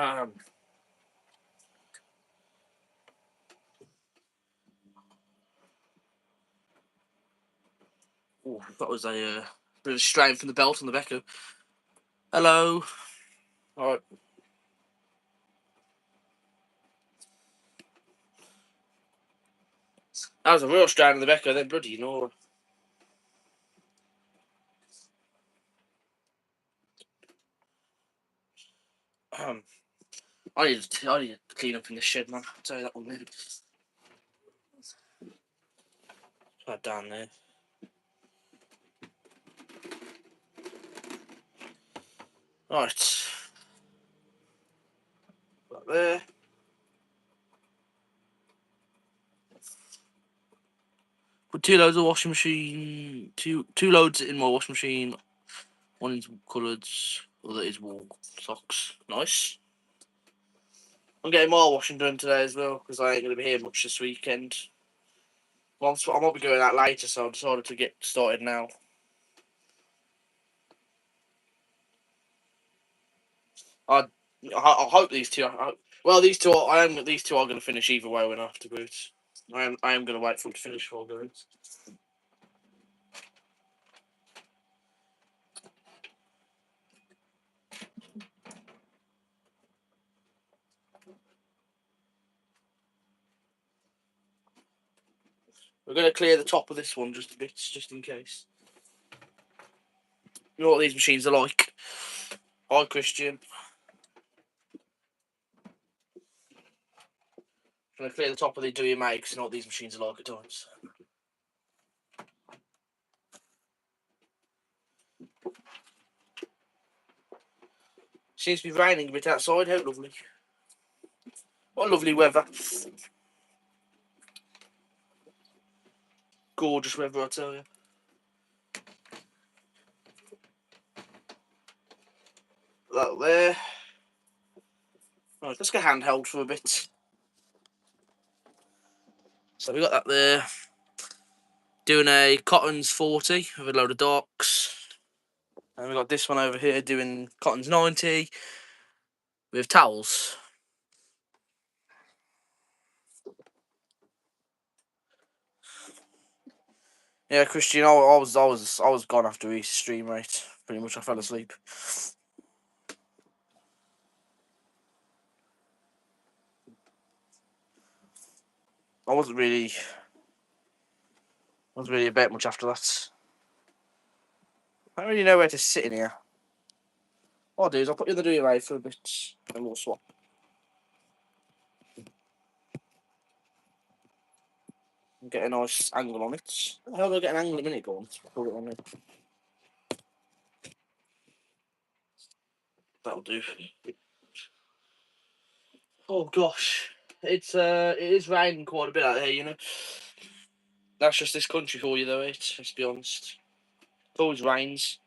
Oh, that was a bit of strain from the belt on the Becco. Hello. All right. That was a real strain on the Becco then, bloody, you know. I need to clean up in the shed, man. I'll tell you that one minute. That down there. Right. That there. Put 2 loads of washing machine. Two loads in my washing machine. One is coloured, other is wool socks. Nice. I'm getting more washing done today as well because I ain't going to be here much this weekend. Well, I might be going out later, so I decided to get started now. I hope these two. These two are going to finish either way when I have to boot. I am going to wait for them to finish before going. We're going to clear the top of this one just a bit, just in case. You know what these machines are like. Hi, Christian. I'm going to clear the top of the WMA because you know what these machines are like at times. Seems to be raining a bit outside. How lovely. What lovely weather. Gorgeous weather, I tell you. That there. Right, let's get handheld for a bit. So we got that there. Doing a Cottons 40 with a load of darks. And we got this one over here doing Cottons 90 with towels. Yeah, Christian, I was gone after Easter stream, right? Pretty much, I fell asleep. I wasn't really about much after that. I don't really know where to sit in here. What I'll do is I'll put you in the WMA for a bit and we'll swap. And get a nice angle on it. How do I get an angle in a minute? Go on, put it on there. That'll do. Oh gosh, it is raining quite a bit out there, you know. That's just this country for you, though, mate. Let's be honest. It always rains.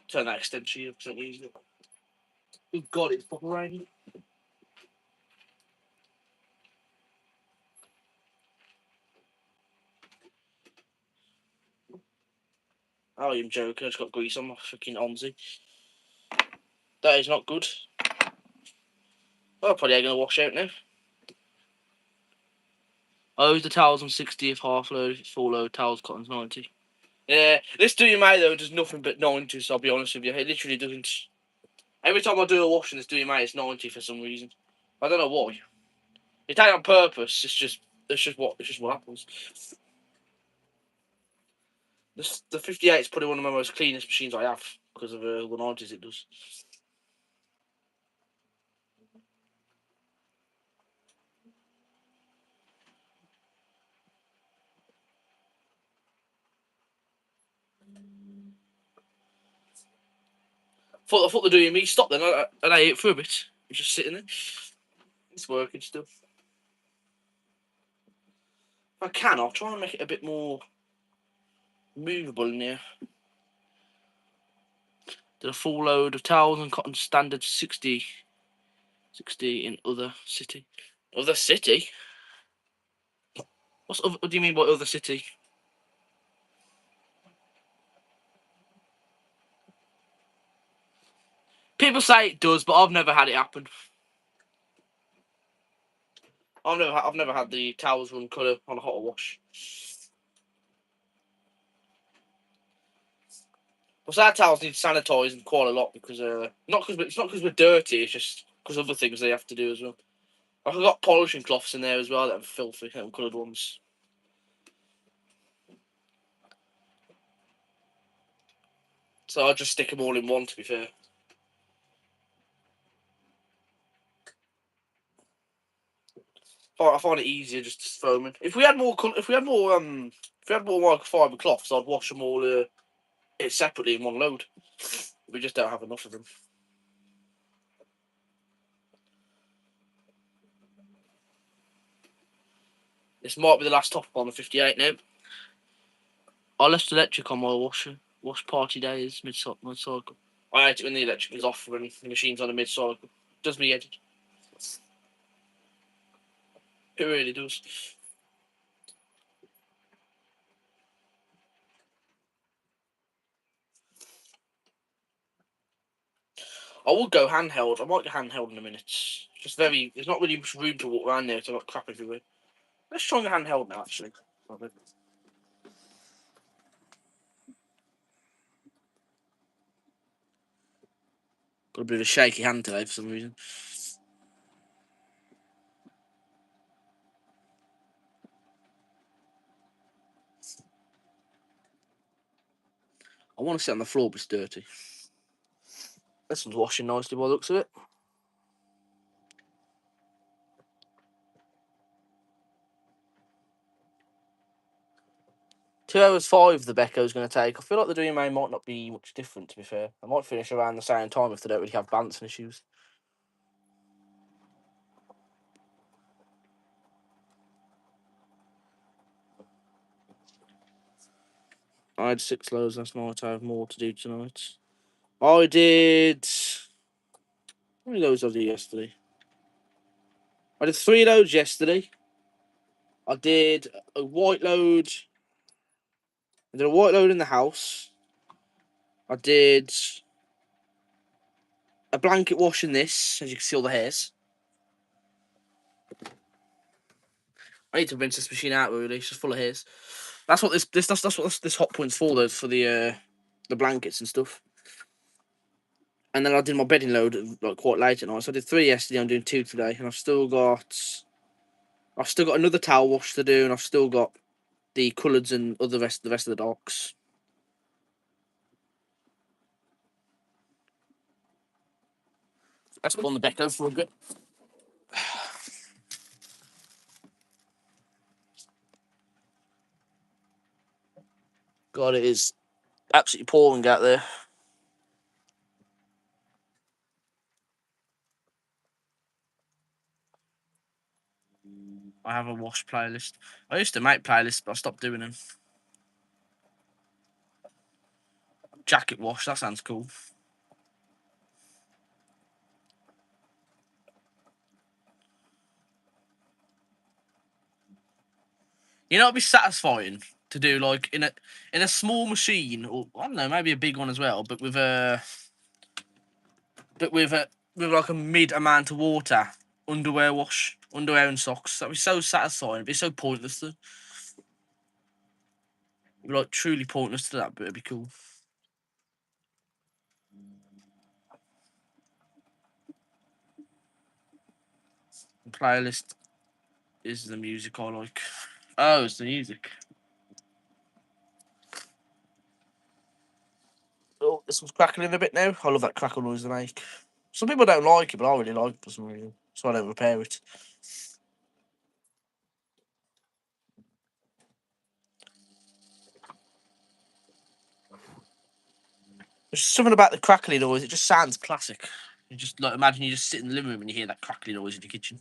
Turn that extension up, don't use it. Good God, it's proper raining. Oh, you're joking. I just got grease on my fucking Onzy. That is not good. Well, probably ain't going to wash out now. Oh, the towels on 60th half load, full load, towels, Cottons 90. Yeah, this WMA though does nothing but 90, so I'll be honest with you. It literally doesn't. Every time I do a wash in this WMA, it's 90 for some reason. I don't know why. It ain't on purpose, it's just what happens. The 58 is probably one of my most cleanest machines I have because of the 90s it does. I thought they were doing me. Stop then. And I ate for a bit. I'm just sitting there. It's working still. If I can, I'll try and make it a bit more movable in here. Did a full load of towels and Cotton standard 60 60 in other city. Other city? What do you mean by other city? People say it does, but I've never had it happen. I've never had the towels run colour on a hot wash. But our towels need sanitising quite a lot because it's not because we're dirty. It's just because other things they have to do as well. Like I've got polishing cloths in there as well that are filthy, coloured ones. So I'll just stick them all in one. To be fair. I find it easier just to throw them in. If we had more microfiber cloths, I'd wash them all separately in one load. We just don't have enough of them. This might be the last top on the 58 now. I left electric on my wash party days mid-cycle. I hate it when the electric is off when the machine's on a mid-cycle. Does me head. It really does. I will go handheld. I might go handheld in a minute. There's not really much room to walk around there, so I've got crap everywhere. Let's try and go handheld now, actually. Got a bit of a shaky hand today for some reason. I want to sit on the floor, but it's dirty. This one's washing nicely by the looks of it. 2 hours 5 the Becco's going to take. I feel like the WMA might not be much different, to be fair. I might finish around the same time if they don't really have balancing issues. I had 6 loads last night. I have more to do tonight. I did... How many loads did I do yesterday? I did 3 loads yesterday. I did a white load. I did a white load in the house. I did a blanket wash in this, as you can see all the hairs. I need to rinse this machine out. Really, it's just full of hairs. That's what this Hotpoint's for, though, for the blankets and stuff. And then I did my bedding load like quite late at night. So I did 3 yesterday. I'm doing 2 today, and I've still got another towel wash to do, and I've still got the coloureds and the rest of the docks. Let's put on the Becco for a bit. God, it is absolutely pouring out there. I have a wash playlist. I used to make playlists, but I stopped doing them. Jacket wash, that sounds cool. You know, it'd be satisfying to do like in a small machine, or I don't know, maybe a big one as well, but with like a mid amount of water, underwear and socks. That'd be so satisfying. It'd be so pointless. It'd be like truly pointless to that, but it'd be cool. The playlist is the music I like. Oh, it's the music. Oh, this one's crackling a bit now. I love that crackle noise they make. Some people don't like it, but I really like it for some reason. So I don't repair it. There's something about the crackly noise. It just sounds classic. You just like imagine you just sit in the living room and you hear that crackly noise in the kitchen.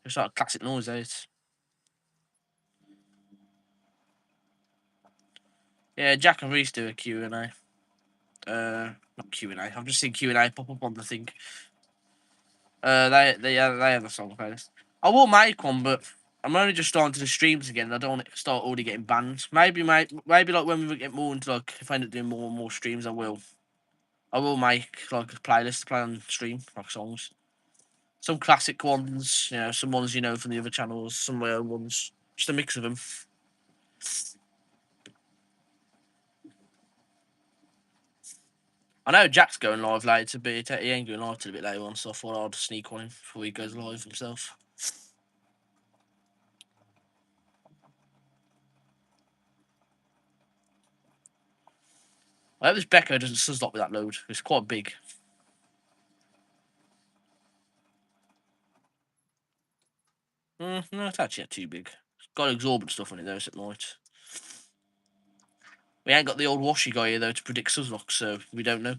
It's like a classic noise, eh? Yeah, Jack and Reese do a Q&A. Not Q&A. I've just seen Q&A pop up on the thing. They have a song playlist. I will make one, but I'm only just starting to do streams again. I don't want to start already getting banned. Maybe like when we get more into like if I end up doing more and more streams, I will. I will make like a playlist to play on stream, like songs. Some classic ones, some ones from the other channels, some of my own ones. Just a mix of them. I know Jack's going live later, but he ain't going live till a bit later on, so I thought I'd sneak on him before he goes live himself. I hope this Becco doesn't suzzlot with that load. It's quite big. No, it's actually not too big. It's got exorbitant stuff on it though, it's at night. We ain't got the old washy guy here though to predict suzzlocks, so we don't know.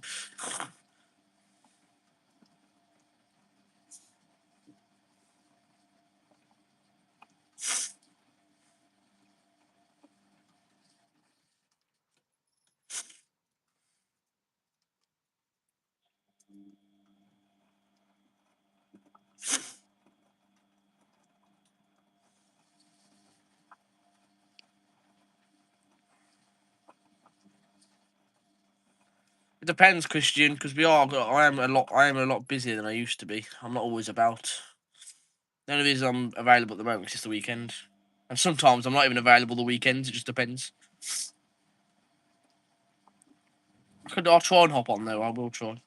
It depends, Christian, because I am a lot busier than I used to be. I'm not always about. The only reason I'm available at the moment is just the weekend. And sometimes I'm not even available the weekends, it just depends. I'll try and hop on though, I will try.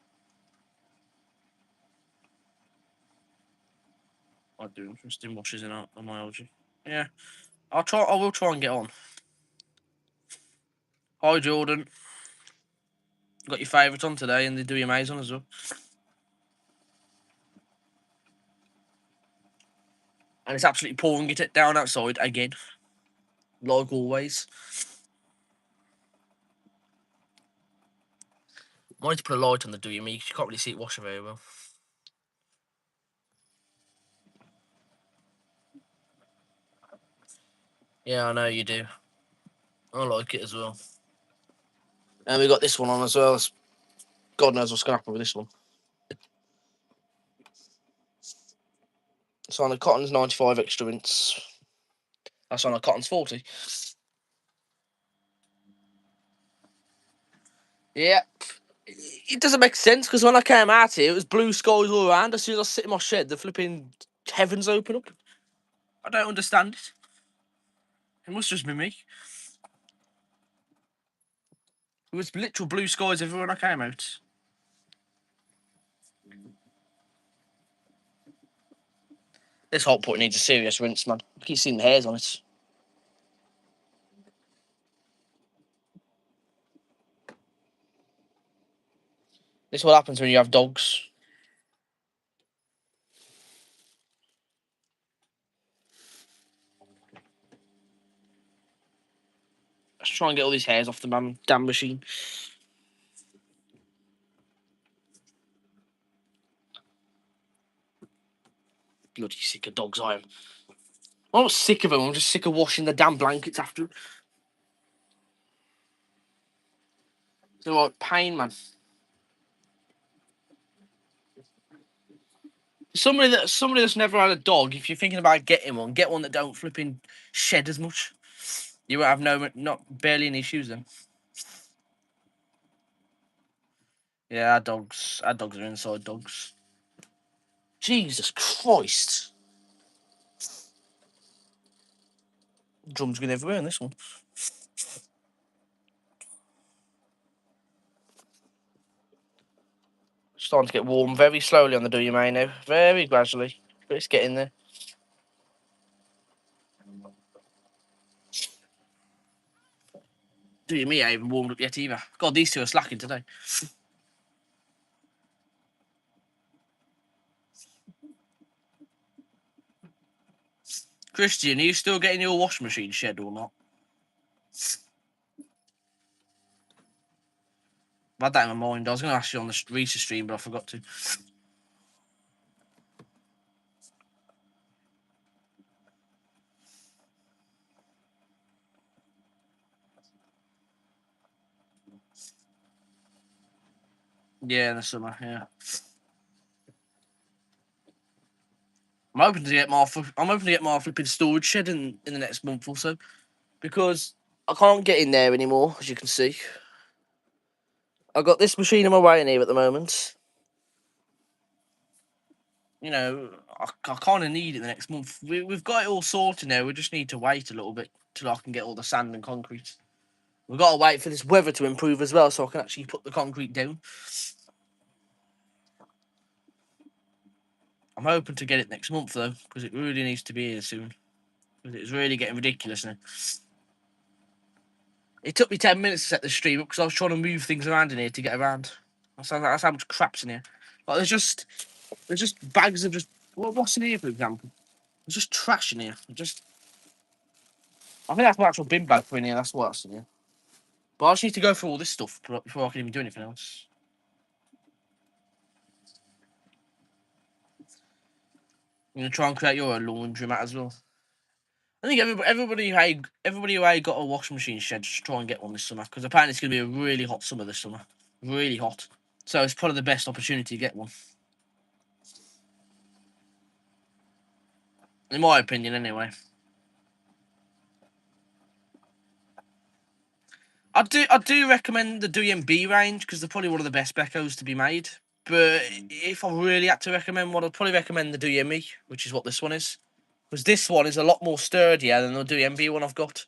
I do interesting washes on my LG. Yeah. I will try and get on. Hi Jordan. Got your favourite on today and the WMA's on as well. And it's absolutely pouring it down outside again. Like always. Might need to put a light on the WME because you can't really see it washing very well. Yeah, I know you do. I like it as well. And we got this one on as well. God knows what's going to happen with this one. So on the cotton's 95 extra rinse. That's on a cotton's 40. Yeah. It doesn't make sense because when I came out here, it was blue skies all around. As soon as I sit in my shed, the flipping heavens open up. I don't understand it. It must just be me. It was literal blue skies everywhere when I came out. This Hotpoint needs a serious rinse, man. I keep seeing the hairs on it. This is what happens when you have dogs. Let's try and get all these hairs off the damn machine. Bloody sick of dogs, I am. I'm not sick of them, I'm just sick of washing the damn blankets after. It's like pain, man. Somebody that's never had a dog, if you're thinking about getting one, get one that don't flipping shed as much. You won't have not barely any issues then. Yeah, our dogs are inside dogs. Jesus Christ. Drums going everywhere in this one. Starting to get warm very slowly on the WMA now. Very gradually. But it's getting there. WMA ain't even warmed up yet either. God, these two are slacking today. Christian, are you still getting your washing machine shed or not? I had that in my mind. I was going to ask you on the Reese's stream, but I forgot to. Yeah, in the summer, yeah. I'm hoping to get my flipping storage shed in the next month or so, because I can't get in there anymore, as you can see. I've got this machine in my way in here at the moment. You know, I kind of need it the next month. We've got it all sorted now. We just need to wait a little bit till I can get all the sand and concrete. We've got to wait for this weather to improve as well, so I can actually put the concrete down. I'm hoping to get it next month though, because it really needs to be here soon. Because it's really getting ridiculous now. It took me 10 minutes to set the stream up because I was trying to move things around in here to get around. That's how much crap's in here. Like there's just bags of just what's in here, for example. There's just trash in here. I think that's my actual bin bag for in here. That's what's in here. But I just need to go through all this stuff before I can even do anything else. I'm gonna try and create your own laundromat as well. I think everybody who got a washing machine shed should try and get one this summer, because apparently it's gonna be a really hot summer this summer. Really hot. So it's probably the best opportunity to get one. In my opinion, anyway. I do recommend the WMB range because they're probably one of the best Beckos to be made. But if I really had to recommend one, I'd probably recommend the WME, which is what this one is. Because this one is a lot more sturdier than the WMB one I've got.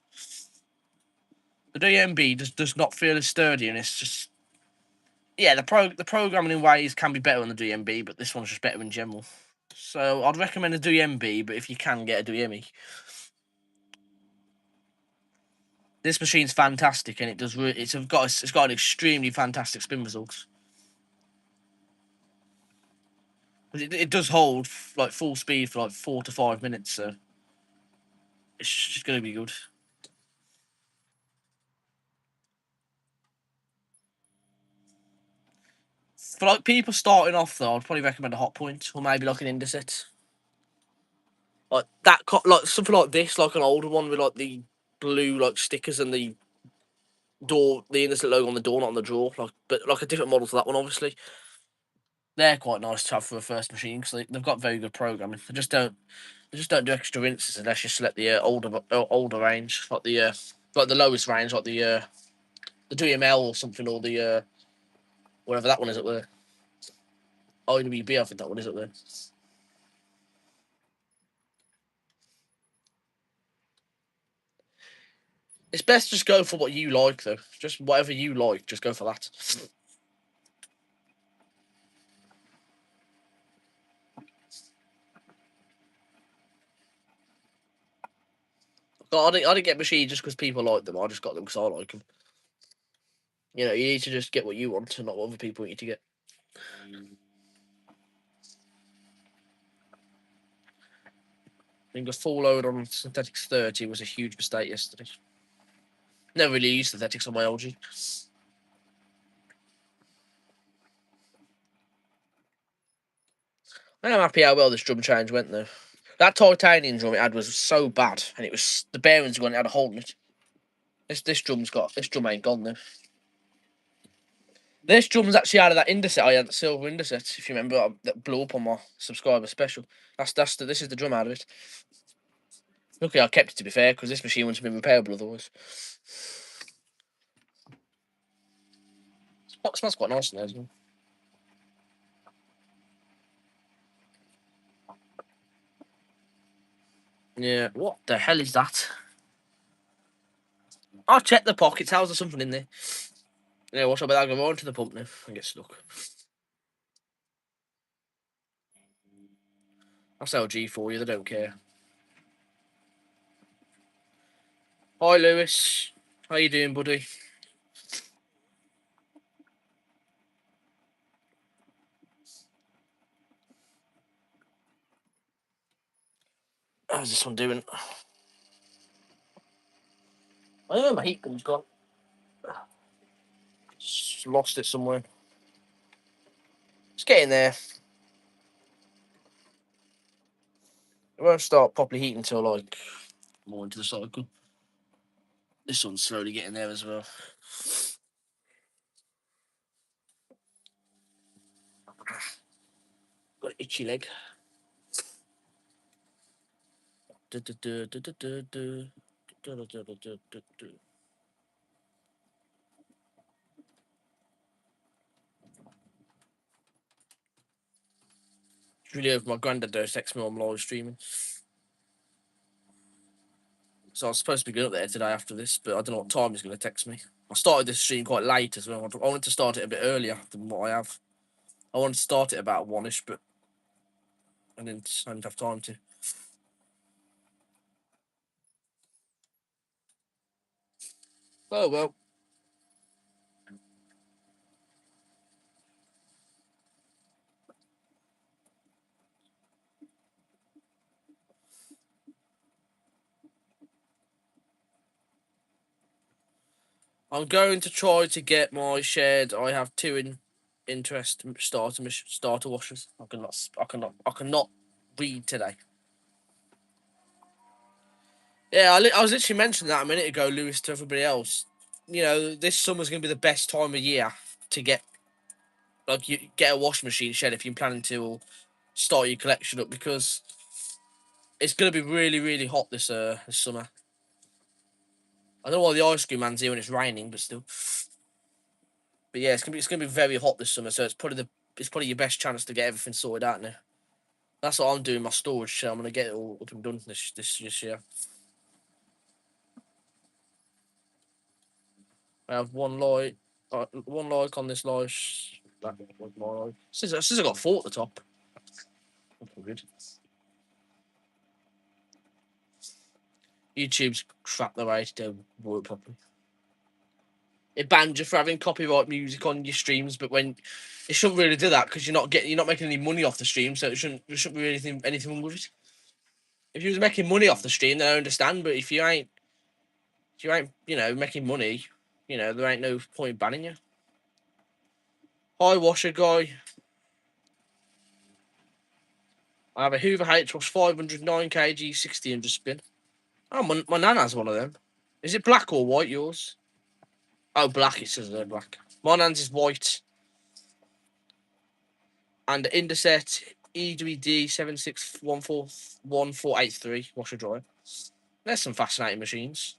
The WMB does not feel as sturdy, and it's just the programming in ways can be better on the WMB, but this one's just better in general. So I'd recommend the WMB, but if you can get a WME. This machine's fantastic, and it's got an extremely fantastic spin result. It does hold like full speed for like 4 to 5 minutes, so it's just going to be good. For like people starting off though, I'd probably recommend a Hotpoint or maybe like an Indesit. Like that, like something like this, like an older one with like the blue like stickers and the door, the Indesit logo on the door, not on the drawer. But like a different model to that one, obviously. They're quite nice to have for a first machine because they've got very good programming. They just don't do extra rinses unless you select the older range, like the lowest range, like the DML or something, or the whatever that one is up there. IWB, I think that one is up there. It's best just go for what you like, though. Just whatever you like, just go for that. I didn't get machines just because people like them. I just got them because I like them. You know, you need to just get what you want and not what other people want you to get. I think a full load on synthetics 30 was a huge mistake yesterday. Never really used synthetics on my LG. I'm happy how well this drum change went though. That titanium drum it had was so bad, and the bearings were going, it had a hole in it. This drum ain't gone though. This drum's actually out of that Indesit I had, the silver Indesit, if you remember, that blew up on my subscriber special. This is the drum out of it. Luckily I kept it, to be fair, because this machine wouldn't have been repairable otherwise. It smells quite nice in there as well. Yeah, what the hell is that? I'll check the pockets. How's there something in there? Yeah, watch out, but I'll go on to the pump now and get stuck. That's LG for you, they don't care. Hi, Lewis. How you doing, buddy? How's this one doing? I know my heat gun's gone. Just lost it somewhere. It's getting there. It won't start properly heating until like more into the cycle. This one's slowly getting there as well. Got an itchy leg. Really hope my granddad does text me while I'm live streaming. So I was supposed to be going up there today after this, but I don't know what time he's going to text me. I started this stream quite late as well. I wanted to start it a bit earlier than what I have. I wanted to start it about 1ish, but I didn't have time to. Oh well. I'm going to try to get my shared. I have two interest starter washers. I cannot read today. Yeah, I was literally mentioning that a minute ago, Lewis, to everybody else. You know, this summer's going to be the best time of year to get you get a washing machine shed if you're planning to or start your collection up, because it's going to be really, really hot this summer. I don't know why the ice cream man's here when it's raining, but still. But yeah, it's gonna be very hot this summer, so it's probably your best chance to get everything sorted out now. That's what I'm doing my storage, so I'm gonna get it all up and done this year. I have one like on this live. That was my like. Since I got 4 at the top. That's good. YouTube's crap the way to work properly. It bans you for having copyright music on your streams, but when it shouldn't really do that because you're not making any money off the stream, so there shouldn't be anything wrong with it. If you was making money off the stream, then I understand. But if you ain't making money, there ain't no point banning you. Hi, washer guy. I have a Hoover H Wash 509 kg 1600 spin. Oh, my nan has one of them. Is it black or white? Yours? Oh, black. It says there, black. My nan's is white. And Indeset EWD 76141483 washer dryer. There's some fascinating machines.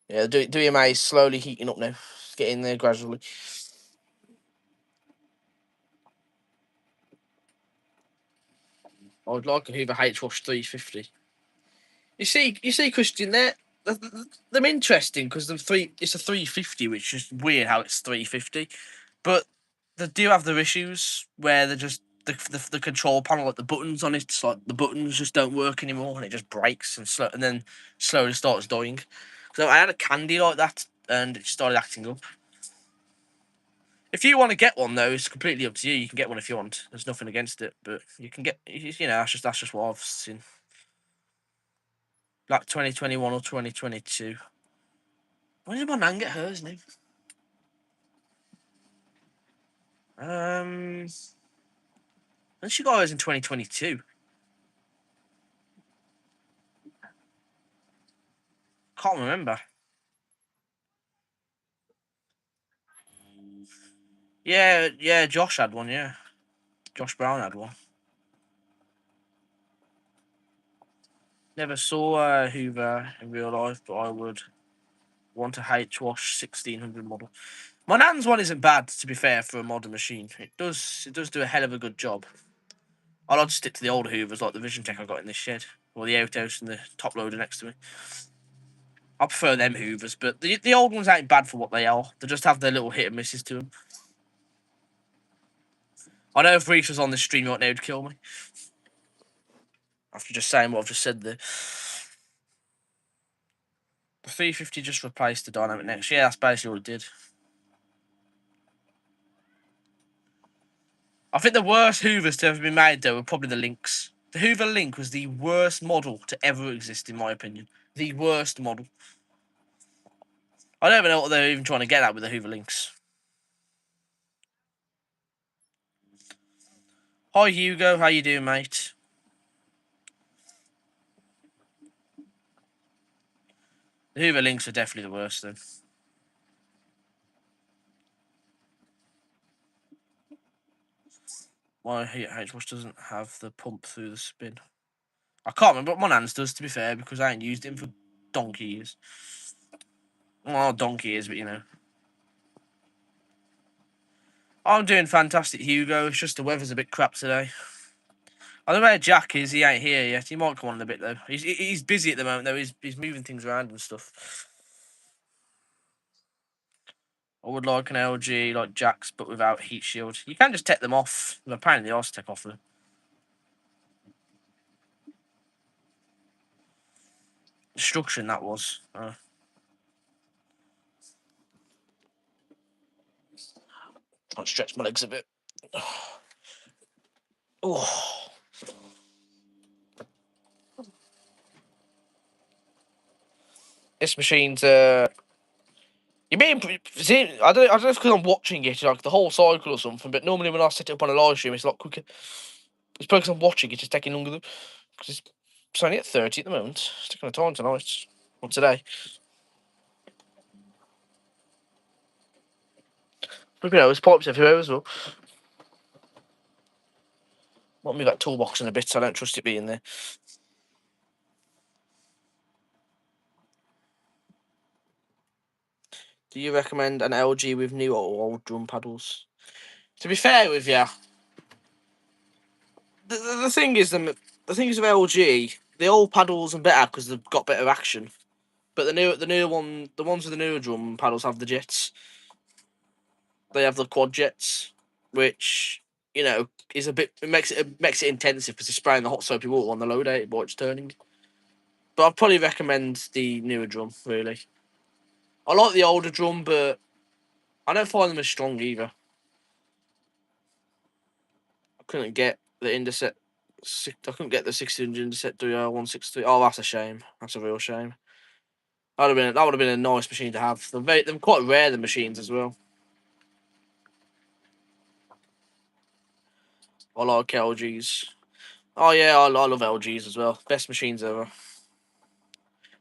Yeah, the WMA is slowly heating up now. It's getting there gradually. I would like a Hoover H Wash 350. You see, Christian, they're interesting because it's a 350, which is weird how it's 350, but they do have their issues where they're just the control panel, like the buttons on it's like the buttons just don't work anymore and it just breaks and then slowly starts dying. So I had a candy like that and it started acting up. If you want to get one though, it's completely up to you. You can get one if you want. There's nothing against it, but you can get. That's just what I've seen. Like 2021 or 2022. When did my nan get hers now? And she got hers in 2022. Can't remember. Yeah, Josh had one, yeah. Josh Brown had one. Never saw Hoover in real life, but I would want a H-Wash 1600 model. My nan's one isn't bad, to be fair, for a modern machine. It does do a hell of a good job. I'd like to stick to the older Hoovers, like the Vision Tech I got in this shed, or the Autos and the top loader next to me. I prefer them Hoovers, but the old ones ain't bad for what they are. They just have their little hit and misses to them. I know if Reese was on this stream right now, he'd kill me. After just saying what I've just said there. The 350 just replaced the Dynamic Next. Yeah, that's basically what it did. I think the worst Hoovers to ever be made, though, were probably the Lynx. The Hoover Link was the worst model to ever exist, in my opinion. The worst model. I don't even know what they're even trying to get at with the Hoover Lynx. Hi, Hugo. How you doing, mate? The Hoover Lynx are definitely the worst, though. my heat wash doesn't have the pump through the spin. I can't remember what my nan's does, to be fair, because I ain't used him for donkey years. Well, not donkey years, but you know. I'm doing fantastic, Hugo. It's just the weather's a bit crap today. I don't know where Jack is. He ain't here yet. He might come on in a bit, though. He's busy at the moment, though. He's moving things around and stuff. I would like an LG, like Jack's, but without heat shield. You can just take them off. They're a pain in the arse to take off them. Destruction, that was. I'll stretch my legs a bit. Oh. This machine's you mean see? I don't know if because I'm watching it like the whole cycle or something. But normally when I set it up on a live stream, it's a lot quicker. It's because I'm watching it. It's taking longer than because it's only at 30 at the moment. It's taking a time tonight or today. But you know, there's pipes everywhere as well. Might move that toolbox in a bit. So I don't trust it being there. Do you recommend an LG with new or old drum paddles? To be fair with you, the thing is with LG, the old paddles are better because they've got better action. But the ones with the newer drum paddles have the jets. They have the quad jets, which you know is a bit. It makes it intensive because it's spraying the hot soapy water on the load out while it's turning. But I'd probably recommend the newer drum. Really, I like the older drum, but I don't find them as strong either. I couldn't get the Interset. I couldn't get the 1600 Interset 163. Oh, that's a shame. That's a real shame. That would have been a nice machine to have. They're quite rare, the machines as well. I like LGs. Oh yeah, I love LGs as well. Best machines ever.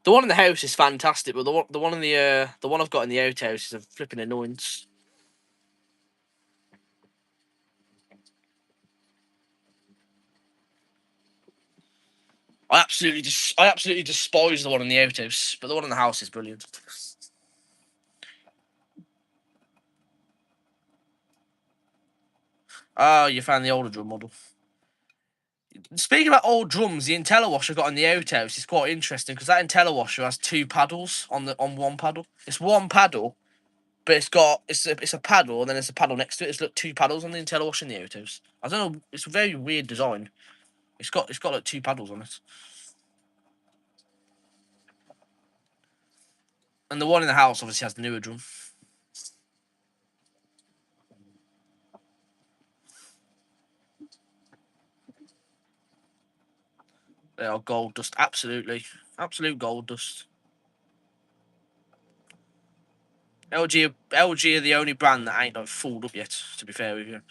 The one in the house is fantastic, but the one I've got in the outhouse is a flipping annoyance. I absolutely despise the one in the outhouse, but the one in the house is brilliant. Oh, you found the older drum model. Speaking about old drums, the IntelliWasher I got in the outhouse is quite interesting because that IntelliWasher has two paddles on one paddle. It's one paddle, but it's a paddle and then there's a paddle next to it. It's got two paddles on the IntelliWasher in the outhouse. I don't know. It's a very weird design. It's got like two paddles on it. And the one in the house obviously has the newer drum. They are gold dust, absolutely. Absolute gold dust. LG are the only brand that ain't like fooled up yet, to be fair with you.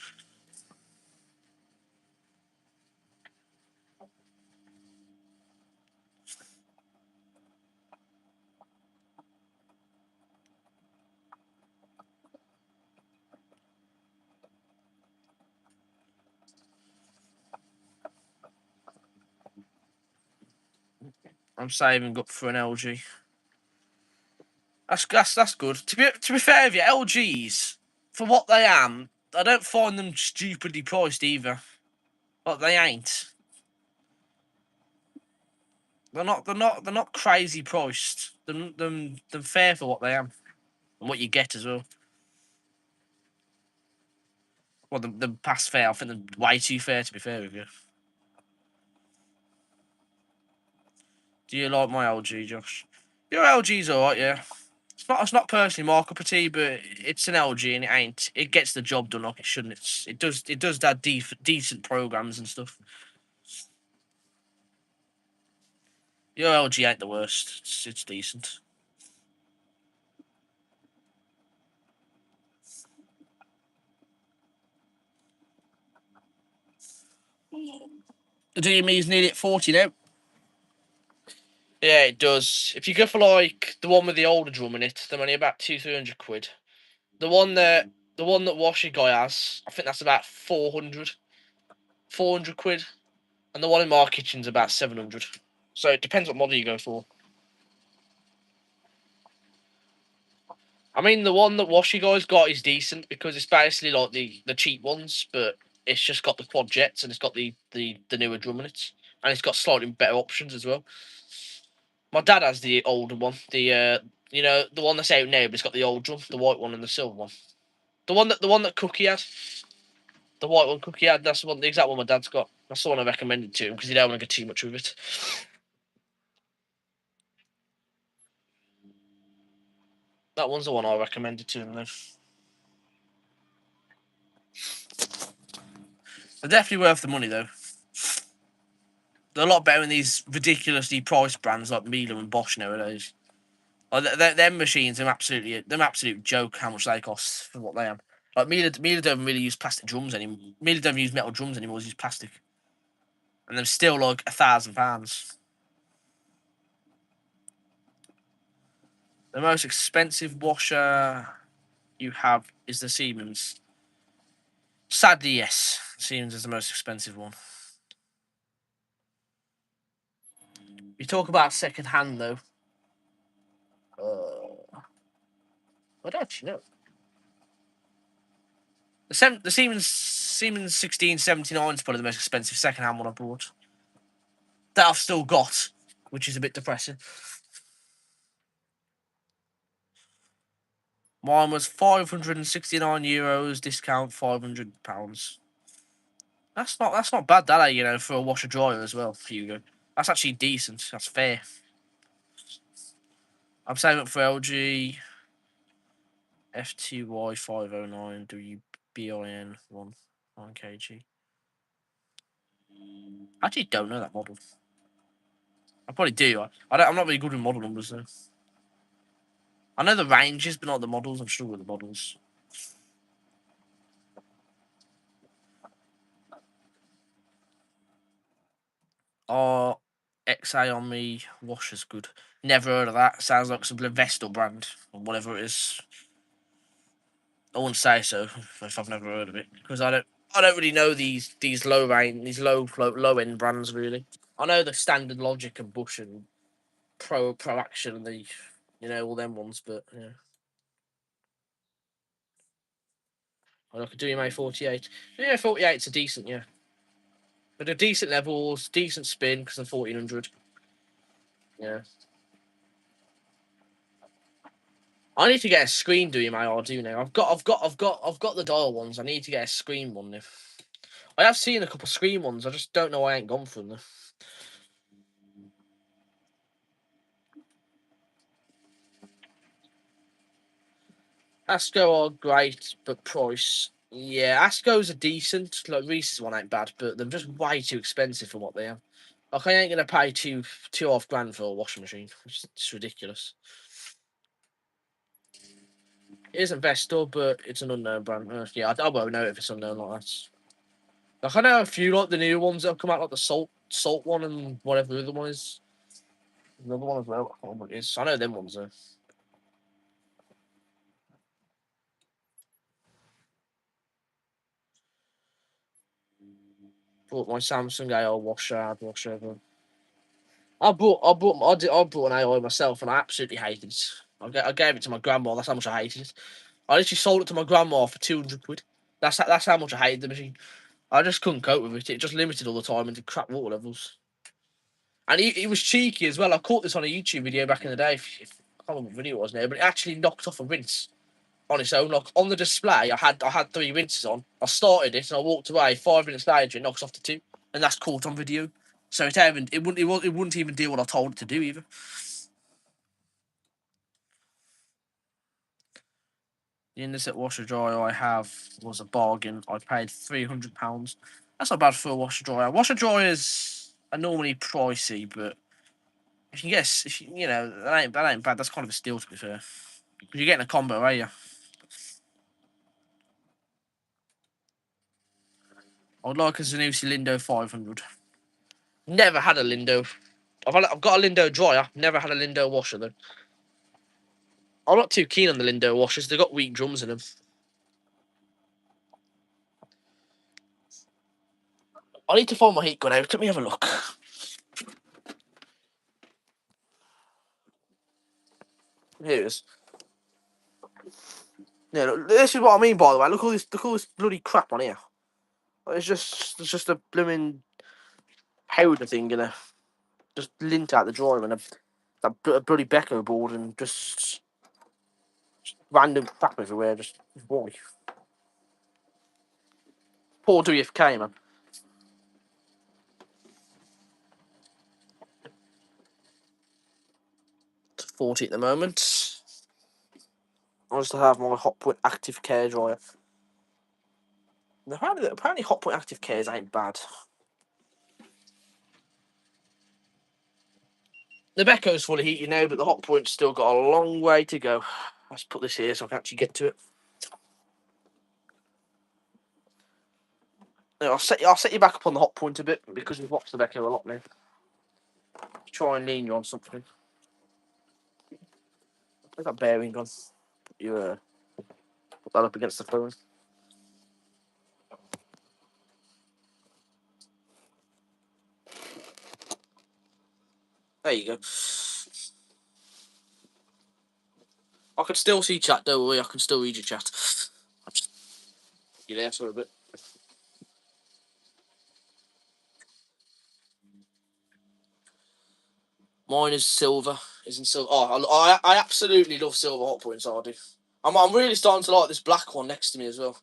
I'm saving up for an LG. That's good. To be fair with you, LGs, for what they am, I don't find them stupidly priced either. But they ain't. They're not crazy priced. They're fair for what they am. And what you get as well. Well, the past fair, I think they're way too fair, to be fair with you. Do you like my LG, Josh? Your LG's alright, yeah. It's not personally my cup of tea, but it's an LG and it ain't. It gets the job done like it shouldn't. It does that decent programs and stuff. Your LG ain't the worst. It's decent. The DME is nearly at 40 now. Yeah, it does. If you go for like the one with the older drum in it, they're only about 200-300 quid. The one that Washer guy has, I think that's about 400. £400, and the one in my kitchen's about 700. So it depends what model you go for. I mean, the one that Washy Guys got is decent because it's basically like the cheap ones, but it's just got the quad jets and it's got the newer drum in it, and it's got slightly better options as well. My dad has the older one, the one that's out now, but it's got the old drum, the white one and the silver one. The one that Cookie had, the white one Cookie had. That's the exact one my dad's got. That's the one I recommended to him because he don't want to get too much of it. That one's the one I recommended to him though. They're definitely worth the money though. They're a lot better than these ridiculously priced brands like Miele and Bosch nowadays. Like them machines, they're absolute joke how much they cost for what they are. Like Miele don't really use plastic drums anymore. Miele don't use metal drums anymore. They use plastic, and they're still like £1,000. The most expensive washer you have is the Siemens. Sadly, yes, Siemens is the most expensive one. You talk about second hand though. I don't actually know. The Siemens 1679 is probably the most expensive second hand one I bought. That I've still got, which is a bit depressing. Mine was €569, discount £500. That's not bad, that for a washer dryer as well, Hugo. That's actually decent. That's fair. I'm saving up for LG FTY 509 WBIN 1 kg. I actually don't know that model. I probably do. I'm not really good with model numbers though. I know the ranges, but not the models. I'm struggling with the models. XA on me washer's good. Never heard of that. Sounds like some Vestal brand or whatever it is. I wouldn't say so if I've never heard of it because I don't really know these low end brands really. I know the Standard Logic and Bush and Pro Action and the all them ones, but yeah. I like a WMA 48. Yeah, 48's a decent, yeah. But a decent levels, decent spin because of 1400. Yeah. I need to get a screen WMA or do now. I've got the dial ones. I need to get a screen one. If I have seen a couple of screen ones, I just don't know why I ain't gone for them. Asco are great, but price. Yeah, Asco's are decent. Like Reese's one ain't bad, but they're just way too expensive for what they are. Like I ain't gonna pay two half grand for a washing machine. It's ridiculous. It isn't Vestal, but it's an unknown brand. Yeah, I won't know if it's unknown like that. Like I know a few like the new ones that have come out, like the salt one and whatever the other one is. Another one as well. I can't remember what it is. I know them ones though. Bought my Samsung AR washer, washer. I bought an AI myself, and I absolutely hated it. I gave it to my grandma. That's how much I hated it. I literally sold it to my grandma for £200. That's how much I hated the machine. I just couldn't cope with it. It just limited all the time into crap water levels. And he was cheeky as well. I caught this on a YouTube video back in the day. I can't remember what video it was now, but it actually knocked off a rinse on its own. Like on the display, I had 3 rinses on. I started it and I walked away. 5 minutes later, it knocks off to 2, and that's caught on video. So it wouldn't even do what I told it to do either. The Indesit washer dryer I have was a bargain. I paid £300. That's not bad for a washer dryer. Washer dryers are normally pricey, but if you guess, that ain't bad. That's kind of a steal to be fair. Because you're getting a combo, are you? I would like a Zanussi Lindo 500. Never had a Lindo. I've got a Lindo dryer. Never had a Lindo washer though. I'm not too keen on the Lindo washers. They've got weak drums in them. I need to find my heat gun out. Let me have a look. Here it is. Yeah, look, this is what I mean, by the way. Look all this bloody crap on here. It's just a blooming powder thing, you know. Just lint out the dryer and a bloody Becco board and just random crap everywhere. Just why? Poor WFK, man. 40 at the moment. I just have my Hotpoint Active Care dryer. Apparently Hotpoint Active Cares ain't bad. The Becco's fully heated now, but the Hotpoint's still got a long way to go. Let's put this here so I can actually get to it. I'll set you back up on the Hotpoint a bit because we've watched the Becco a lot now. Try and lean you on something. Where's that bearing gone? You put that up against the phone. There you go. I can still see chat, don't worry. I can still read your chat. You there for a bit. Mine is silver. Isn't silver? Oh, I absolutely love silver Hotpoints. I do. I'm really starting to like this black one next to me as well.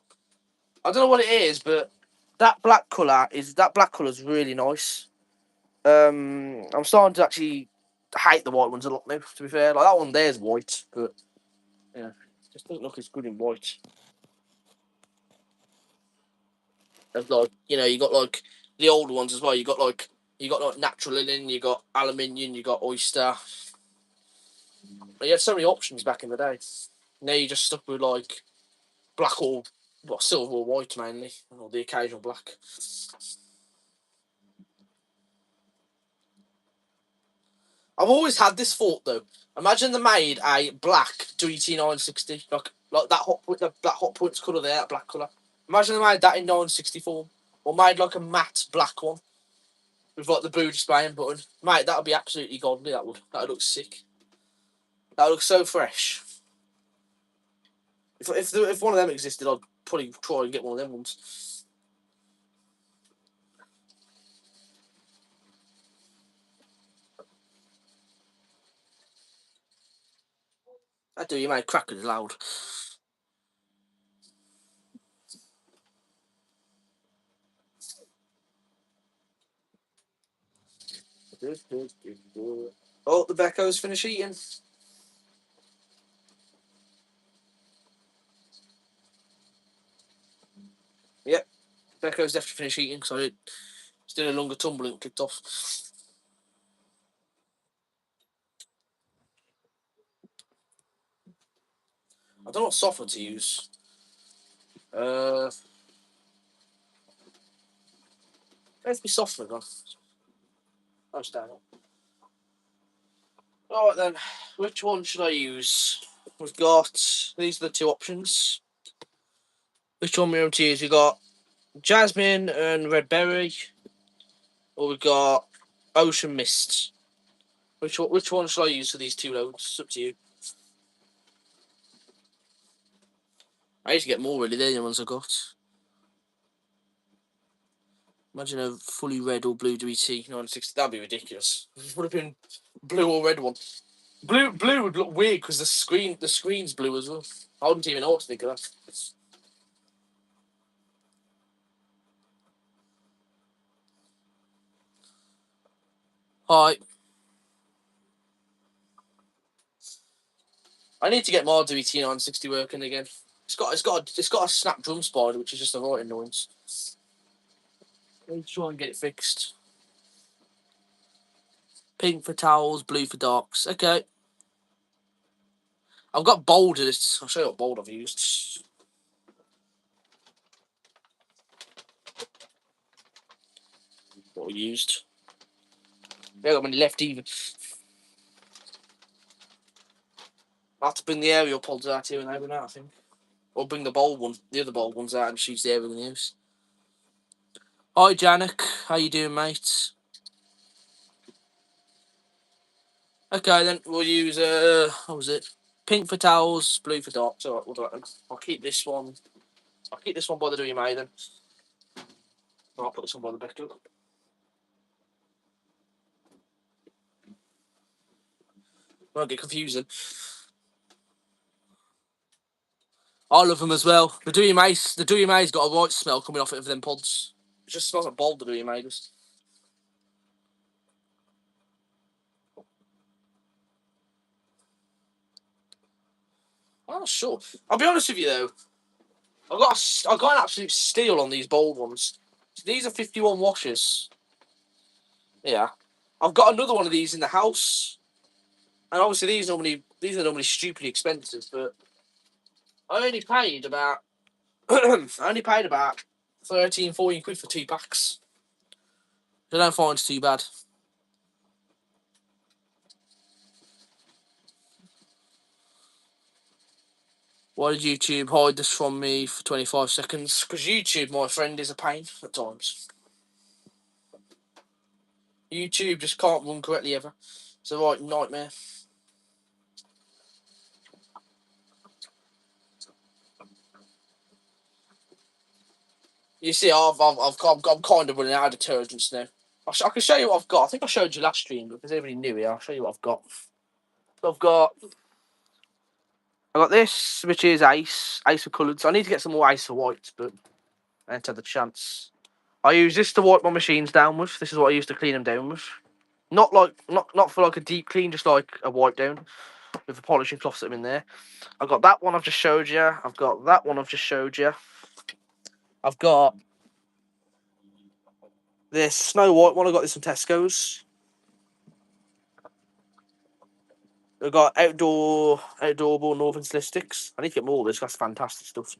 I don't know what it is, but that black colour is really nice. I'm starting to actually hate the white ones a lot now. To be fair, like that one there's white, but yeah, it just doesn't look as good in white. There's like you got like the old ones as well. You got like natural linen, you got aluminium, you got oyster. You had so many options back in the day. Now you're just stuck with like black or silver or white mainly, or the occasional black. I've always had this thought though. Imagine they made a black WT960, like that Hotpoints colour there, that black colour. Imagine they made that in 960 form, or made like a matte black one with like the blue displaying button. Mate, that would be absolutely godly. That would look sick. That would look so fresh. If one of them existed, I'd probably try and get one of them ones. I do. You made crackers loud. Oh, the Becco's finished eating. Yep, Becco's definitely finished eating, so it's doing a longer tumble and kicked off. I don't know what software to use. Where's my software gone? Oh, it's down. Alright then, which one should I use? We've got, these are the two options. Which one we're going to use? We've got Jasmine and Red Berry, or we've got Ocean Mist. Which one should I use for these two loads? It's up to you. I need to get more really, they're the ones I got. Imagine a fully red or blue WT 960. That'd be ridiculous. It would have been blue or red one. Blue would look weird because the screen's blue as well. I wouldn't even know what to think of that. Hi. I need to get more WT 960 working again. It's got a snap drum spider, which is just a right annoyance. I need to try and get it fixed. Pink for towels, blue for darks. Okay. I've got bold in it. I'll show you what bold I've used. What we used. I haven't got many left either. I'll have to bring the aerial pods out here and over now, I think. Or bring the other bold ones out and choose the aerial in use. Hi, Janik. How you doing, mate? Okay, then we'll use what was it? Pink for towels, blue for darts. All right, we'll do that then. I'll keep this one. I'll keep this one by the WMA then. I'll put this one by the Becker. Won't get confusing. I love them as well. The WMA's got a white smell coming off it of them pods. It just smells like bold, the WMA does. Oh, sure. I'll be honest with you though. I got an absolute steal on these bold ones. These are 51 washers. Yeah. I've got another one of these in the house. And obviously these are normally stupidly expensive, but I only paid about I only paid about 13, 14 quid for 2 packs. I don't find it's too bad. Why did YouTube hide this from me for 25 seconds? Because YouTube, my friend, is a pain at times. YouTube just can't run correctly ever. It's a right nightmare. You see, I'm kind of running out of detergents now. I can show you what I've got. I think I showed you last stream, but because everybody knew it, I'll show you what I've got. I've got this, which is Ace for coloured. So I need to get some more Ace for whites, but I ain't had the chance. I use this to wipe my machines down with. This is what I use to clean them down with. Not for like a deep clean, just like a wipe down with the polishing cloths that are in there. I've got that one I've just showed you. I've got that one I've just showed you. I've got this Snow White one. I got this from Tesco's. I've got outdoorable Northern Slistics. I need to get more of this. That's fantastic stuff.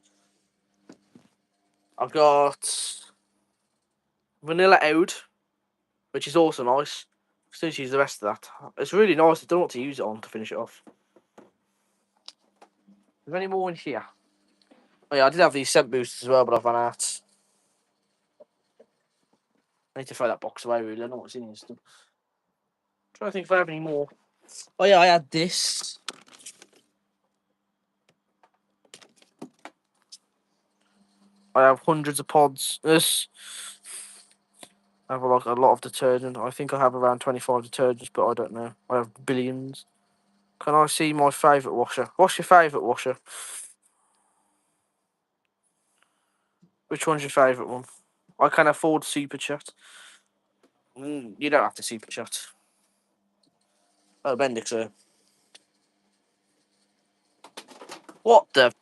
I've got Vanilla Oud, which is also nice. Still use the rest of that. It's really nice. I don't know what to use it on to finish it off. Is there any more in here? Oh yeah, I did have these scent boosters as well, but I've run out. I need to throw that box away, really. I don't know what's in here still. I'm trying to think if I have any more. Oh yeah, I had this. I have hundreds of pods. This. I have like a lot of detergent. I think I have around 25 detergents, but I don't know. I have billions. Can I see my favourite washer? What's your favourite washer? Which one's your favourite one? I can afford Super Chat. You don't have to Super Chat. Oh, Bendix, what the?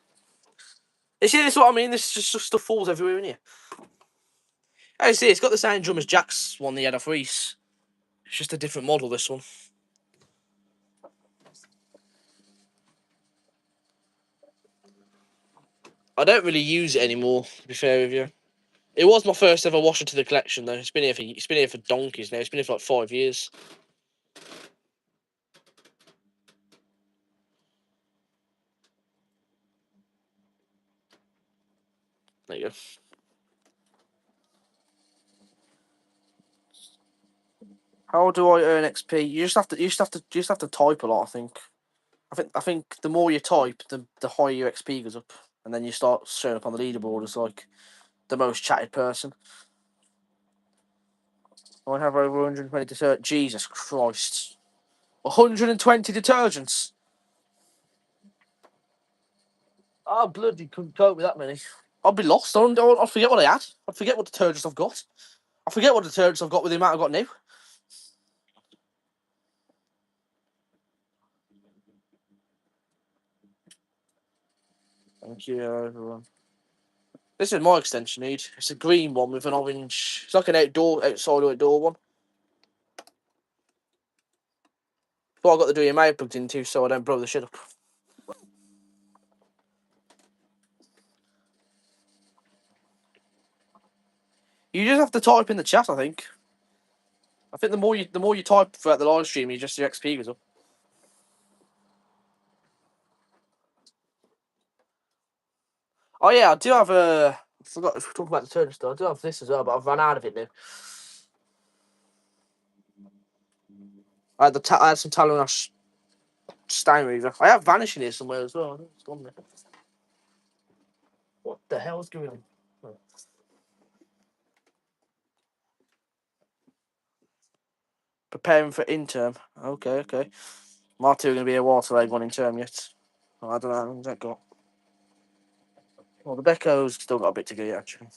You see, this is what I mean. This just stuff falls everywhere in here. I see, it's got the same drum as Jack's one he had off Reese. It's just a different model, this one. I don't really use it anymore, to be fair with you. It was my first ever washer to the collection, though. It's been here for donkeys now. It's been here for like 5 years. There you go. How do I earn XP? You just have to type a lot. I think the more you type, the higher your XP goes up, and then you start showing up on the leaderboard as like the most chatted person. I have over 120 detergents. Jesus Christ, 120 detergents. Oh bloody! Couldn't cope with that many. I'd be lost. I'd forget what I had. I'd forget what detergents I've got. I forget what detergents I've got with the amount I've got now. Thank you, everyone. This is my extension lead. It's a green one with an orange. It's like an outside or outdoor one. But I got the WMA plugged into so I don't blow the shit up. You just have to type in the chat, I think. I think the more you type throughout the live stream, your XP goes up. Oh yeah, I do have forgot to talk about detergent still. I do have this as well, but I've run out of it now. I had some Talon stain remover. I have vanishing here somewhere as well. I think it's gone there. What the hell's going on? Oh. Preparing for interim. Okay. My two are going to be a while till they've gone in term yet. I don't know. What's that got? Well, the Becco's still got a bit to go yet, actually.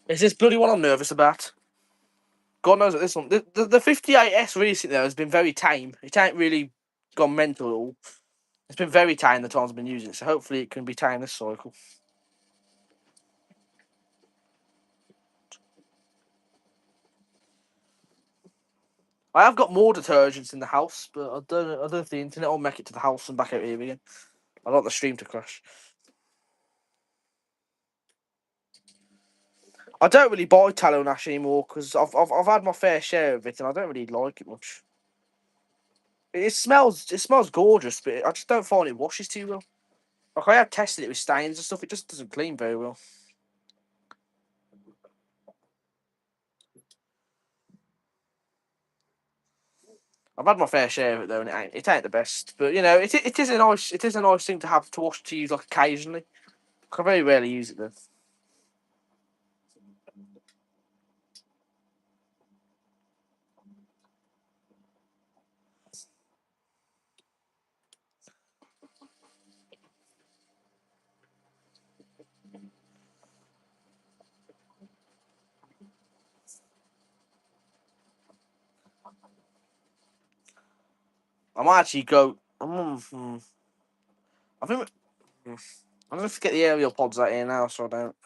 Is this bloody one I'm nervous about? God knows what this one. The 58S recently though has been very tame. It ain't really gone mental at all. It's been very tame the times I've been using it, so hopefully it can be tame this cycle. I have got more detergents in the house, but I don't know if the internet will make it to the house and back out here again. I don't want the stream to crash. I don't really buy tallow ash anymore because I've had my fair share of it and I don't really like it much. It smells gorgeous, but I just don't find it washes too well. Like I have tested it with stains and stuff, it just doesn't clean very well. I've had my fair share of it though, and it ain't the best. But you know, it is a nice thing to have to wash to use like occasionally. I very rarely use it though. I might actually go. I think I'm gonna get the aerial pods out here now, so I don't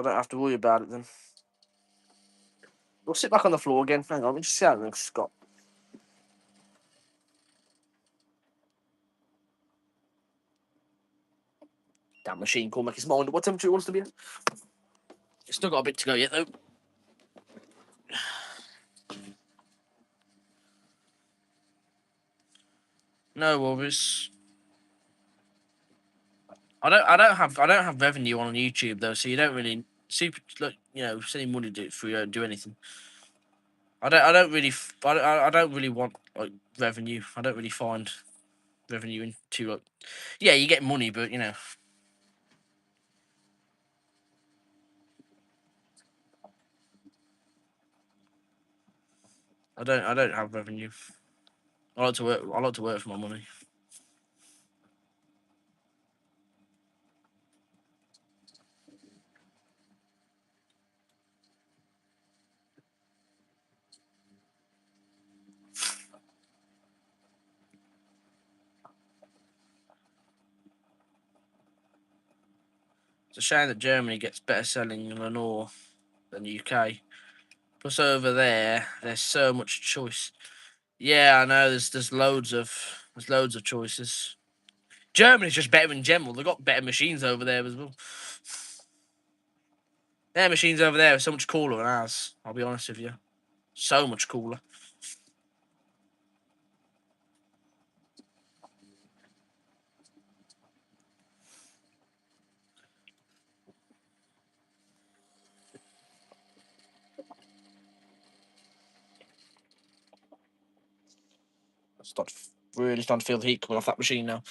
have to worry about it then. We'll sit back on the floor again. Hang on, let me just see how it looks, Scott. Damn machine can't make its mind up what temperature it wants to be at. It's still got a bit to go yet though. No worries. I don't have revenue on YouTube though, so you don't really sending money to it through, you don't do anything. I don't really want like revenue. I don't really find revenue into like, yeah, you get money, but you know. I don't have revenue. I like to work for my money. It's a shame that Germany gets better selling in Lenore than UK. Plus over there's so much choice. Yeah, I know. There's loads of choices. Germany's just better in general. They've got better machines over there as well. Their machines over there are so much cooler than ours. I'll be honest with you, so much cooler. Really starting to feel the heat coming off that machine now.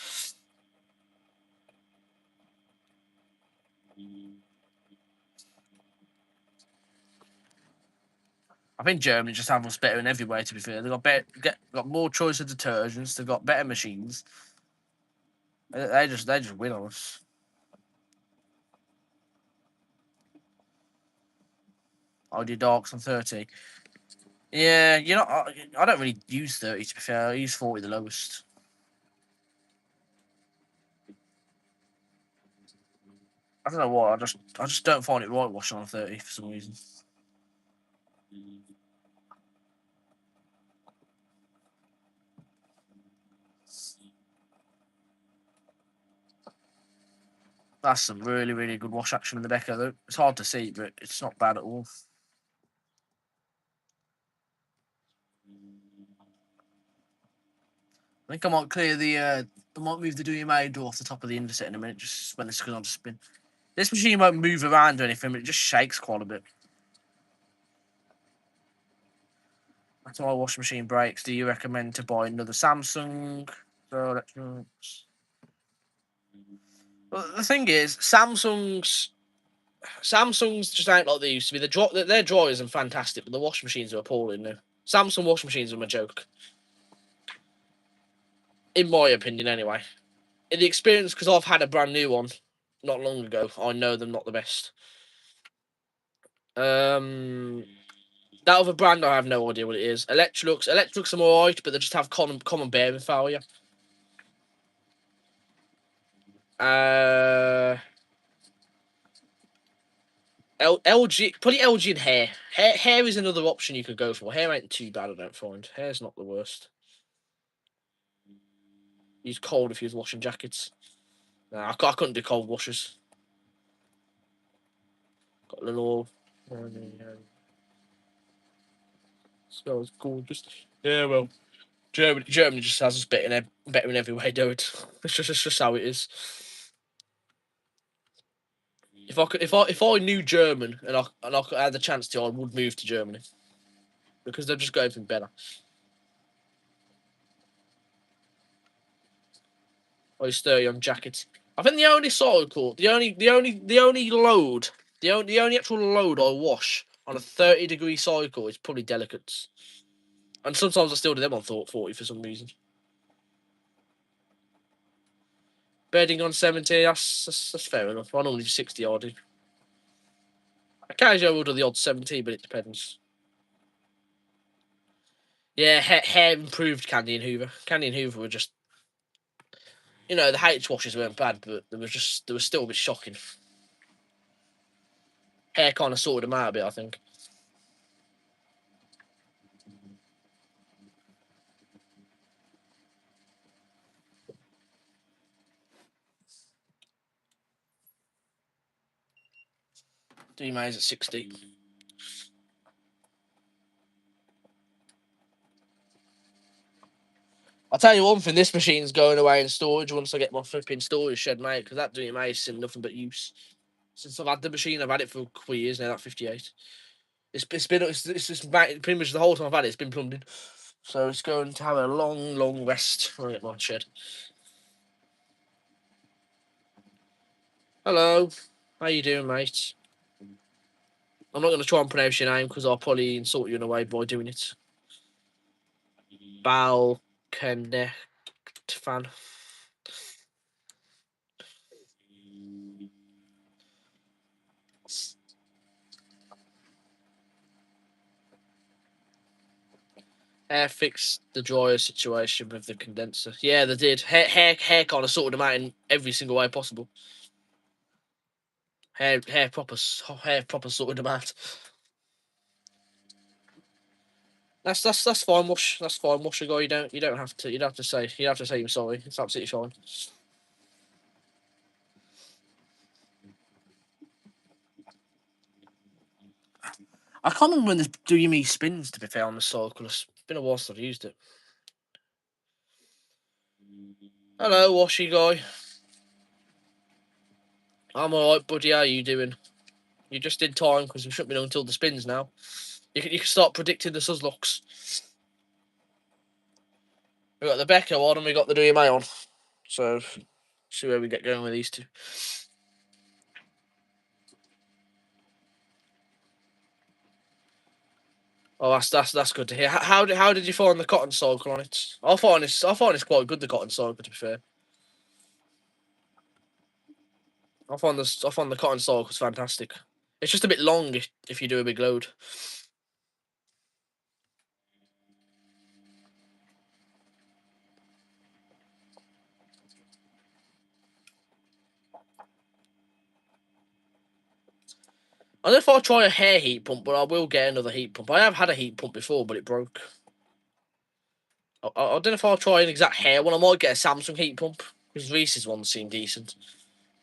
I think Germany just have us better in every way. To be fair, got more choice of detergents. They've got better machines. They just win on us. I do darks on 30. Yeah, I don't really use 30 to be fair. I use 40 the lowest. I don't know why. I just don't find it right washing on 30 for some reason. That's some really, really good wash action in the Becca though. It's hard to see, but it's not bad at all. I think I might clear the. I might move the WMA door off the top of the inset in a minute, just when this goes on to spin. This machine won't move around or anything, but it just shakes quite a bit. That's why washing machine breaks. Do you recommend to buy another Samsung? So electronics. Well, the thing is, Samsung's just ain't like they used to be. Their dryers are fantastic, but the washing machines are appalling now. Samsung washing machines are a joke, in my opinion, anyway. In the experience, because I've had a brand new one not long ago, I know them not the best. That other brand, I have no idea what it is. Electrolux are alright, but they just have common bearing failure. LG, probably LG and hair. Hair is another option you could go for. Hair ain't too bad, I don't find. Hair's not the worst. Use cold if you was washing jackets. Nah, I couldn't do cold washers. Got a little. Smells gorgeous. Yeah, well, Germany just has us better in every way, dude. It's just how it is. If I knew German and I had the chance to, I would move to Germany because they've just got everything better. I stir on jackets. I think the only cycle, the only actual load I wash on a 30-degree cycle is probably delicates, and sometimes I still do them on 40 for some reason. Bedding on 70, that's fair enough. I normally do 60 odd. Occasionally I will do the odd 70, but it depends. Yeah, hair improved Candy and Hoover. Candy and Hoover were just, the H washes weren't bad, but they were still a bit shocking. Hair kind of sorted them out a bit, I think. DMA's at 60. I'll tell you one thing, this machine's going away in storage once I get my flipping storage shed, mate, because that DMA is in nothing but use. Since I've had the machine, I've had it for a couple of years now, that 58. It's just pretty much the whole time I've had it, it's been plumbed in. So it's going to have a long, long rest when I get my shed. Hello. How you doing, mate? I'm not going to try and pronounce your name because I'll probably insult you in a way by doing it. Balconnect fan. Hair fixed the dryer situation with the condenser. Yeah, they did. Hair kind of sorted them out in every single way possible. Hair proper sorted them out. That's fine, Wash. That's fine, Washer guy. You don't have to. You don't have to say. You don't have to say you're sorry. It's absolutely fine. I can't remember when this WME spins. To be fair, on the cycle, it's been a while since I've used it. Hello, Washy guy. I'm alright, buddy. How you doing? You're just in time because we shouldn't be done until the spins now. You can start predicting the Suslocks. We got the Becca on and we got the WMA on. So, see where we get going with these two. Oh, that's good to hear. How did you find the cotton cycle on it? I find it's quite good, the cotton cycle, to be fair. I find the cotton cycle is fantastic. It's just a bit long if you do a big load. I don't know if I'll try a hair heat pump, but I will get another heat pump. I have had a heat pump before, but it broke. I don't know if I'll try an exact hair one. I might get a Samsung heat pump because Reese's ones seem decent.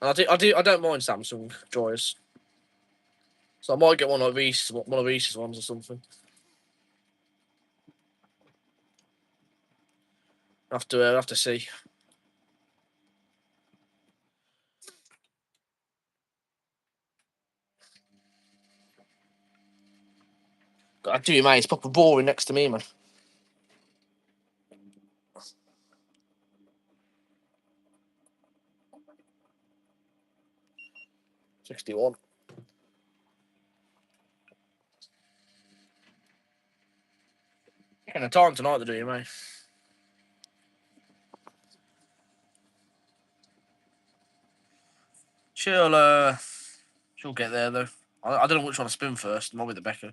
And I don't mind Samsung dryers, so I might get one of Reese's ones or something. I'll have to see. I do, mate. It's proper boring next to me, man. 61. Kind of time tonight to do you, mate. She'll get there though. I don't know which one to spin first. Might be the Becker.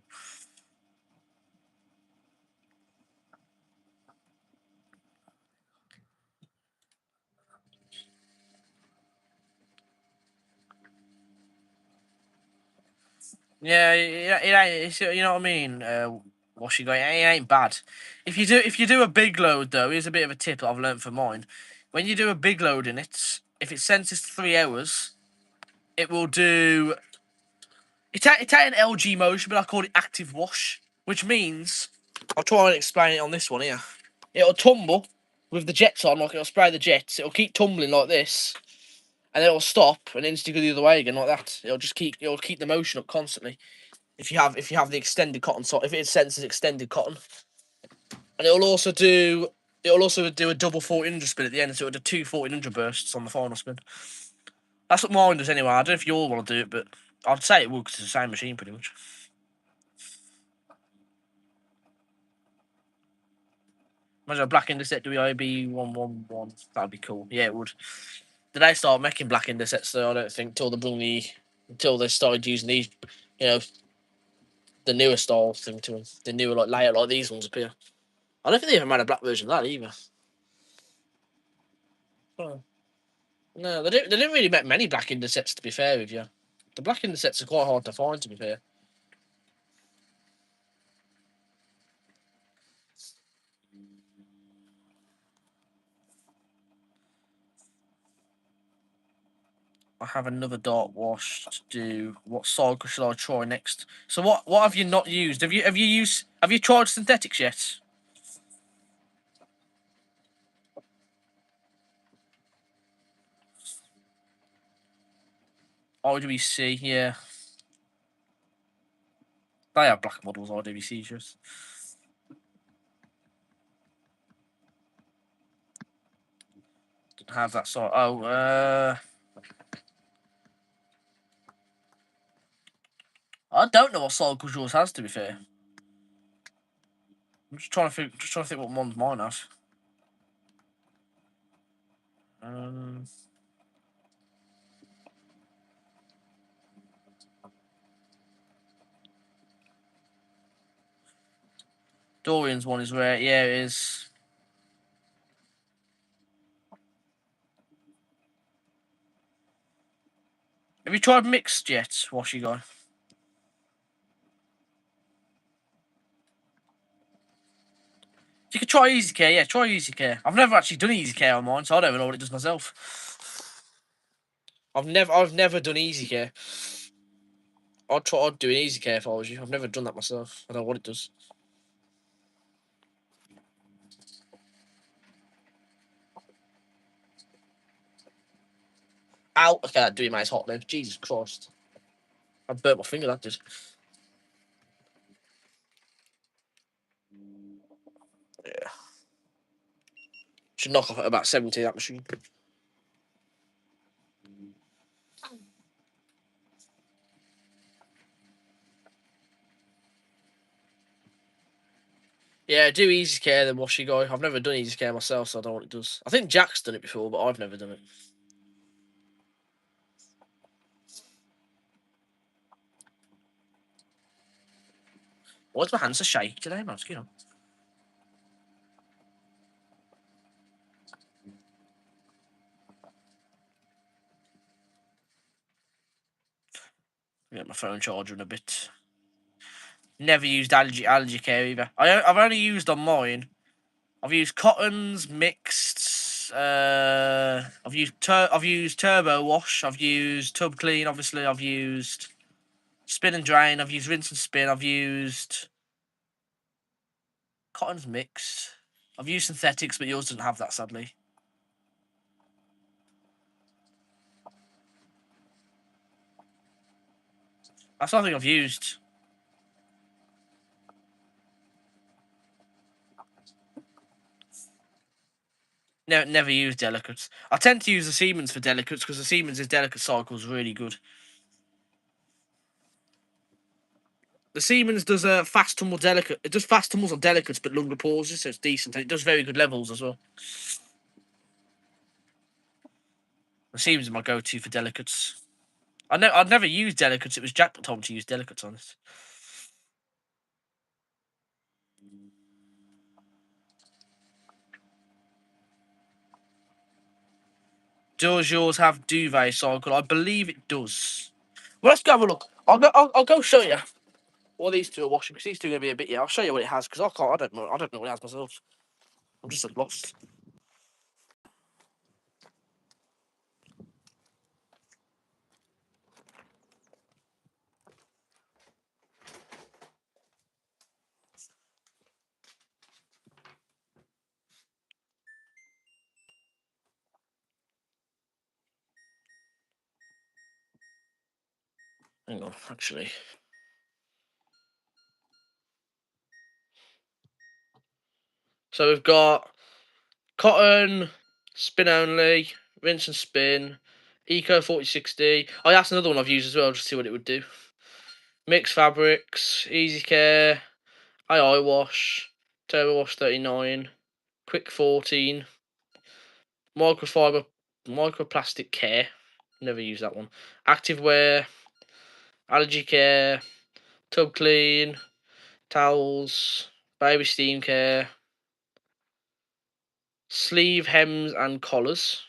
Yeah, it ain't. You know what I mean? What's she going? It ain't bad. If you do a big load though, here's a bit of a tip that I've learned for mine. When you do a big load in it, if it senses 3 hours, it will do. It's an LG motion, but I call it active wash, which means I'll try and explain it on this one here. It'll tumble with the jets on, like it'll spray the jets. It'll keep tumbling like this, and then it'll stop and instantly go the other way again like that. It'll keep the motion up constantly. If you have the extended cotton, so if it senses extended cotton, and it'll also do a double 1400 spin at the end, so it'll do 2 1400 bursts on the final spin. That's what mine does anyway. I don't know if you all want to do it, but I'd say it will because it's the same machine pretty much. Imagine a black Indeset WIB 111. That'd be cool. Yeah, it would. Did they start making black Indesets though? I don't think until they started using these, you know, the newer style thing to them. The newer like layout like these ones appear. I don't think they ever made a black version of that either. Oh. No, they didn't really make many black Indesets to be fair with you. The black Indesets are quite hard to find to be fair. I have another dark wash to do. What cycle should I try next? So what have you not used? Have you tried synthetics yet? IWC, yeah. They have black models, IWC just. Didn't have that sort. I don't know what cycles yours has to be fair. I'm just trying to think what ones mine has. Dorian's one is rare. Yeah, it is. Have you tried mixed yet, Washy guy? You could try Easy Care. Yeah, try Easy Care. I've never actually done Easy Care on mine, so I don't even know what it does myself. I've never done Easy Care. I'd do an Easy Care if I was you. I've never done that myself. I don't know what it does. Ow! Okay, that doing my hot now. Jesus Christ! I burnt my finger. That did. Yeah. Should knock off at about 70. That machine. Yeah, do Easy Care then Washy guy. I've never done Easy Care myself, so I don't know what it does. I think Jack's done it before, but I've never done it. Why's my hands so shaky today, man? What's going on? Get my phone charger in a bit. Never used allergy care either. I've only used on mine. I've used cottons mixed. I've used turbo wash. I've used tub clean. Obviously, I've used spin and drain. I've used rinse and spin. I've used cottons mixed. I've used synthetics, but yours doesn't have that, sadly. That's nothing I've used. Never used delicates. I tend to use the Siemens for delicates because the Siemens' delicate cycle is really good. The Siemens does a fast tumble delicate. It does fast tumbles on delicates, but longer pauses, so it's decent. And it does very good levels as well. The Siemens is my go-to for delicates. I'd never used delicates. It was Jack that told me to use delicates on it. Does yours have duvet cycle? I believe it does. Well, let's go have a look. I'll go show you what these two are washing because these two are gonna be a bit. Yeah, I'll show you what it has because I can't. I don't know. I don't know what it has myself. I'm just lost. Hang on, actually. So we've got cotton, spin only, rinse and spin, Eco 4060. Oh, that's another one I've used as well, just to see what it would do. Mixed fabrics, easy care, AI wash, turbo wash 39, quick 14, microfiber, microplastic care. Never used that one. Active wear, allergy care, tub clean, towels, baby steam care, sleeve hems and collars,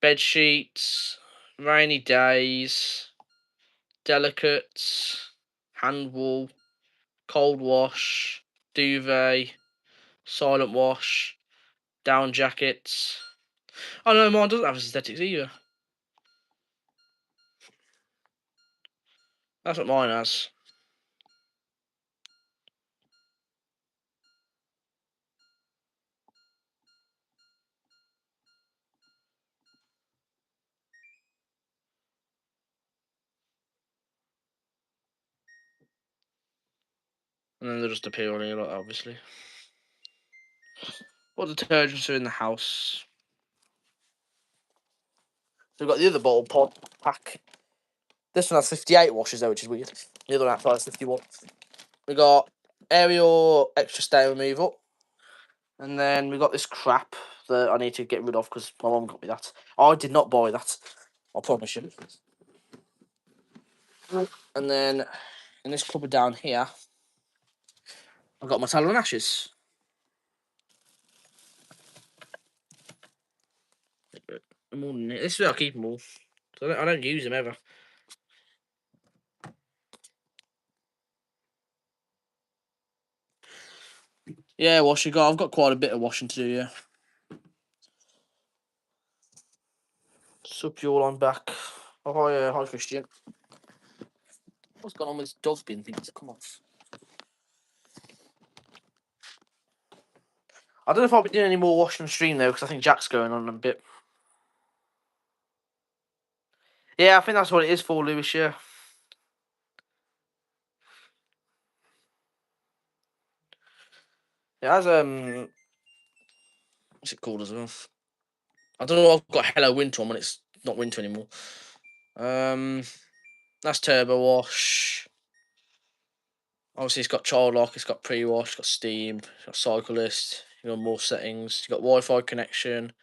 bed sheets, rainy days, delicates, hand wool, cold wash, duvet, silent wash, down jackets. Oh no, mine doesn't have aesthetics either. That's what mine has. And then they'll just appear on here, like, obviously. What detergents are in the house? So we've got the other bottle pod pack. This one has 58 washes though, which is weird. The other one has 51. We got aerial extra stain removal. And then we got this crap that I need to get rid of because my mum got me that. I did not buy that. I promise you. And then in this cupboard down here, I've got my tallow and ashes. This is where I keep them all. So I don't use them ever. Yeah, washing. I've got quite a bit of washing to do. Yeah. Sup you all, I'm back. Oh hi, hi Christian. What's going on with this dustbin thing? Come on. I don't know if I'll be doing any more washing on stream though, because I think Jack's going on a bit. Yeah, I think that's what it is for, Lewis. Yeah. It has what's it called as well? I don't know. I've got Hello Winter on when it's not winter anymore. That's turbo wash. Obviously, it's got child lock, it's got pre-wash, it's got steam, it's got cyclist. You got more settings. You got Wi-Fi connection.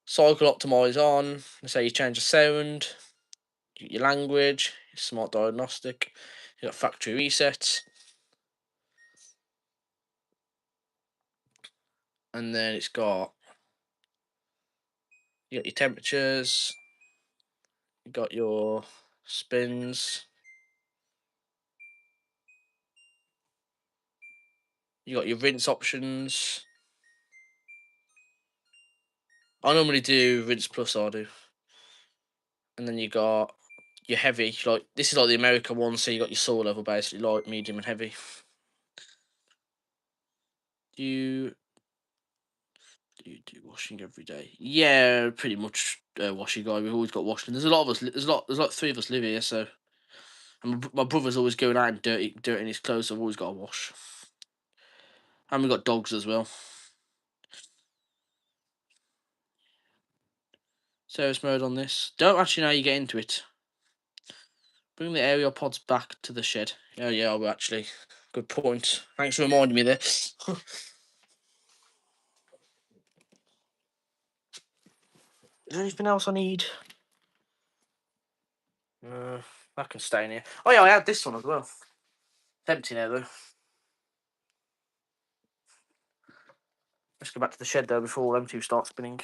Cycle optimize on. Say you change the sound, your language, your smart diagnostic. You got factory reset, and then it's got you got your temperatures. You got your spins. You got your rinse options. I normally do rinse plus. I do, and then you got your heavy. Like this is like the American one, so you got your soil level basically, light, medium, and heavy. Do you do washing every day? Yeah, pretty much washing guy. We've always got washing. There's a lot of us. There's like three of us live here, so and my brother's always going out and dirtying his clothes. So I've always got to wash. And we've got dogs as well. Service mode on this. Don't actually know how you get into it. Bring the aerial pods back to the shed. Oh yeah, I will actually. Good point. Thanks for reminding me there. Is there anything else I need? That can stay in here. Oh yeah, I had this one as well. It's empty now though. Let's go back to the shed though before them two start spinning.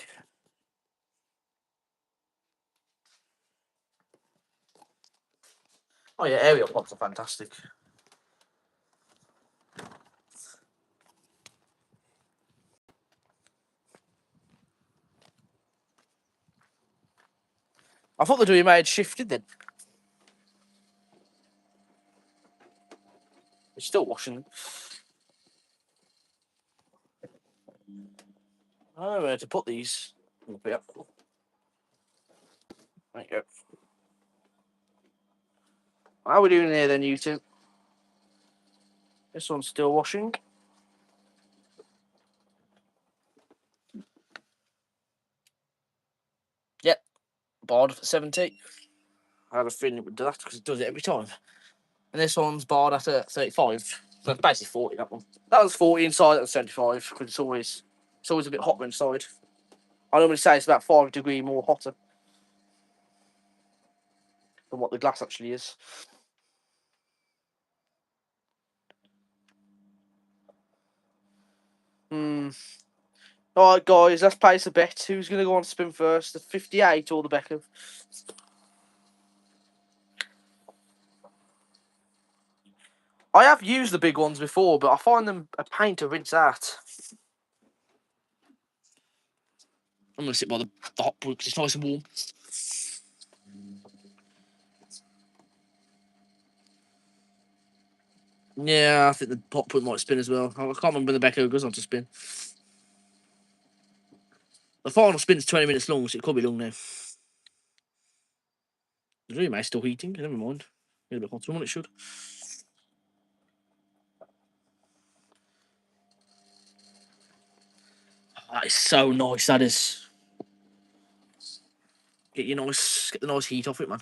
Oh yeah, aerial pods are fantastic. I thought the WMA had shifted then. It's still washing. I don't know where to put these. Yep. There you go. How are we doing here then, you two? This one's still washing. Yep. Barred for 70. I had a feeling it would do that because it does it every time. And this one's barred at 35. So it's basically 40, that one. That was 40 inside, that was 75, because it's always a bit hotter inside. I normally say it's about 5 degrees more hotter than what the glass actually is. Alright guys, let's place a bet. Who's going to go on spin first? The 58 or the Beckham? I have used the big ones before, but I find them a pain to rinse out. I'm going to sit by the hot point because it's nice and warm. Yeah, I think the hot point might spin as well. I can't remember when the Beckham goes on to spin. The final spin's 20 minutes long, so it could be long now. The remay's still heating, never mind. A bit hotter than it should. That is so nice, that is. Get the nice heat off it, man.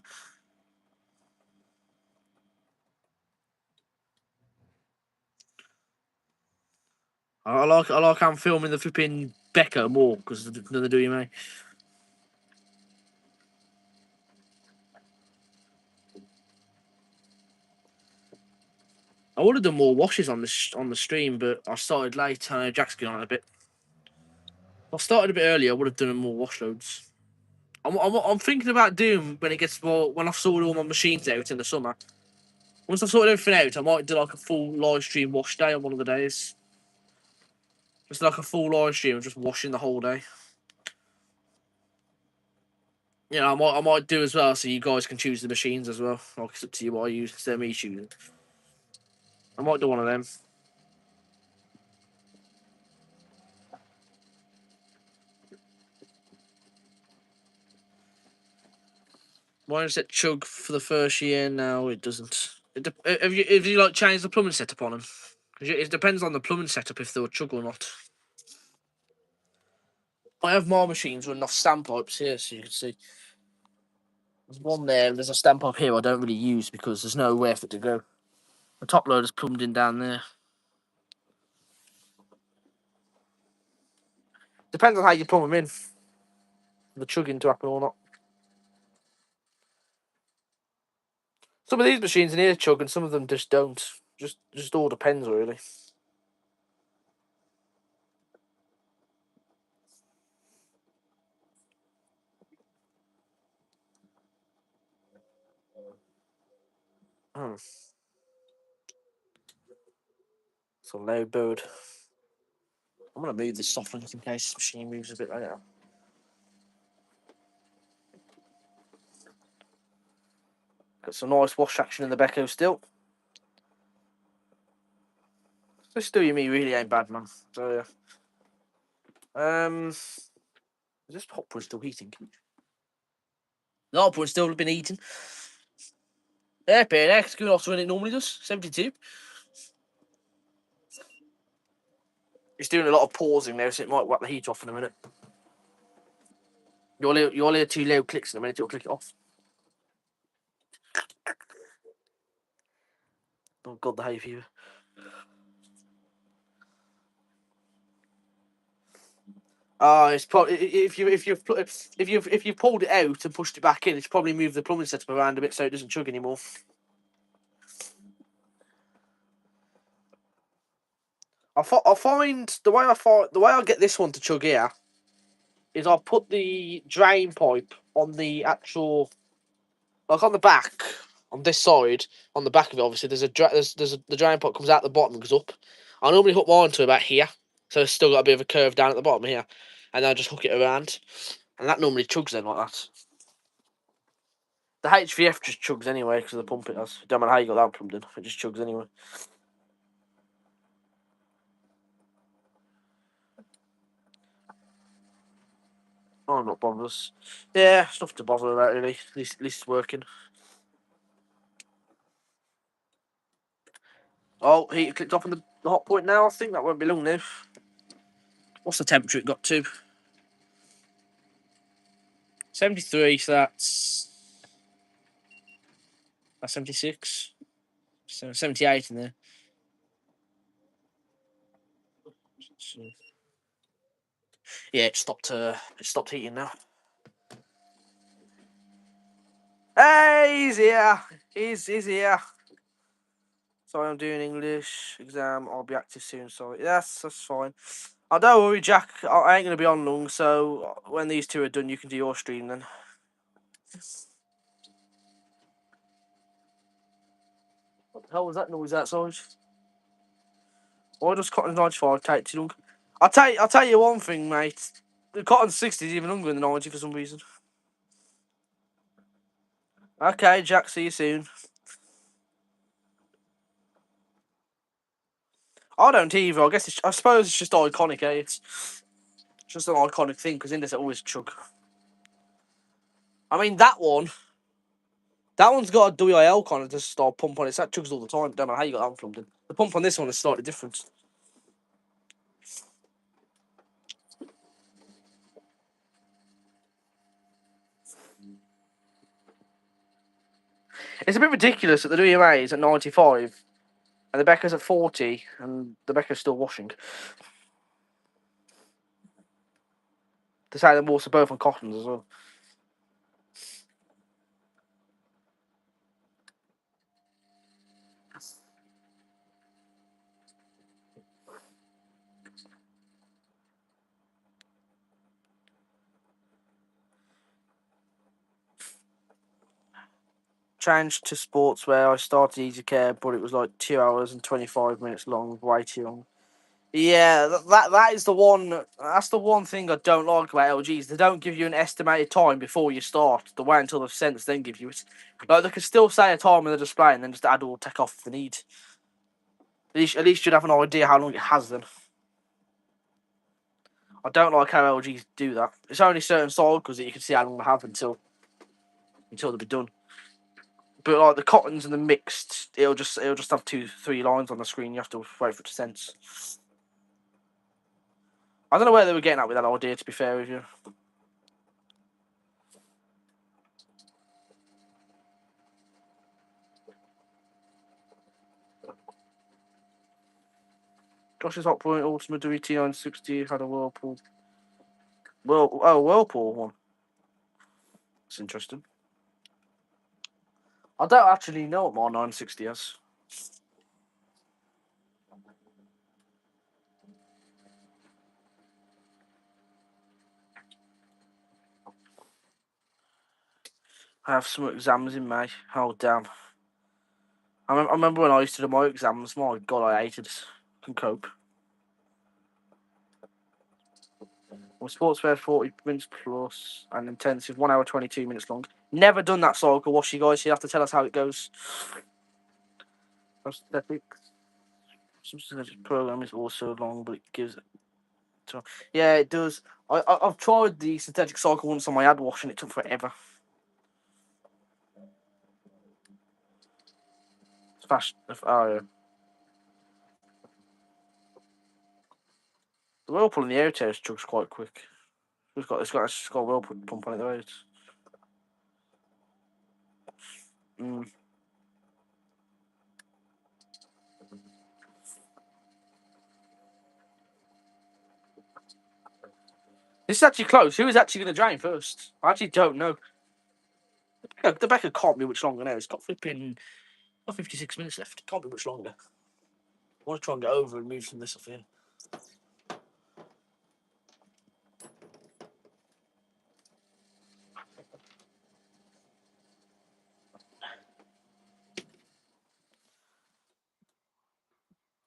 I like how I'm filming the flipping Becca more because than the WMA. I would have done more washes on the stream, but I started late. I know Jack's going on a bit. If I started a bit earlier, I would have done more wash loads. I'm thinking about doing when it gets more when I've sorted all my machines out in the summer. Once I've sorted everything out, I might do like a full live stream wash day on one of the days. Just like a full live stream of just washing the whole day. You know, I might do as well, so you guys can choose the machines as well. Like it's up to you what I use instead of me choosing. I might do one of them. Why does it chug for the first year? No, it doesn't. If you like change the plumbing setup on them, it depends on the plumbing setup if they'll chug or not. I have more machines running off standpipes here, so you can see. There's one there, and there's a standpipe here I don't really use because there's nowhere for it to go. The top loader's plumbed in down there. Depends on how you plumb them in. The chugging to happen or not. Some of these machines in here chug, and some of them just don't. Just all depends really. It's a loud bird. I'm gonna move this softener in case the machine moves a bit right now. Got some nice wash action in the Becco still. This WME really ain't bad, man. So yeah. Is this Hotpoint still heating? The Hotpoint's still been eating. Yeah, it's going off to when it normally does. 72. It's doing a lot of pausing there, so it might whack the heat off in a minute. You'll hear 2 loud clicks in a minute, it'll click it off. Oh god, the hay fever. It's probably if you pulled it out and pushed it back in, it's probably moved the plumbing setup around a bit so it doesn't chug anymore. I find the way I get this one to chug here is I'll put the drain pipe on the actual, like on the back, on this side, on the back of it. Obviously, the drain pipe comes out the bottom and goes up. I normally hook mine to about here, so it's still got a bit of a curve down at the bottom here, and then I just hook it around, and that normally chugs then like that. The HVF just chugs anyway because of the pump it has. Don't matter how you got that plumbed in, it just chugs anyway. Oh, I'm not bothered. Yeah, it's nothing to bother about really. At least it's working. Oh, he clicked off on the Hotpoint now. I think that won't be long now. What's the temperature it got to? 73, so that's 76. So 78 in there. So, yeah, it stopped heating now. Hey, he's here. He's here. Sorry, I'm doing English exam. I'll be active soon. Sorry. Yes, that's fine. Oh, don't worry, Jack. I ain't going to be on long, so when these 2 are done, you can do your stream then. What the hell was that noise outside? Why does Cotton 95 take too long? I'll tell you one thing, mate. The Cotton 60 is even longer than the 90 for some reason. Okay, Jack, see you soon. I don't either. I suppose it's just iconic, eh? It's just an iconic thing because in this it always chug. I mean, that one's got a WIL kind of just style pump on it. So that chugs all the time. Don't know how you got that one plumbed in. The pump on this one is slightly different. It's a bit ridiculous that the WMA is at 95 and the Becker's at 40 and the Becker's still washing. To say the water's both on Cottons as well. Changed to sportswear. I started Easy Care, but it was like 2 hours and 25 minutes long, way too long. Yeah, that is the one. That's the one thing I don't like about LGs. They don't give you an estimated time before you start. They wait until they've sent, then give you it. Like they can still say a time on the display and then just add or take off if they need. At least you'd have an idea how long it has then. I don't like how LGs do that. It's only certain cycles that you can see how long they have until they'll be done. But like the cottons and the mixed, it'll just have 2-3 lines on the screen. You have to wait for it to sense. I don't know where they were getting at with that idea. To be fair with you, Josh's Hotpoint Ultimate WT960 had a Whirlpool. Whirlpool one. That's interesting. I don't actually know what my 960 has. I have some exams in May. Oh damn! I remember when I used to do my exams. My God, I hated it. Can cope. Well, sportswear 40 minutes plus and intensive 1 hour 22 minutes long. Never done that cycle wash, you guys. You have to tell us how it goes. Prosthetics. Some synthetic program is also long, but it gives it. Yeah, it does. I've tried the synthetic cycle once on my ad wash and it took forever. It's fast. Oh yeah. The whirlpool in the air test chugs quite quick. It's got a whirlpool pump on it though. Mm. This is actually close. Who is actually going to drain first? I actually don't know. The Becca can't be much longer now. It's got flipping. Got 56 minutes left. It can't be much longer. I want to try and get over and move some of this off here.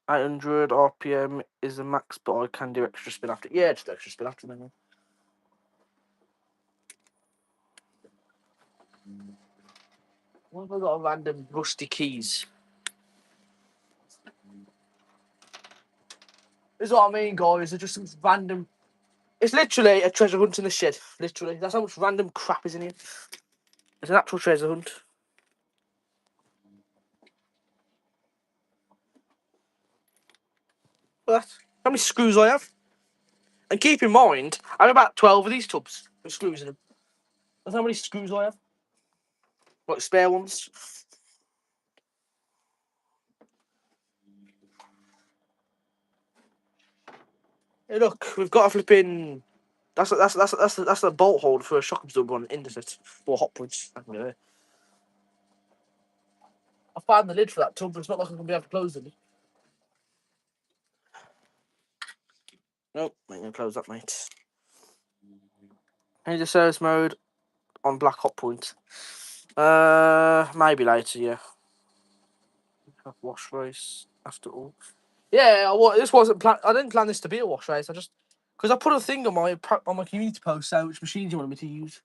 .800 RPM is the max, but I can do extra spin after. Yeah, just extra spin after then. What have I got? Random rusty keys. This is what I mean, guys. They're just some random. It's literally a treasure hunt in the shed. Literally, that's how much random crap is in here. It's an actual treasure hunt. Look at that. How many screws I have? And keep in mind, I have about 12 of these tubs with screws in them. That's how many screws I have. Like spare ones. Hey, look, we've got a flipping. That's the bolt holder for a shock absorber on Indesit or Hotpoint. I found the lid for that tub, but it's not like I'm gonna be able to close it. Nope, ain't gonna close that, mate. Need the service mode on black Hotpoint. Maybe later, yeah. Wash race after all. Yeah, this wasn't plan. I didn't plan this to be a wash race. I just because I put a thing on my community post saying which machines you wanted me to use,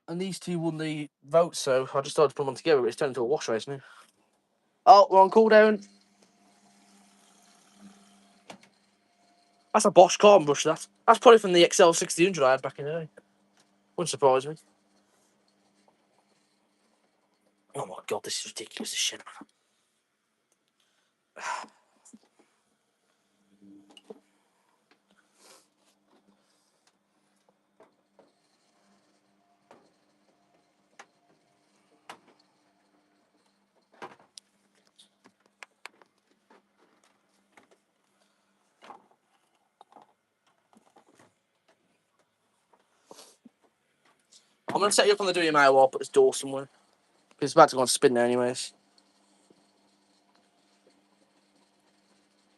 and these two won the vote, so I just started to put them together. But it's turned into a wash race now. Oh, we're on cooldown. That's a Bosch carbon brush. That's probably from the XL 1600 I had back in the day. Wouldn't surprise me. Oh my god, this is ridiculous. This shit. I'm gonna set you up on the WMA while I put this door somewhere. It's about to go on spin there, anyways.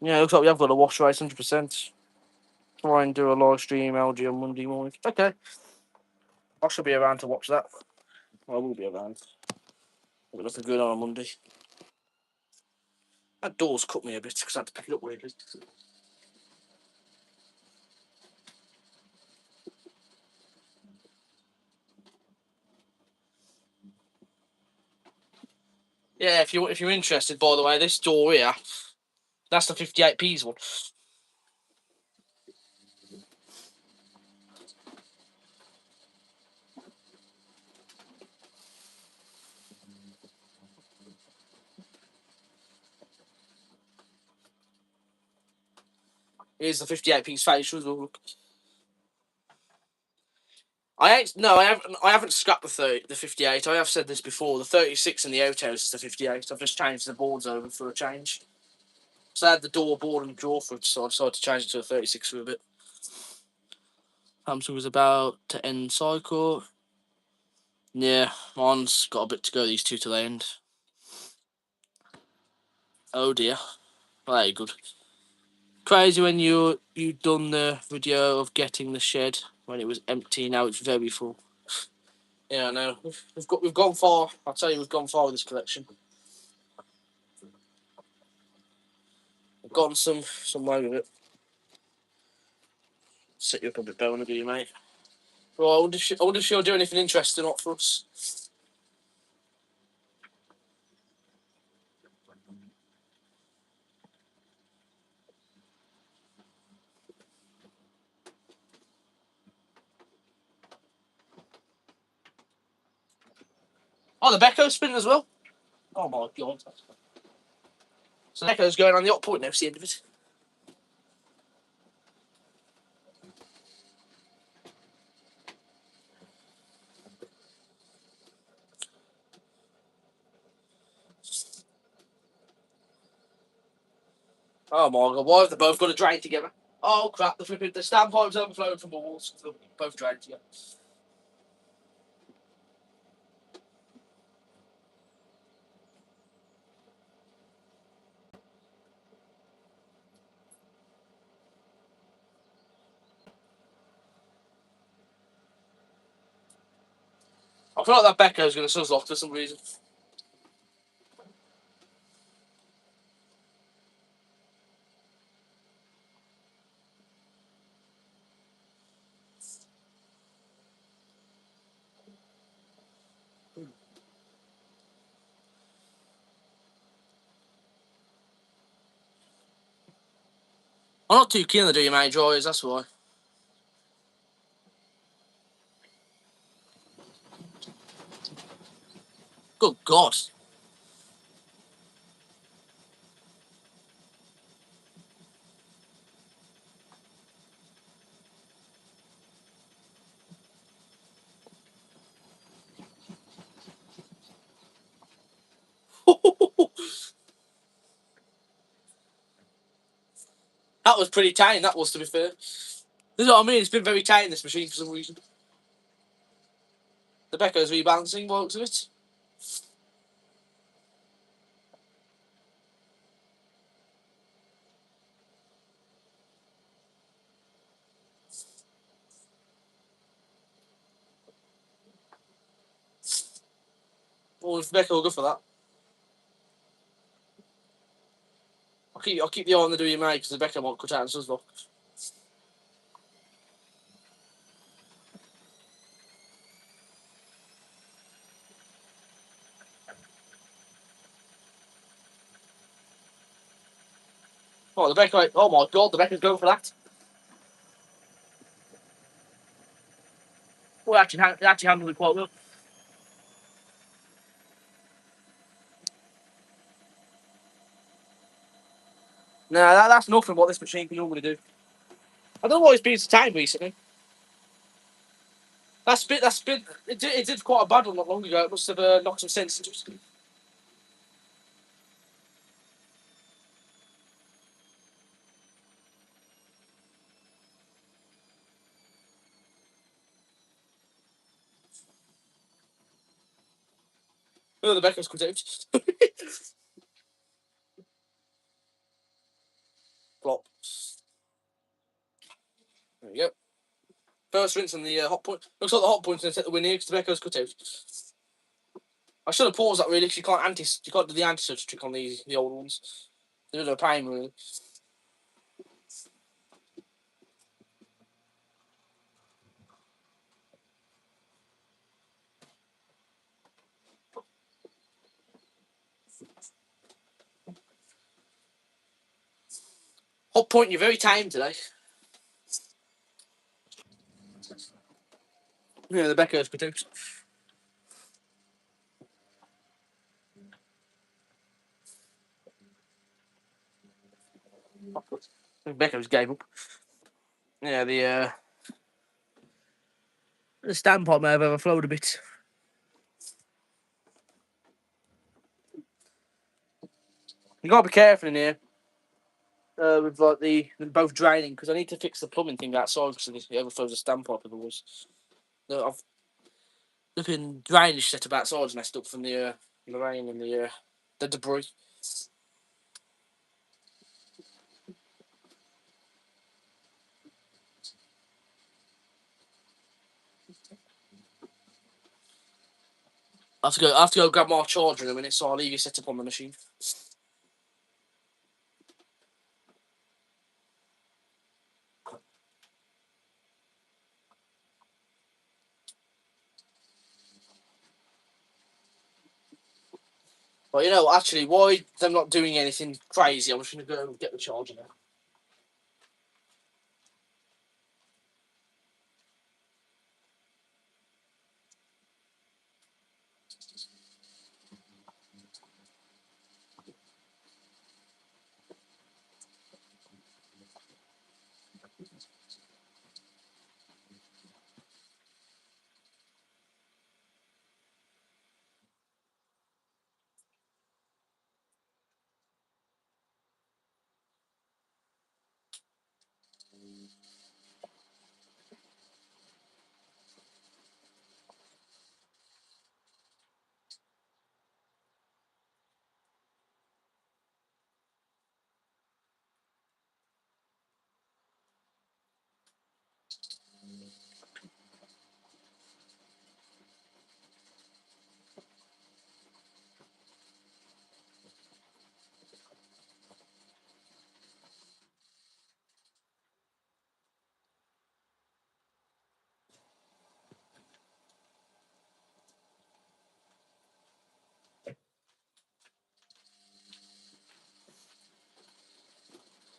Yeah, it looks like we have got a wash race 100%. Try and do a live stream LG on Monday morning. Okay. I should be around to watch that. I will be around. It'll look good on a Monday. That door's cut me a bit because I had to pick it up weirdly. Yeah, if you're interested, by the way, this door here, that's the 58p's one. Here's the 58p's facial as well. I haven't scrapped the 58. I have said this before. The 36 in the outhouse is the 58. I've just changed the boards over for a change. So I had the door board and drawer for it, so I decided to change it to a 36 for a bit. Samsung was about to end cycle. Yeah, mine's got a bit to go. These two to the end. Oh dear. Very good. Crazy when you done the video of getting the shed when it was empty. Now it's very full. Yeah, I know. We've gone far. I'll tell you, we've gone far with this collection. We've gone some way with it. Set you up a bit better, do you, mate? Well, I wonder if you'll do anything interesting up for us. Oh, the Becco's spinning as well. Oh my god. So Becco's going on the Hotpoint now. It's the end of it. Oh my god, why have they both got to drain together? Oh crap, the standpipe's overflowing from the walls. They're both drained together. I feel like that Becco's going to suzz off for some reason. I'm not too keen on the WMA dryers, that's why. Good God. That was pretty tame, that was, to be fair. This is what I mean, it's been very tame, this machine, for some reason. The Becco's rebalancing, by the looks of it. Well, if Becco will go for that. I'll keep the eye on the WMA because the Becco might cut out and suzz off. Oh, the Becco, oh my God, the Becco's going for that. Well, it actually handled it quite well. Nah, that's nothing what this machine can normally do. I don't know why it's been so tame recently. That spit, it did quite a bad one not long ago. It must have knocked some sense into it. Oh, the Becco's cut out. Flop. There you go. First rinse on the Hotpoint. Looks like the Hotpoint's going to take the win here because the Becco's cut out. I should have paused that really because you can't do the anti-surge trick on the old ones. They're a pain really. Hotpoint, you're very tame today. Yeah, the Becco's cut out. Becco's gave up. Yeah, the standpipe may have overflowed a bit. You gotta be careful in here with like the both draining because I need to fix the plumbing thing outside because it overflows the standpipe otherwise. No, I've looking drainage setup outside's messed up from the rain and the debris. I have to go grab my charger in a minute, so I'll leave you set up on the machine. But you know, actually, why them not doing anything crazy? I'm just gonna go get the charger now.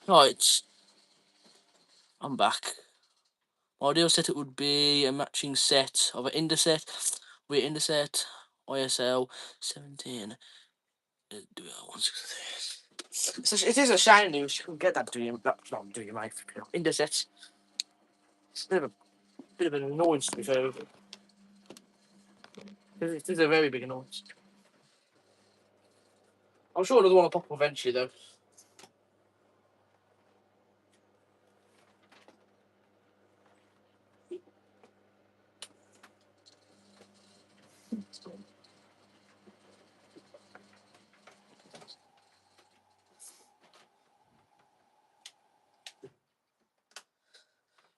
Right, I'm back. My ideal setup would be a matching set of an Indeset, with Indeset, ISL 17. Do it 163. It is a shiny news. You can get that, do you? That's not do you, mate? Indeset. It's a bit of an annoyance, to be fair. It is a very big annoyance. I'm sure another one will pop up eventually, though.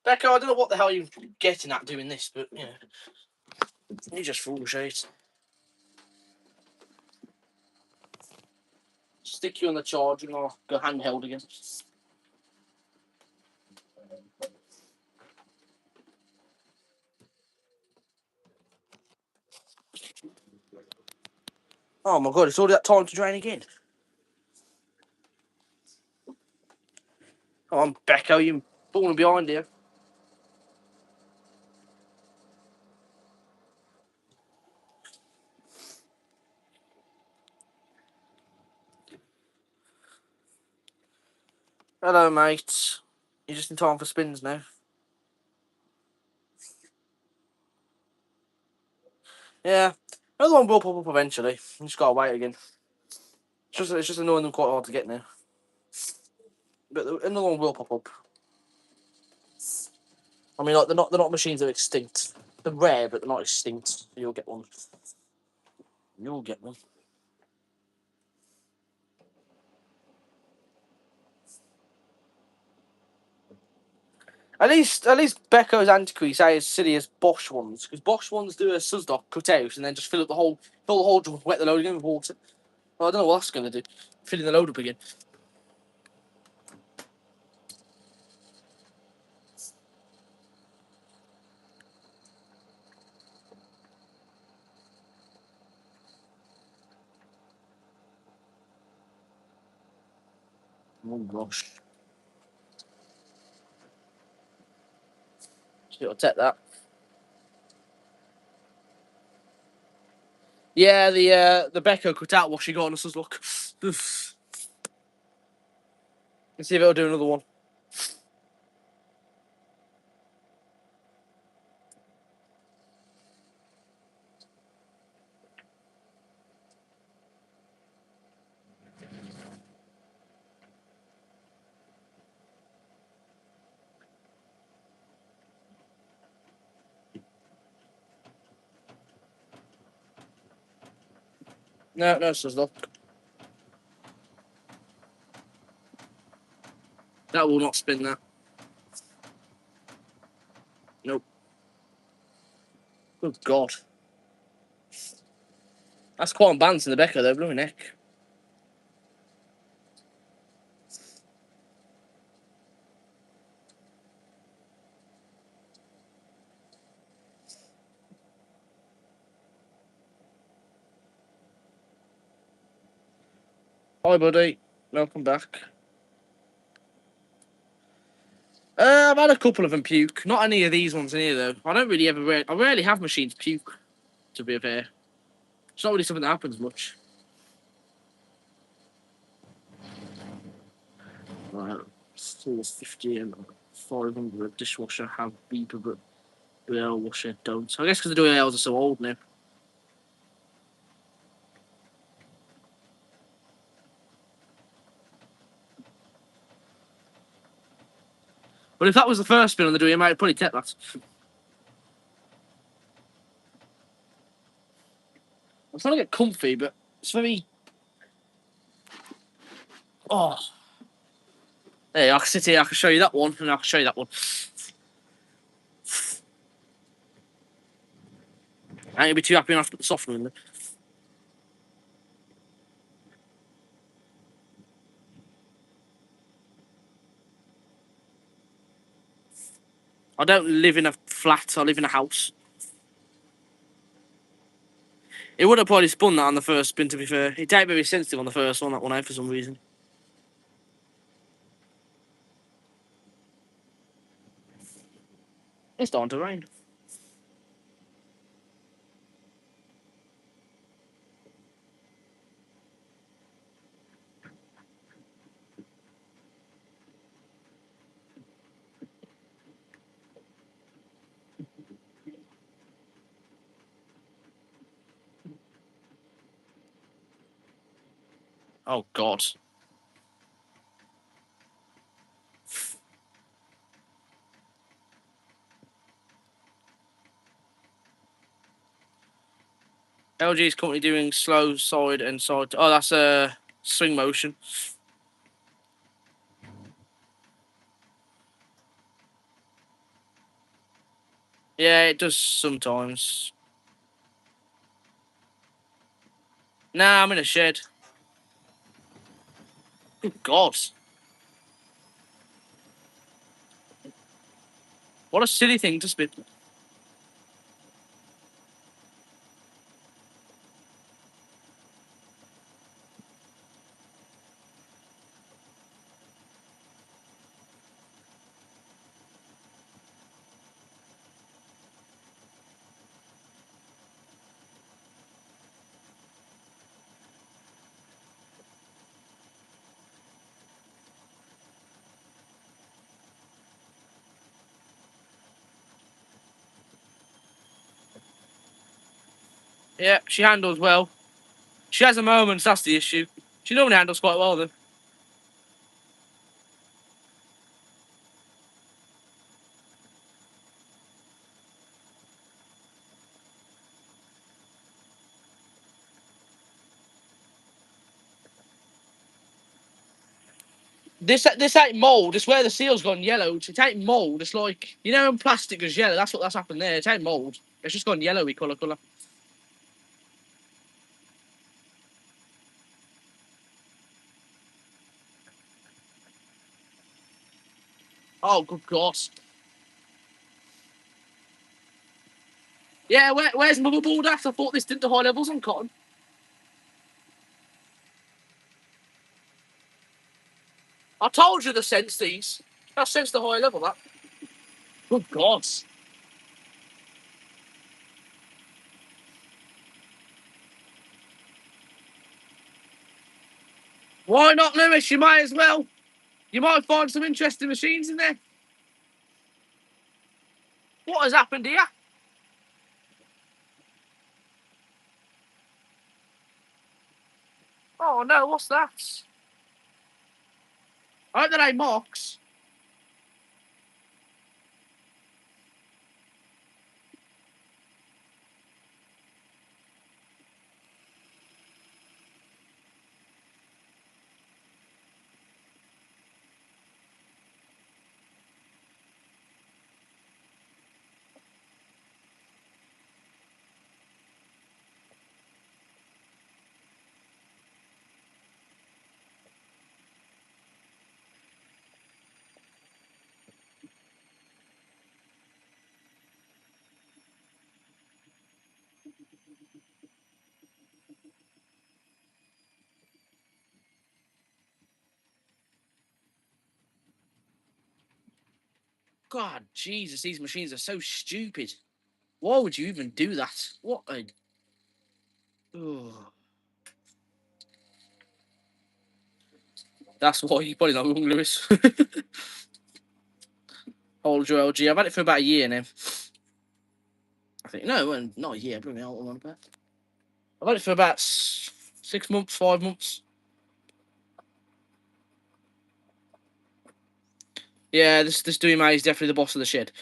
Becca, I don't know what the hell you're getting at doing this, but, you know, you're just foolish, eh? Stick you on the charger and I'll go handheld again. Oh my god, it's already that time to drain again. Come on, Becca, you're falling behind here. Hello, mate. You're just in time for spins now. Yeah, another one will pop up eventually. You just gotta wait again. It's just annoying them quite hard to get now. But another one will pop up. I mean, like they're not machines that are extinct. They're rare, but they're not extinct. You'll get one. You'll get one. At least Becco's antiquaries are as silly as Bosch ones, because Bosch ones do a Suzdok cut out and then just fill the whole drum, wet the load again with water. Well, I don't know what that's gonna do. Filling the load up again. Oh gosh. So I'll take that. Yeah, the Becco cut out what she got on a Suzdok. Let's see if it'll do another one. No, Suzdok. That will not spin that. Nope. Good God. That's quite balancing the Becco though, blooming neck. Hi, buddy. Welcome back. I've had a couple of them puke. Not any of these ones in here though. I don't really I rarely have machines puke. To be fair, it's not really something that happens much. Right, still 50 and 500 dishwasher have beeper, but WL washer don't. I guess because the WLs are so old now. But if that was the first spin on the WMA, I'd probably take that. I'm trying to get comfy, but it's very. Oh. There, I can sit here, I can show you that one, and I can show you that one. Ain't you be too happy enough to put the softener in there? I don't live in a flat. I live in a house. It would have probably spun that on the first spin, to be fair. It ain't very sensitive on the first one, that one out for some reason. It's starting to rain. Oh, God. LG is currently doing slow side and side. Oh, that's a swing motion. Yeah, it does sometimes. Nah, I'm in a shed. Good God. What a silly thing to spin. Yeah, she handles well. She has her moments, that's the issue. She normally handles quite well, though. This ain't mould. It's where the seal's gone yellow. It ain't mould. It's like, you know, when plastic goes yellow. That's happened there. It ain't mould. It's just gone yellowy colour. Oh, good God. Yeah, where's motherboard at? I thought this did the high levels on cotton. I told you to sense these. I sense the high level, that. Good God. Why not, Lewis? You might as well. You might find some interesting machines in there. What has happened here? Oh, no, what's that? I hope that ain't Mox. God, Jesus, these machines are so stupid. Why would you even do that? What a... Ugh. That's why you probably not wrong, Lewis. Hold your LG. I've had it for about a year now. I think. No, well, not a year. Bloody hell, what am I on about? I've had it for about 6 months, 5 months. Yeah, this WMA is definitely the boss of the shed.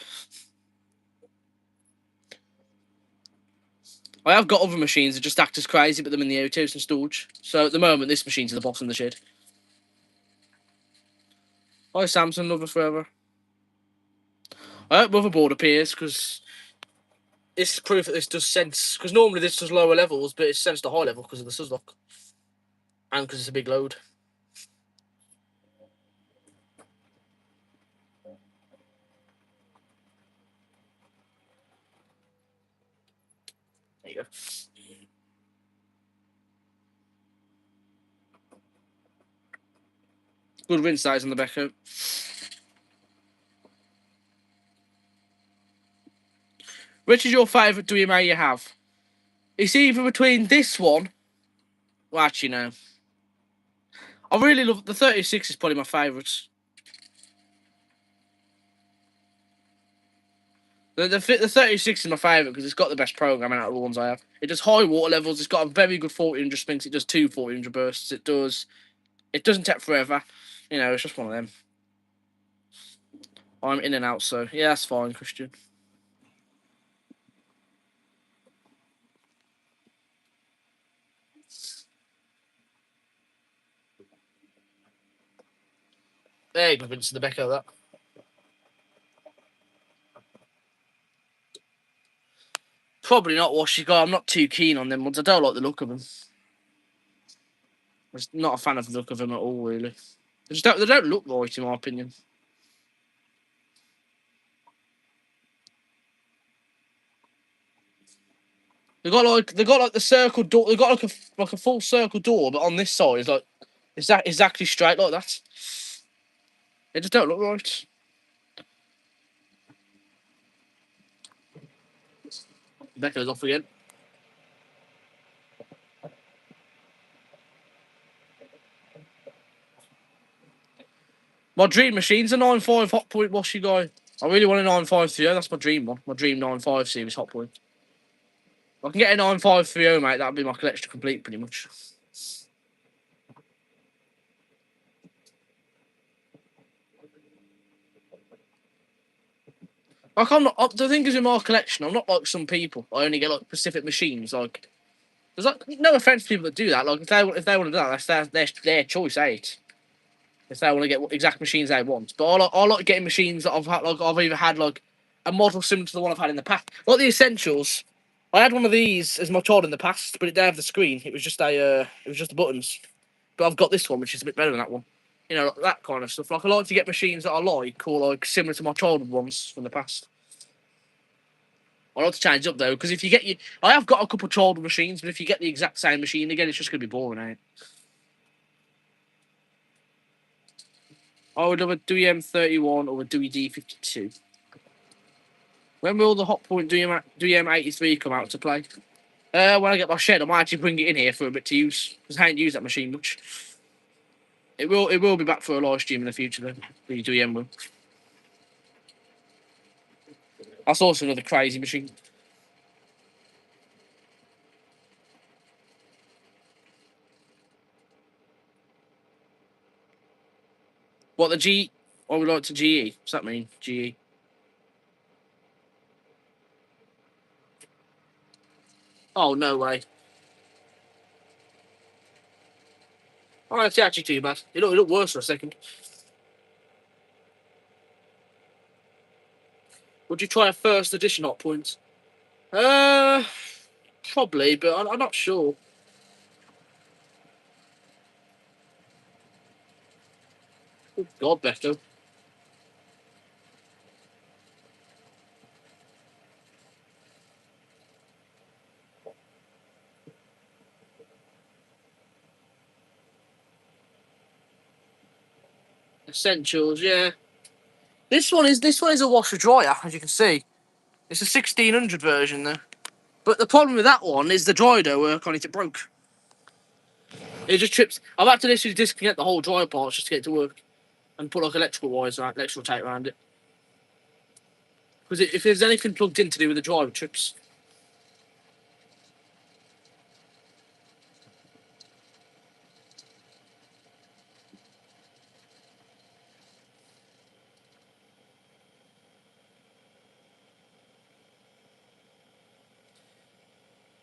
I have got other machines that just act as crazy, but them in the O2s and storage. So at the moment, this machine's the boss in the shed. Hi, Samson, love her forever. I hope motherboard appears, because This is proof that this does sense, because normally this does lower levels, but it's sensed a high level because of the Suzlock and because it's a big load. There you go. Good rinse size on the back out. Which is your favourite WMA you have? It's either between this one. Well, actually, no. I really love the 36. Is probably my favourite. The 36 is my favourite because it's got the best programming out of the ones I have. It does high water levels. It's got a very good 1400 sprints. It does two 1400 bursts. It doesn't take forever. You know, it's just one of them. I'm in and out, so yeah, that's fine, Christian. There you go, Vince, the back of that. Probably not Washy Guy. I'm not too keen on them ones. I don't like the look of them. I'm just not a fan of the look of them at all, really. They don't look right, in my opinion. They got like the circle door. They got like a full circle door, but on this side it's like exactly straight like that. They just don't look right. Becca's off again. My dream machine's a 9.5 Hotpoint Washy Guy. I really want a 9.530. That's my dream one. My dream 9.5 series Hotpoint. If I can get a 9.530, mate, that'd be my collection complete, pretty much. Like I'm not. The thing is, in my collection, I'm not like some people. I only get like specific machines. Like, there's like no offense to people that do that. Like, if they want to do that, that's their choice, if they want to get exact machines they want. But I like getting machines that I've had. Like, I've either had like a model similar to the one I've had in the past. Like the Essentials. I had one of these as my child in the past, but it didn't have the screen. It was just it was just the buttons. But I've got this one, which is a bit better than that one. You know, like that kind of stuff. Like, I like to get machines that I like, or like similar to my childhood ones from the past. I like to change up though, because if you get I have got a couple of childhood machines, but if you get the exact same machine again, it's just going to be boring, ain't it? I would love a WM31 or a WD52. When will the Hotpoint WM83 come out to play? When I get my shed, I might actually bring it in here for a bit to use, because I ain't used that machine much. It will be back for a live stream in the future though. The WM will. That's also another crazy machine. What the G? I would like to GE. What's that mean? GE. Oh no way. Oh, it's actually too bad. It looked worse for a second. Would you try a first edition Hotpoint? Probably, but I'm not sure. Oh, God, Becco. Essentials, yeah. This one is a washer dryer, as you can see. It's a 1600 version though. But the problem with that one is the dryer don't work on it. It broke. It just trips. I've had to literally disconnect the whole dryer parts just to get it to work, and put like electrical wires, electrical tape around it. Because if there's anything plugged in to do with the dryer, it trips.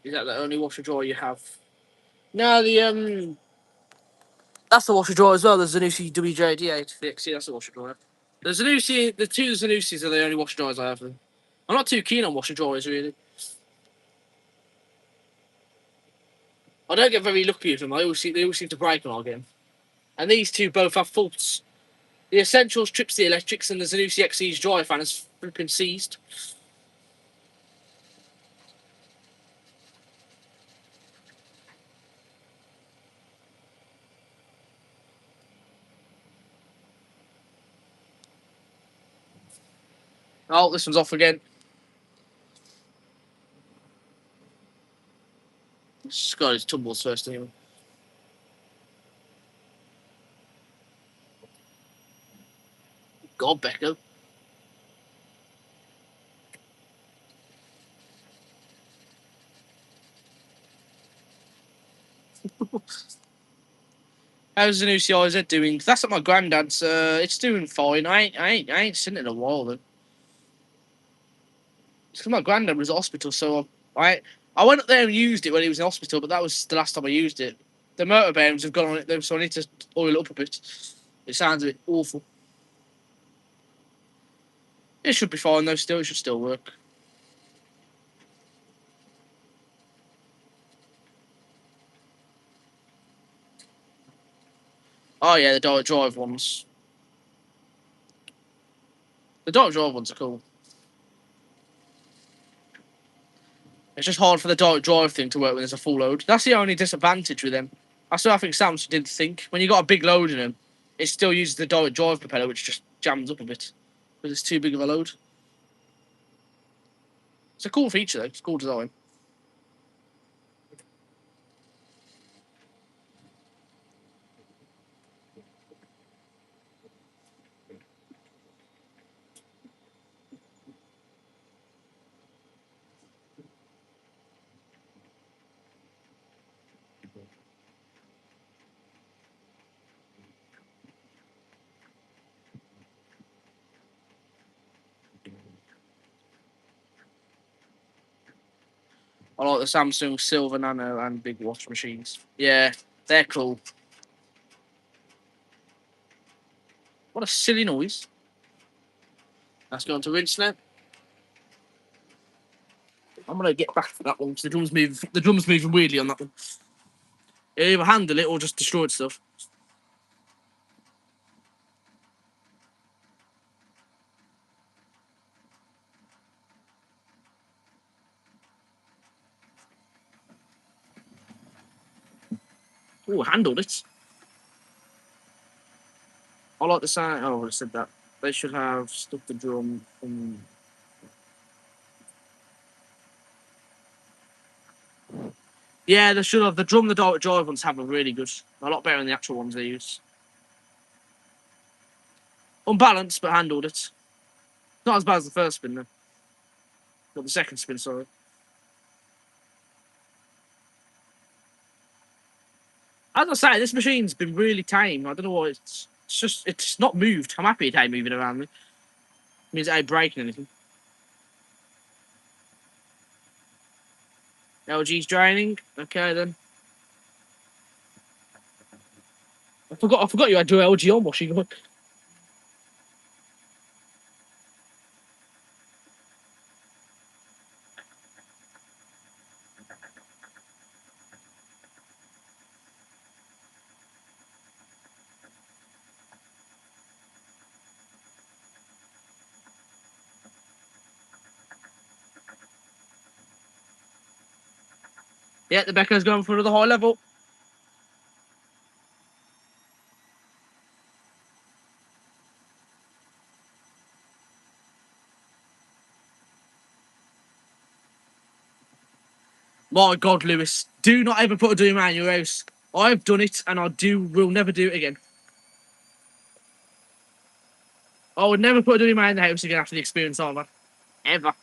Is that the only washer dryer you have? No, that's the washer dryer as well. There's a Zanussi WJD8 the XC. That's the washer dryer. The two Zanussis are the only washer dryers I have. I'm not too keen on washer dryers really. I don't get very lucky with them. They always seem to break when I get them. And these two both have faults. The Essentials trips the electrics, and the Zanussi XE's dry fan is flipping seized. Oh, this one's off again. It's got his tumbles first anyway. God, Becco. How's the new CIZ doing? That's at my granddad's. It's doing fine. I ain't seen it in a while though. It's 'cause my granddad was at hospital, so I went up there and used it when he was in hospital, but that was the last time I used it. The motor bearings have gone on it though, so I need to oil it up a bit. It sounds a bit awful. It should be fine though. Still, it should still work. Oh yeah, the direct drive ones. The direct drive ones are cool. It's just hard for the direct drive thing to work when there's a full load. That's the only disadvantage with them. That's what I think Samsung didn't think. When you got a big load in them, it still uses the direct drive propeller, which just jams up a bit because it's too big of a load. It's a cool feature though. It's a cool design. I like the Samsung Silver Nano and big wash machines. Yeah, they're cool. What a silly noise. That's going to rinse now. I'm gonna get back to that one because the drums move. The drums moving weirdly on that one. You either handle it or just destroy stuff. Oh, handled it. I like the sound. Oh, I said that. They should have stuck the drum. Yeah, they should have. The drum, the direct drive ones have a really good. A lot better than the actual ones they use. Unbalanced, but handled it. Not as bad as the first spin, though. Not the second spin, sorry. As I say, this machine's been really tame. I don't know why it's not moved. I'm happy it ain't moving around me. It means it ain't breaking anything. LG's draining. Okay then. I forgot you had to LG on washing. Yeah, the Becker's going for another high level. My God, Lewis, do not ever put a doom out in your house. I've done it, and will never do it again. I would never put a doom out in the house again after the experience I've had. Ever.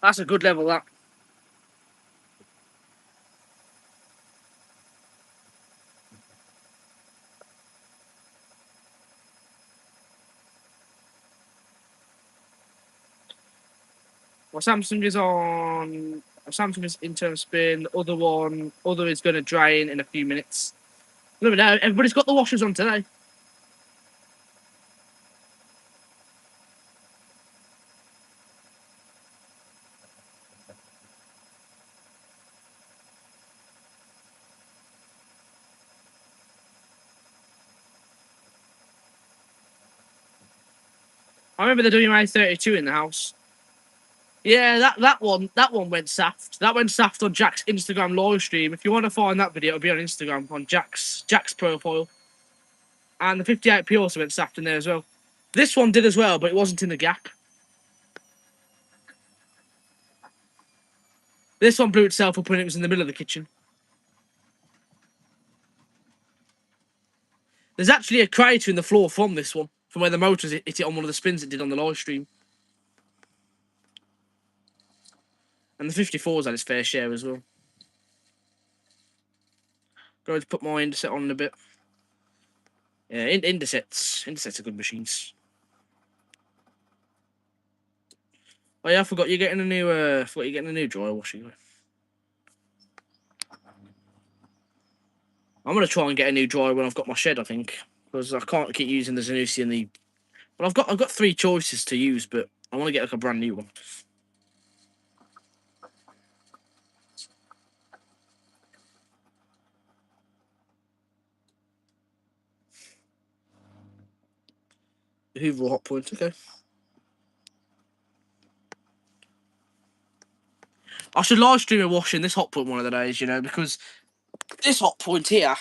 That's a good level, that. Well, Samsung is on. Samsung is internal spin. The other is going to drain in a few minutes. Look at that. Everybody's got the washers on today. I remember the WMA 32 in the house. Yeah, that one went saft. That went saft on Jack's Instagram live stream. If you want to find that video, it'll be on Instagram on Jack's profile. And the 58p also went saft in there as well. This one did as well, but it wasn't in the gap. This one blew itself up when it was in the middle of the kitchen. There's actually a crater in the floor from this one, from where the motors hit it on one of the spins it did on the live stream. And the 54's had its fair share as well. Going to put my Indeset on in a bit. Yeah, Indesets are good machines. Oh yeah, I forgot you're getting a new dryer washing. I'm gonna try and get a new dryer when I've got my shed, I think, because I can't keep using the Zanussi and the. Well, I've got 3 choices to use, but I want to get like a brand new one. The Hoover or Hotpoint, okay. I should live stream a washing this Hotpoint one of the days, you know, because this Hotpoint here,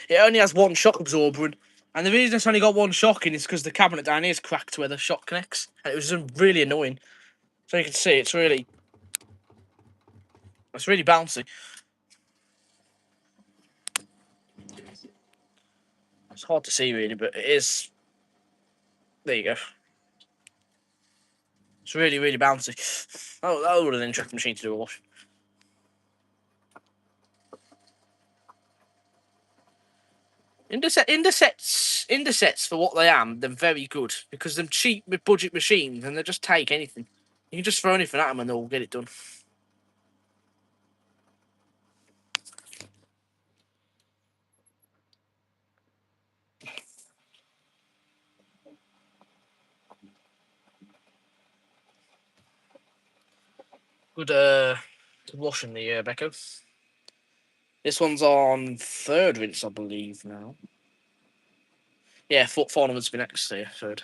it only has 1 shock absorber, and the reason it's only got 1 shock in is because the cabinet down here is cracked where the shock connects, and it was really annoying. So you can see it's really bouncy. It's hard to see really, but it is. There you go. It's really bouncy. Oh, that would have an interesting machine to do a wash. Indesets for what they are, they're very good because they're cheap with budget machines and they just take anything. You can just throw anything at them and they'll get it done. Good washing the Beko. This one's on 3rd rinse, I believe now. Yeah, 4 numbers been next to 3rd.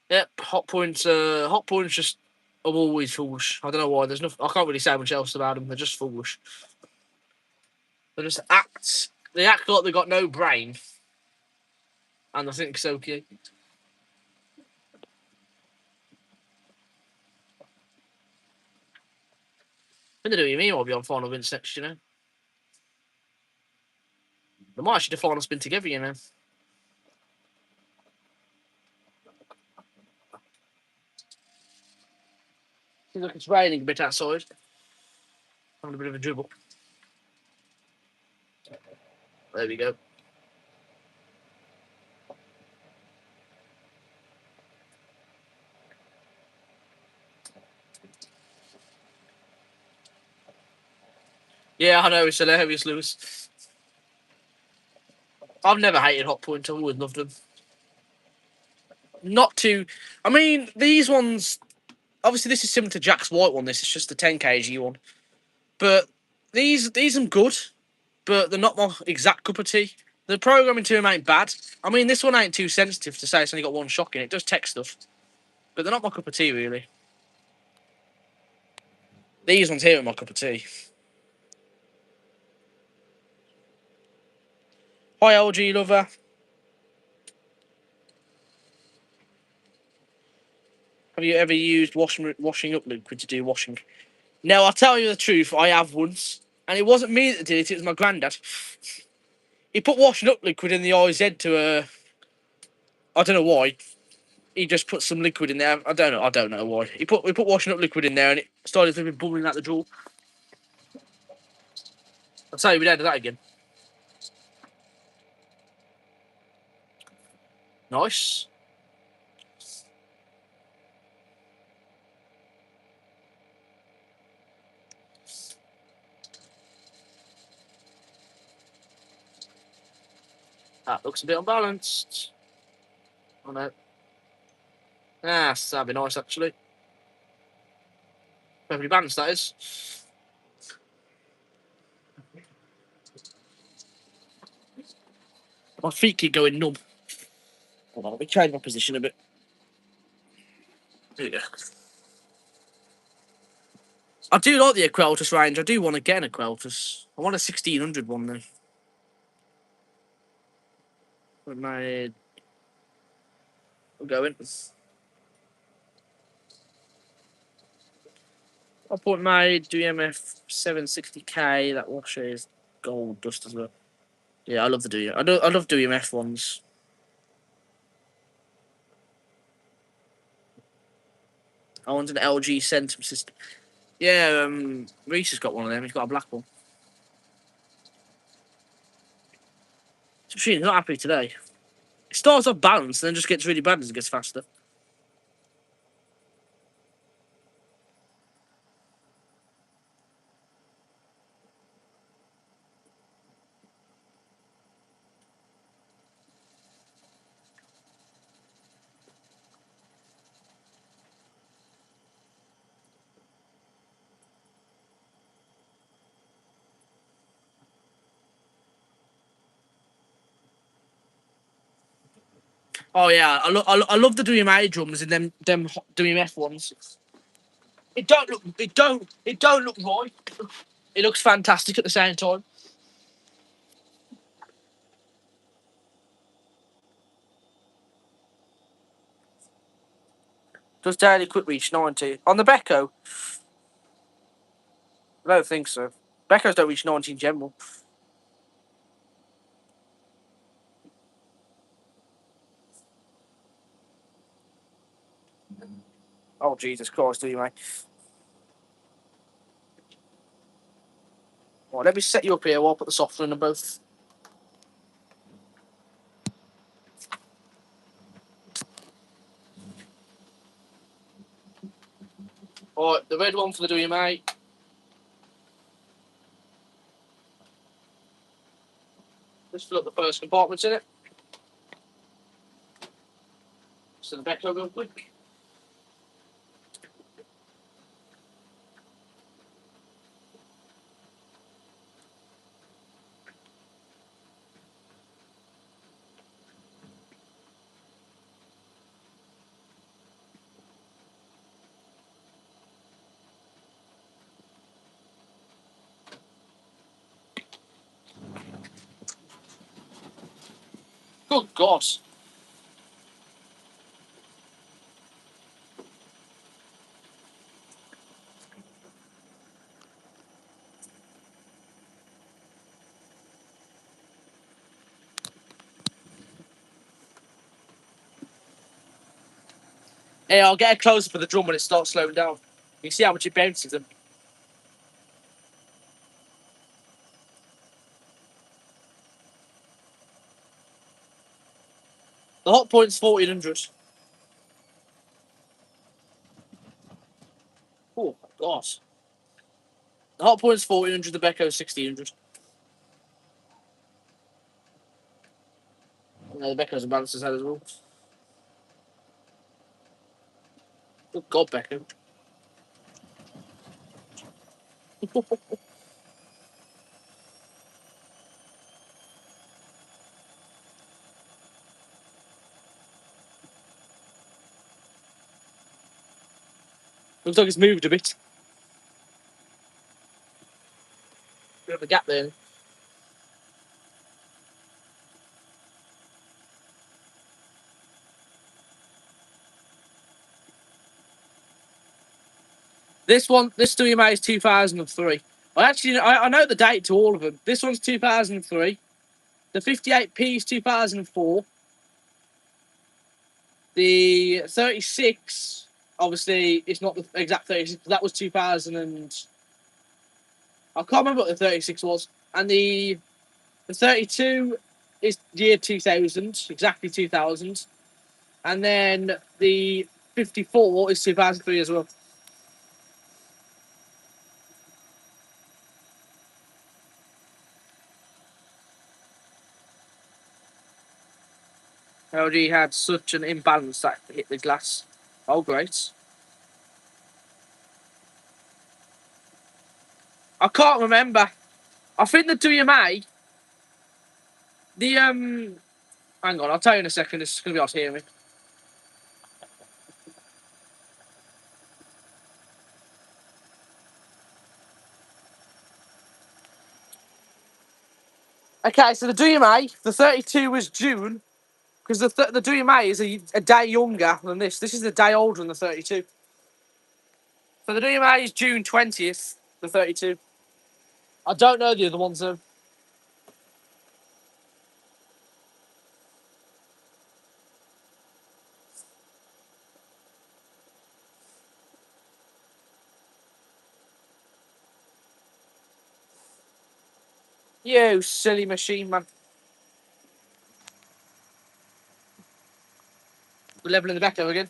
Yep, Hotpoints just are always foolish. I don't know why. I can't really say much else about them. They're just foolish. They act like they've got no brain. And I think it's okay. When they do WME will be on final wins next, you know. They might actually do final spin together, you know. Seems like it's raining a bit outside. Having a bit of a dribble. There we go. Yeah, I know, it's hilarious, Lewis. I've never hated Hotpoint, I've always loved them. Not too. I mean, these ones. Obviously, this is similar to Jack's white one. This is just the 10 kg one. But these are good, but they're not my exact cup of tea. The programming to them ain't bad. I mean, this one ain't too sensitive to say it's only got 1 shock in it. It does tech stuff. But they're not my cup of tea, really. These ones here are my cup of tea. Hi, LG lover. Have you ever used washing up liquid to do washing? No, I'll tell you the truth. I have once. And it wasn't me that did it. It was my granddad. He put washing up liquid in the IZ to I don't know why. He just put some liquid in there. I don't know why. We put washing up liquid in there and it started flipping bubbling out the drawer. I'll tell you, we don't do that again. Nice. That looks a bit unbalanced. Oh no. That'd be nice actually. Perfectly balanced, that is. My feet keep going numb. Hold on, let me change my position a bit. There you go. I do like the Aqueltus range. I do want to get an Aqueltus. I want a 1600 one though. But we're going. Hotpoint made WMF 760K. That washer is gold dust as well. Yeah, I love the WMF. I love WMF ones. I want an LG Centum system. Yeah, Reese has got one of them. He's got a black one. She's not happy today. It starts off balanced and then just gets really bad as it gets faster. Oh yeah, I love the WMA drums and them WMF ones. It don't look right. It looks fantastic at the same time. Does daily quick reach 90 on the Becco? I don't think so. Beccos don't reach 90 in general. Oh Jesus Christ, do you mate? Right, let me set you up here while I put the softener in them both. Alright, the red one for the WMA. Let's fill up the first compartments in it. So the Becco real quick. Good God. Hey, I'll get a closer for the drum when it starts slowing down. You can see how much it bounces them. The Hotpoint's 1400. Oh my God. The Hotpoint's 1400, the Becco's 1600. The Becco's a balancer's head as well. Good God, Becco. Looks like it's moved a bit. Bit of a gap there. This one, this WMA is 2003. I know the date to all of them. This one's 2003. The 58P is 2004. The 36, obviously, it's not the exact 36. That was 2000 and I can't remember what the 36 was. And the 32 is year 2000, exactly 2000. And then the 54 is 2003 as well. LG had such an imbalance that hit the glass. Oh, great. I can't remember. I think the WMA, Hang on, I'll tell you in a second. It's going to be hard to hear me. Okay, so the WMA, the 32 was June, because the WMA is a day younger than this. This is a day older than the 32. So the WMA is June 20th, the 32. I don't know the other ones though. You silly machine, man. We're leveling the back over again.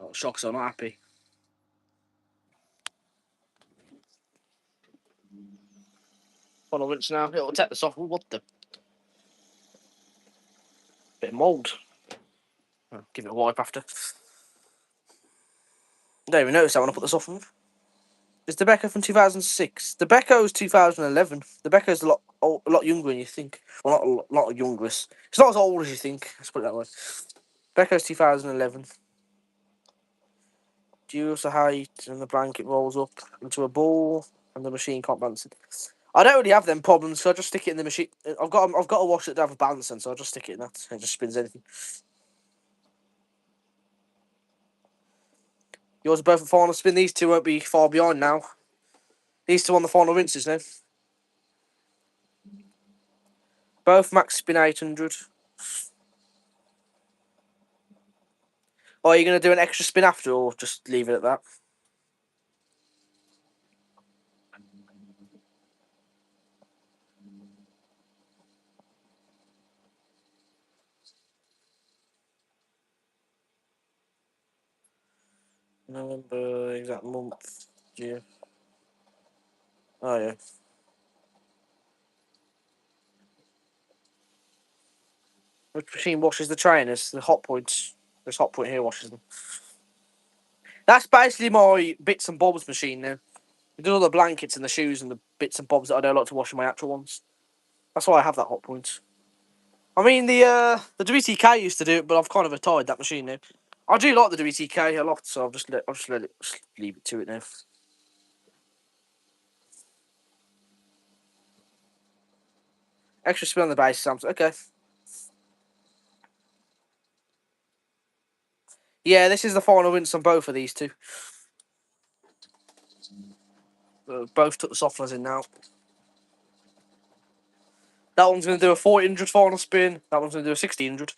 Oh, shocks are not happy. Hold on, rinse now. It'll take this off. What the? Bit of mould. Oh, give it a wipe after. Don't even notice that when I put this off. It's the Becca from 2006. The Becca's 2011. The Becca's a lot younger than you think. Well, not a lot younger. It's not as old as you think. Let's put it that way. Becca's 2011. Reduce the height and the blanket rolls up into a ball and the machine can't balance it. I don't really have them problems, so I just stick it in the machine. I've got a wash that have a balancing, so I just stick it in that. It just spins anything. Yours are both at final spin. These two won't be far behind now. These two on the final rinses now. Both max spin 800. Or are you going to do an extra spin after, or just leave it at that? November, exact month, year. Oh, yeah. Which machine washes the trainers? The Hotpoint. This Hotpoint here washes them. That's basically my bits and bobs machine now. I do all the blankets and the shoes and the bits and bobs that I don't like to wash in my actual ones. That's why I have that Hotpoint. I mean, the WTK used to do it, but I've kind of retired that machine now. I do like the WTK a lot, so I'll just leave it to it now. Extra spin on the base, Sam. Okay. Yeah, this is the final rinse on both of these two. Both took the softeners in now. That one's going to do a 1400 final spin. That one's going to do a 1600.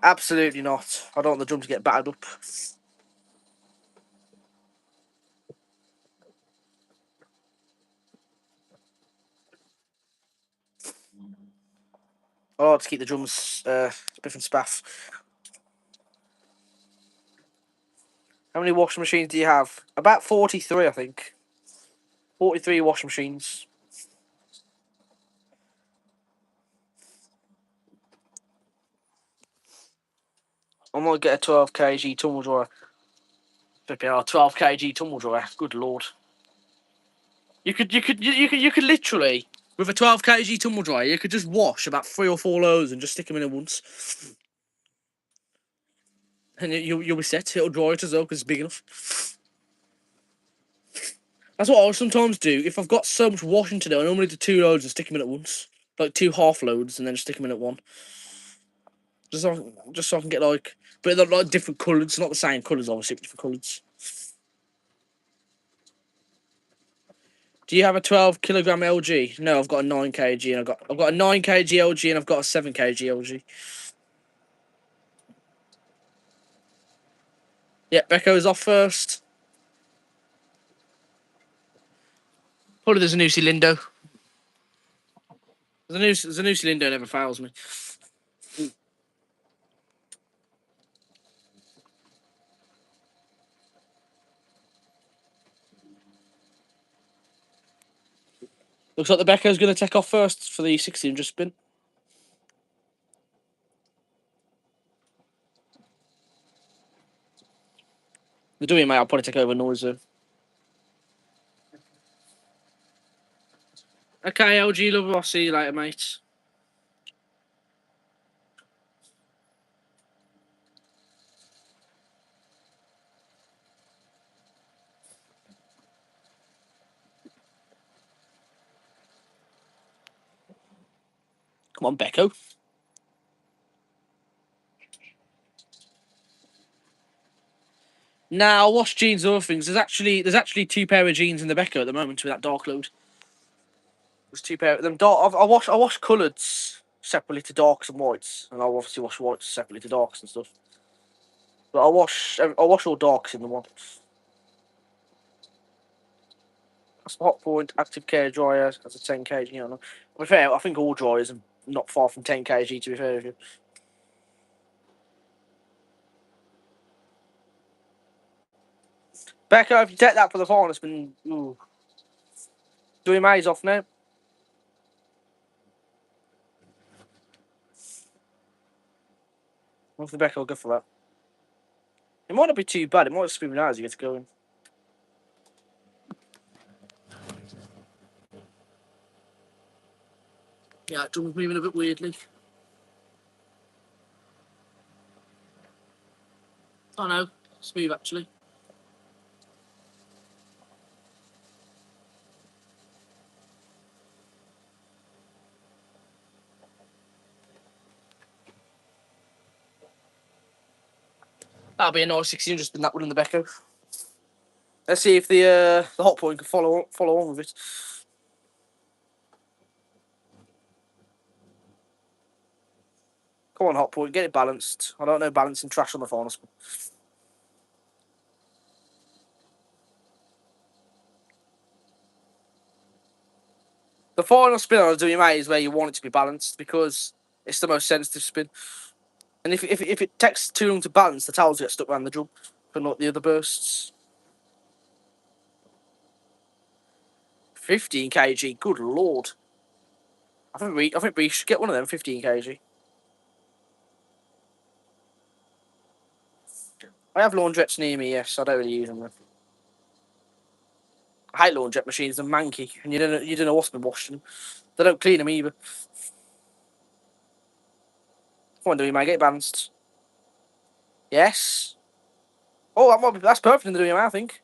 Absolutely not. I don't want the drum to get battered up. I like to keep the drums spiff and spaff. How many washing machines do you have? About 43, I think. 43 washing machines. I might get a 12 kg tumble dryer. Flipping hell, 12 kg tumble dryer. Good lord. You could literally, with a 12 kg tumble dryer, you could just wash about 3 or 4 loads and just stick them in at once. And you'll be set. It'll dry it as well because it's big enough. That's what I sometimes do. If I've got so much washing to do, I normally do 2 loads and stick them in at once. Like 2 half loads and then just stick them in at one. Just so I can get but they're like different colours, not the same colours, obviously, but different colours. Do you have a 12 kilogram LG? No, I've got a 9 kg, and I've got a 9 kg LG, and I've got a 7 kg LG. Yeah, Becco's off first. Probably there's a new Lindo. There's a new Lindo never fails me. Looks like the Becco's going to take off first for the 16 spin. The WMA, I'll probably take over noise though. Okay, LG lover, I'll see you later, mate. Come on, Becco. Now, I'll wash jeans and other things. There's actually 2 pair of jeans in the Becco at the moment with that dark load. There's 2 pair of them. I wash coloureds separately to darks and whites, and I'll obviously wash whites separately to darks and stuff. But I'll wash all darks in the one. That's the Hotpoint Active Care dryer. That's a 10 kg. You know, to be fair, I think all dryers are not far from 10 kg. To be fair with you. Becca, if you take that for the final, it's been doing maze off now. If the Becca will go for that. It might not be too bad. It might just be nice as you get going. Yeah, drum's moving a bit weirdly. Oh no, smooth actually. That'll be a nice 16 spin that one in the Becco. Let's see if the Hotpoint can follow on with it. Come on, Hotpoint, get it balanced. I don't know balancing trash on the final spin. The final spin on a WMA is where you want it to be balanced because it's the most sensitive spin. And if it takes too long to balance, the towels get stuck around the drum, but not the other bursts. 15 kg, good lord. I think we should get one of them 15 kg. I have laundrettes near me, yes. I don't really use them though. I hate laundrette machines, they're manky, and you don't know what's been washed them. They don't clean them either. Come on, WMA, get it balanced. Yes. Oh, that's perfect in the WMA, I think.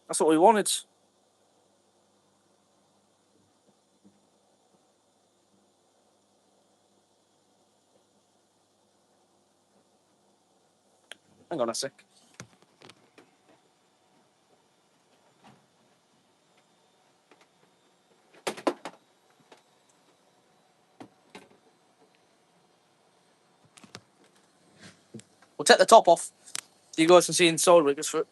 That's what we wanted. Hang on a sec. We'll take the top off so you guys can see inside when it goes through.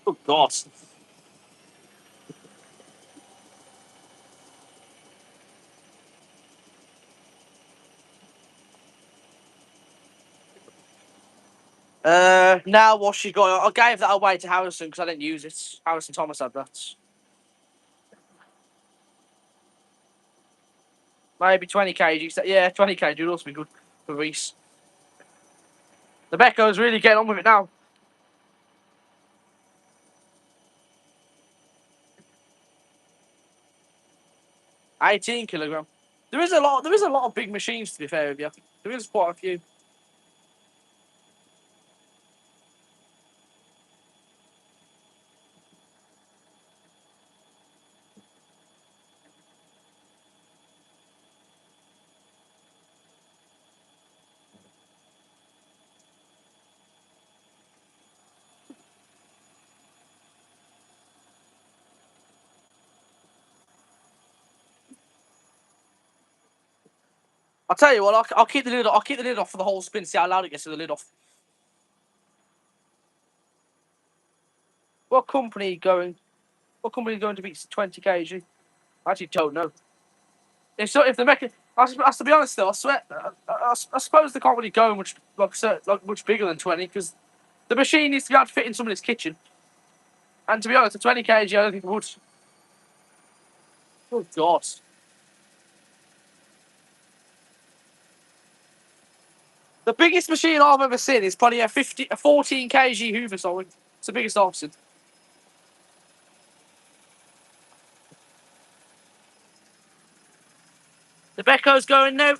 Oh, God. Now what she got? I gave that away to Harrison because I didn't use it. Harrison Thomas had that. Maybe 20 kg. Yeah, 20 kg would also be good for Reese. The Becco's really getting on with it now. 18 kilogram. There is a lot. There is a lot of big machines. To be fair with you, there is quite a few. I'll tell you what. I'll keep the lid. I'll keep the lid off for the whole spin. See how loud it gets with the lid off. What company going? What company is going to beat 20 kg? I actually don't know. If they're making, to be honest though, I swear, I suppose they can't really go much much bigger than 20 because the machine needs to be able to fit in somebody's kitchen. And to be honest, a 20 kg, I don't think it would. Oh God. The biggest machine I've ever seen is probably a 14 kg Hoover sewing. It's the biggest I've seen. The Becco's going now.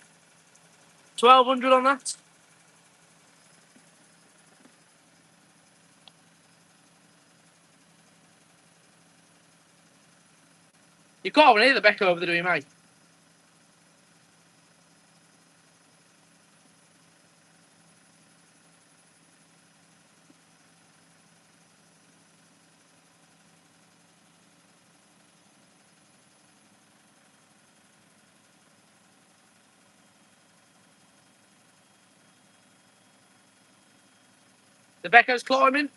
1200 on that. You can't even hear the Becco over the WMA. The Becco's climbing.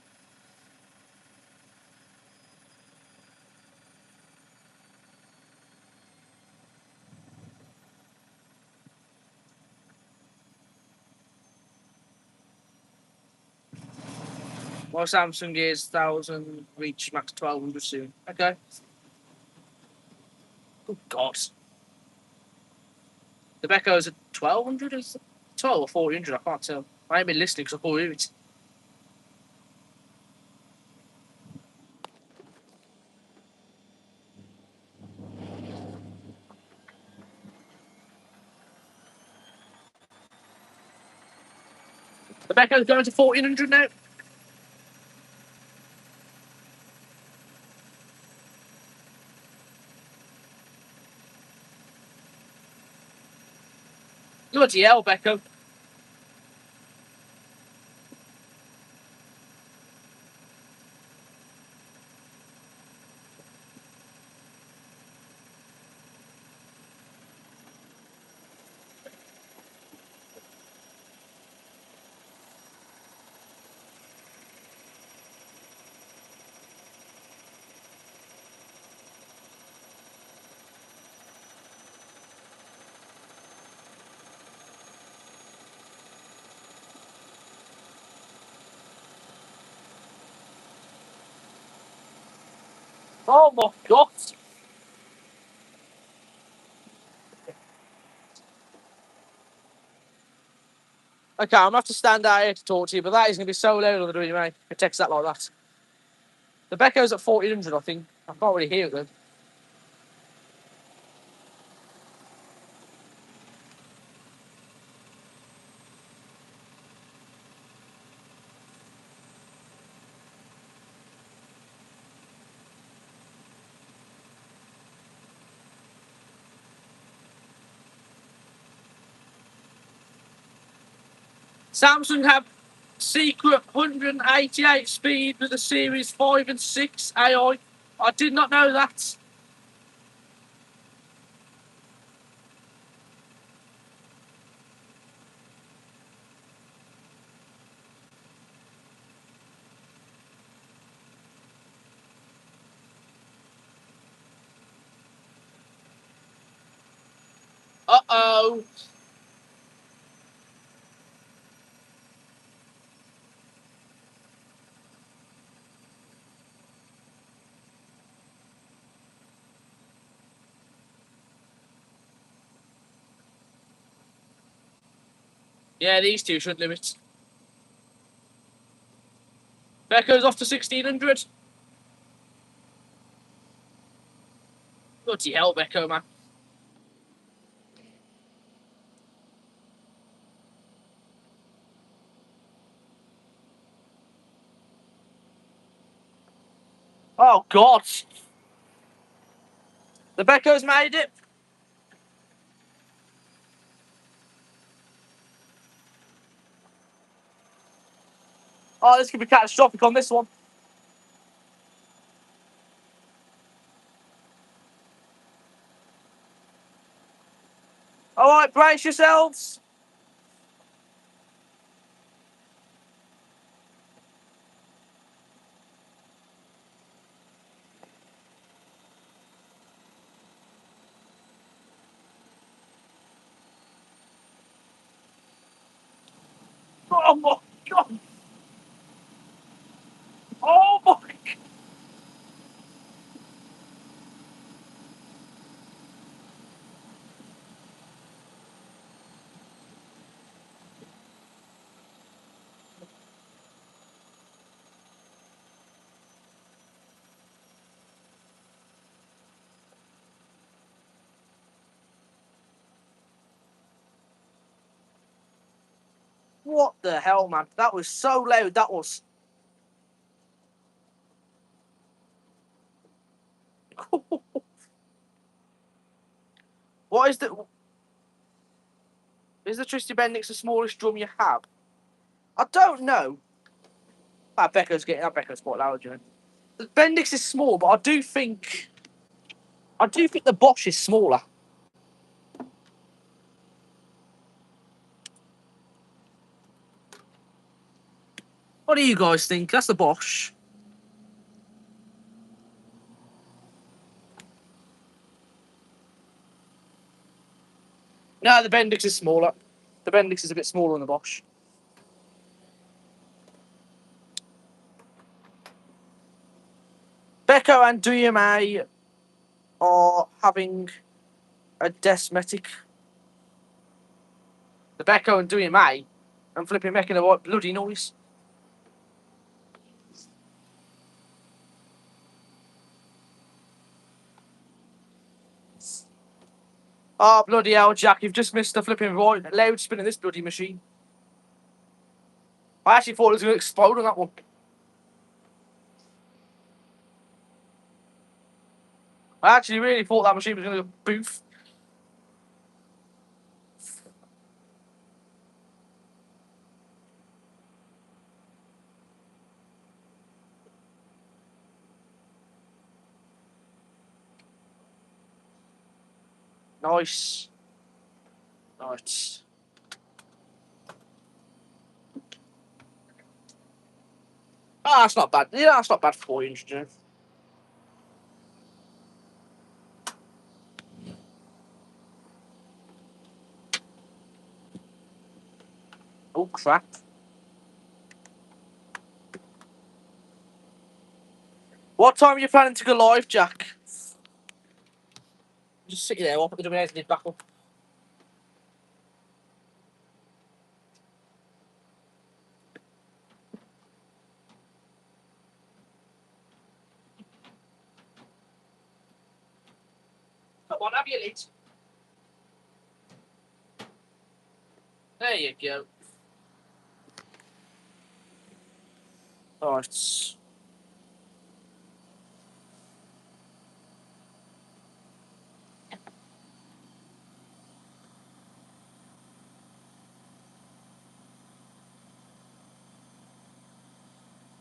My Samsung is 1000, reach max 1200 soon. Okay. Oh God. The Becco's at 1200, is it? 12 or 1400, I can't tell. I ain't been listening because I can't hear it. The Becco's going to 1400 now. Bloody hell, Becco. Oh my God. Okay, I'm going to have to stand out here to talk to you, but that is going to be so loud on the WMA. It takes that like that. The Becco's at 1400, I think. I can't really hear it though. Samsung have secret 188 speed with the Series 5 and 6 AI. I did not know that. Uh-oh. Yeah, these two should limit. Becco's off to 1600. Bloody hell, Becco, man. Oh, God. The Becco's made it. Oh, this could be catastrophic on this one. All right, brace yourselves. Oh my god! Oh my! What the hell, man? That was so loud. That was. What is the? Is the Tristy Bendix the smallest drum you have? I don't know. That Becca's quite loud, you know. The Bendix is small, but I do think the Bosch is smaller. What do you guys think? That's the Bosch. No, the Bendix is smaller. The Bendix is a bit smaller than the Bosch. Beko and WMA are having a desmetic. The Beko and WMA, I'm flipping making a right bloody noise. Oh, bloody hell, Jack, you've just missed the flipping right loud spin of this bloody machine. I actually thought it was going to explode on that one. I actually really thought that machine was going to boof. Nice. Nice. Ah, that's not bad. Yeah, that's not bad for 400, you know. Oh, crap. What time are you planning to go live, Jack? Just sit there, I'll put the WNA's lid back up. Come on, have your lid. There you go. Alright.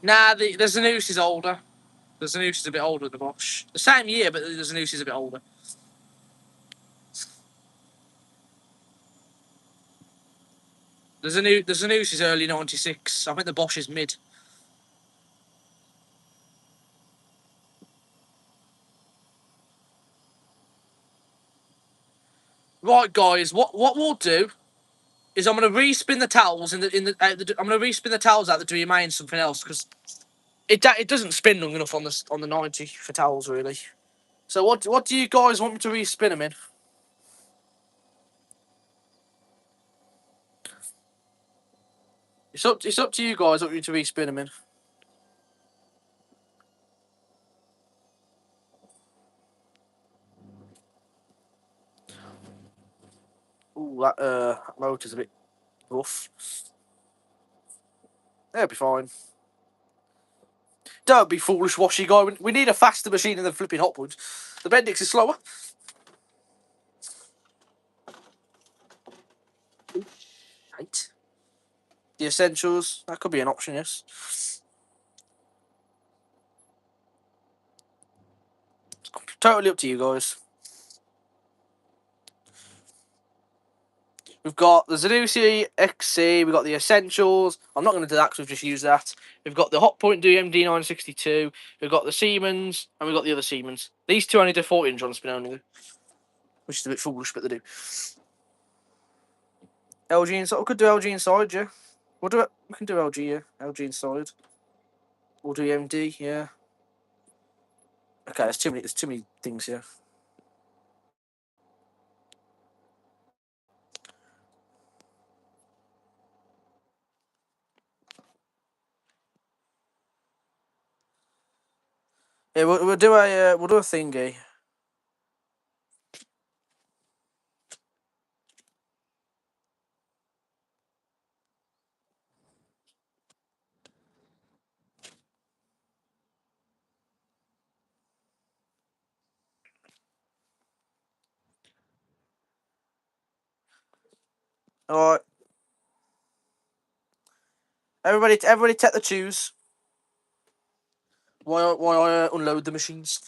Nah, the Zanussi is older. The Zanussi is a bit older than the Bosch. The same year, but the Zanussi is a bit older. The Zanussi is early 96. I think the Bosch is mid. Right, guys, what we'll do is I'm gonna respin the towels I'm gonna respin the towels out the WMA and something else because it doesn't spin long enough on the 90 for towels really. So what do you guys want me to respin them in? It's up to you guys what you to respin them in. Ooh, that motor's a bit rough. That'll be fine. Don't be foolish, washy guy. We need a faster machine than the flipping Hotpoint. The Bendix is slower. Right. The Essentials, that could be an option, yes. It's totally up to you guys. We've got the Zanussi XC, we've got the Essentials. I'm not going to do that because we've just used that. We've got the Hotpoint DMD 962. We've got the Siemens, and we've got the other Siemens. These two only do 14 on spin only, which is a bit foolish, but they do. LG inside, we could do LG inside, yeah. We'll do it. We can do LG, yeah. LG inside. We'll do EMD, yeah. Okay, there's too many things here. Yeah, we'll do a thingy. All right. Everybody, take the twos. Why I unload the machines?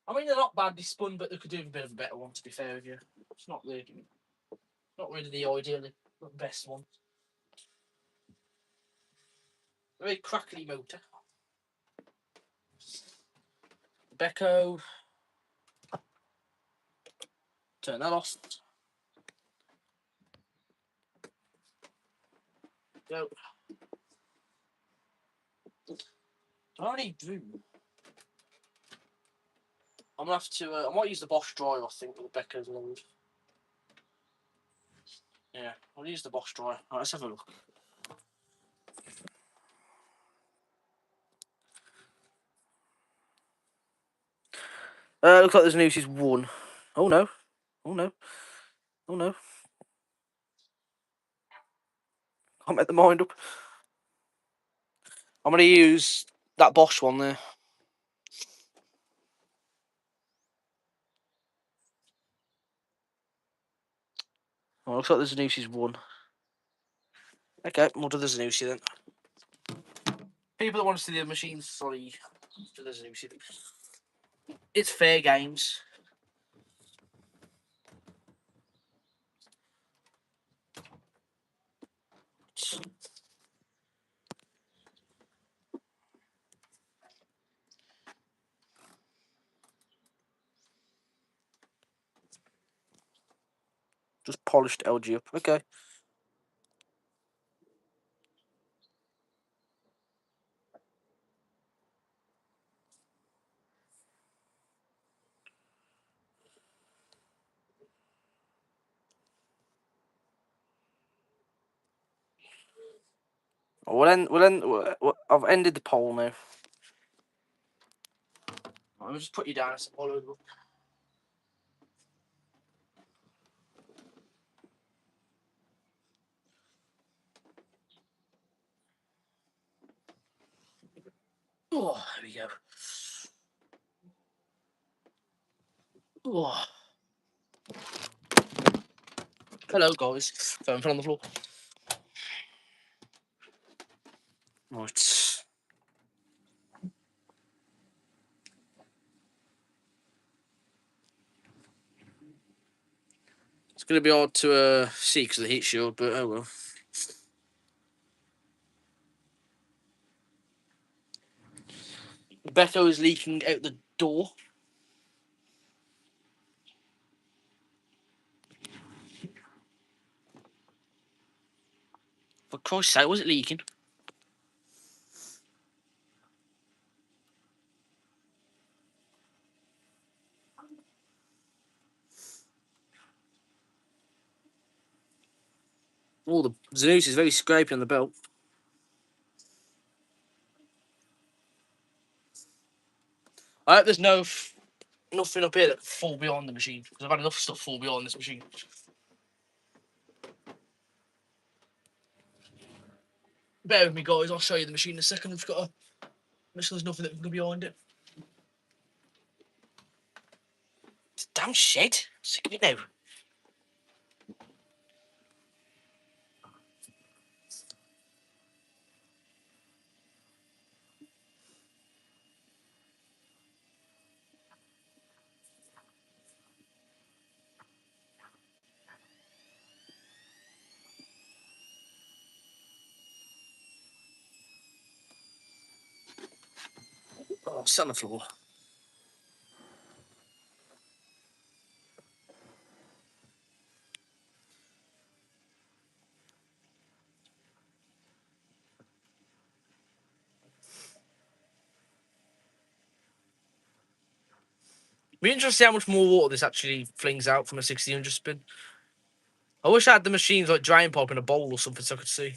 I mean, they're not badly spun, but they could do a bit of a better one. To be fair with you, it's not really the ideal, the best one. Very crackly motor. Becco. Turn that off. Go. I don't need room. I'm gonna have to. I might use the Bosch dryer. I think with the Becco's load. Yeah, I'll use the Bosch dryer. Right, let's have a look. Looks like there's news. He's won. Oh no! Oh no! Oh no! Can't make the mind up. I'm gonna use that Bosch one there. Oh, looks like there's news. He's won. Okay, we'll do the Zanussi then. People that want to see the machines, sorry, do the Zanussi. It's fair games. Just polished LG up. Okay. I've ended the poll now. I'll just put you down as a follower. Oh, there we go. Oh. Hello, guys. Phone fell on the floor. Right. It's going to be hard to see because of the heat shield, but oh well. Beto is leaking out the door. For Christ's sake, was it leaking? Oh, the Zanussi is very scrapey on the belt. I hope there's nothing up here that fall beyond the machine because I've had enough stuff fall beyond this machine. Bear with me, guys. I'll show you the machine in a second. I've got to make sure there's nothing that can go behind it. It's a damn shed. Sick of it now. Oh, sit on the floor. Be interested to see how much more water this actually flings out from a 1600 spin. I wish I had the machines like drain pipe in a bowl or something so I could see.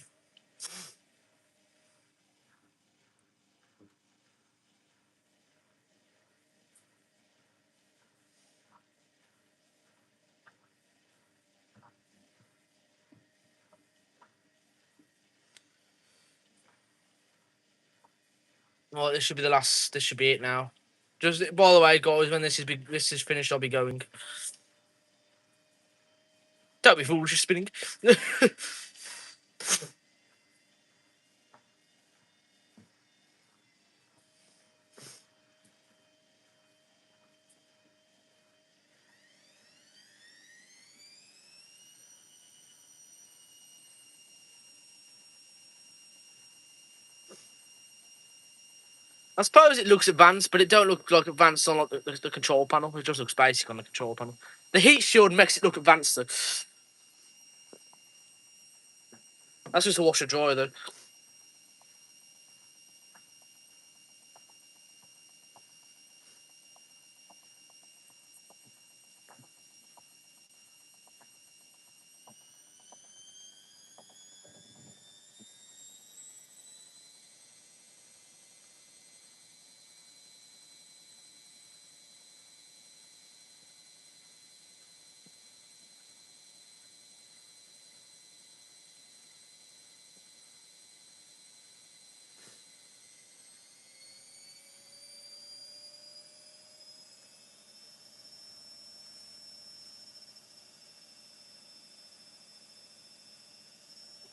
Well, this should be the last. This should be it now. Just by the way, guys, when this is finished, I'll be going. Don't be foolish, you're spinning. I suppose it looks advanced, but it don't look like advanced on like the control panel. It just looks basic on the control panel. The heat shield makes it look advanced though. That's just a washer dryer though.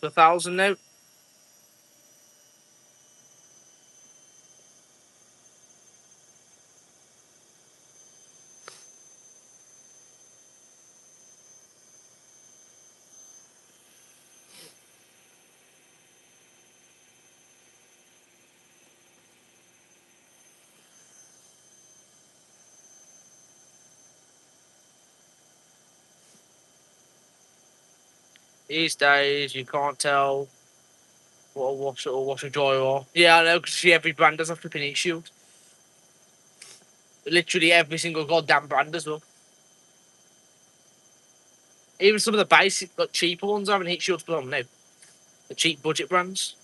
For 1,000 now. These days, you can't tell what a washer or washer dryer are. Yeah, I know, because every brand does a flipping heat shield. Literally every single goddamn brand as well. Even some of the basic, like cheaper ones are having heat shields put on now. The cheap budget brands.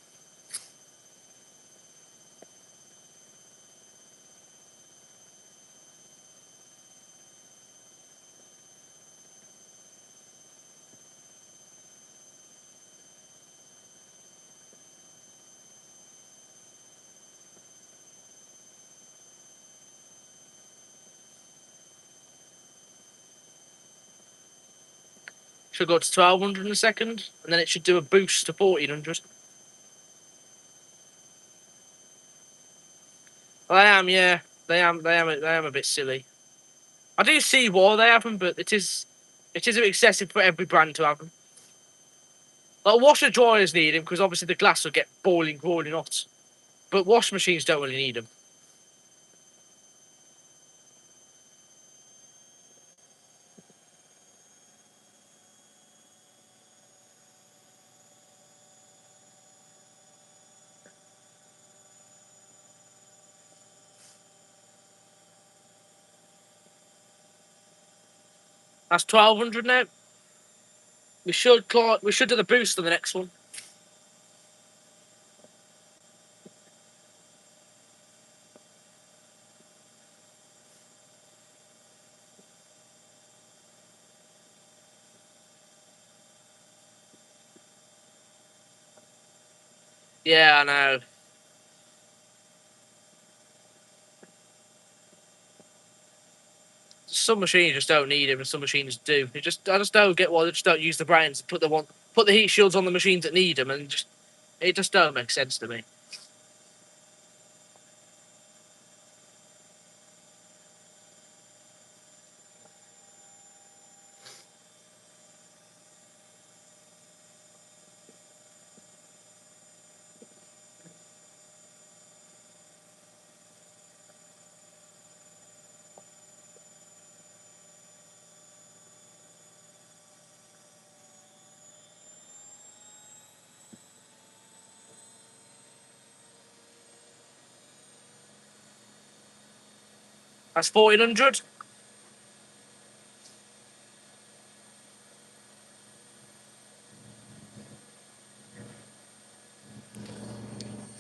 Should go to 1,200 in a second, and then it should do a boost to 1,400. I am, yeah. They am a bit silly. I do see why they have them, but it is a bit excessive for every brand to have them. Like washer dryers need them because obviously the glass will get boiling hot. But wash machines don't really need them. That's 1,200 now. We should do the boost on the next one. Yeah, I know. Some machines just don't need them, and some machines do. I just don't get why they just don't use the brains. Put the heat shields on the machines that need them, and it just don't make sense to me. That's 1,400.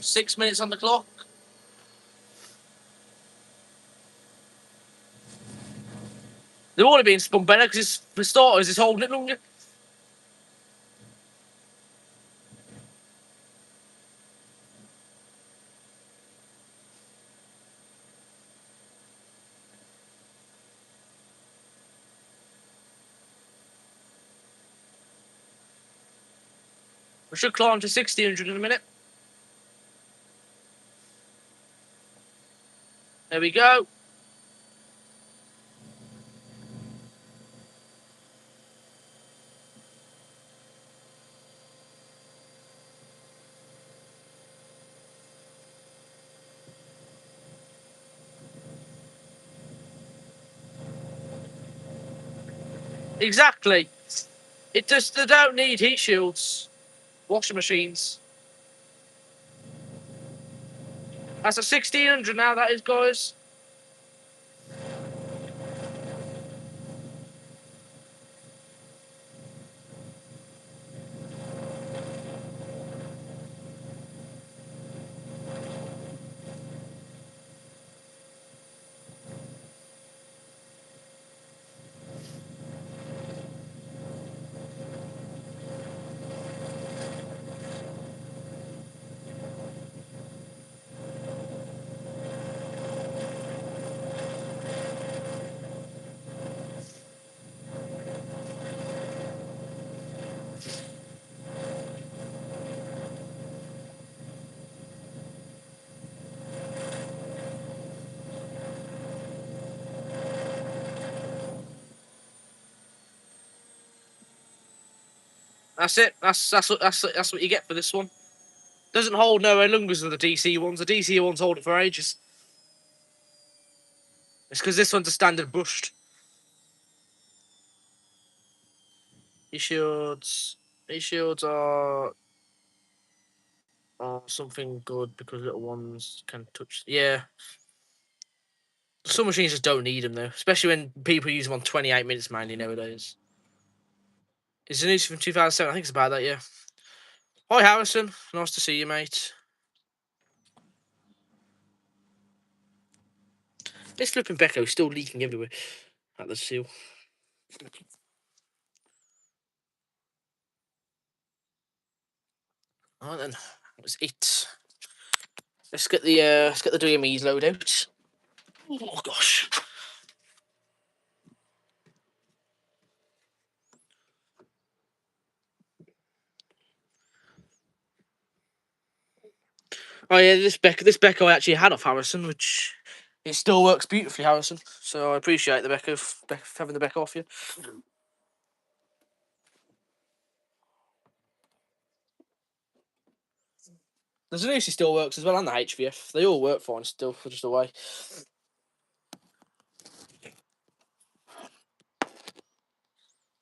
6 minutes on the clock. They've already been spun better because for starters, it's holding it longer. We should climb to 1600 in a minute. There we go. Exactly. It just, they don't need heat shields. Washing machines. That's a 1600 now, that is, guys. That's it. That's what you get for this one. Doesn't hold nowhere longer than the DC ones. The DC ones hold it for ages. It's because this one's a standard brushed. These shields are something good because little ones can touch. Yeah. Some machines just don't need them though, especially when people use them on 28 minutes mainly nowadays. It's the news from 2007. I think it's about that, yeah. Hi, Harrison. Nice to see you, mate. This flipping Becco is still leaking everywhere at the seal. Alright then, that's it. Let's get the WMEs load out. Oh gosh. Oh yeah, this Becco I actually had off Harrison, which it still works beautifully, Harrison. So I appreciate the Becco having the Becco off you. The Zanussi still works as well, and the HVF. They all work fine still, for just a way.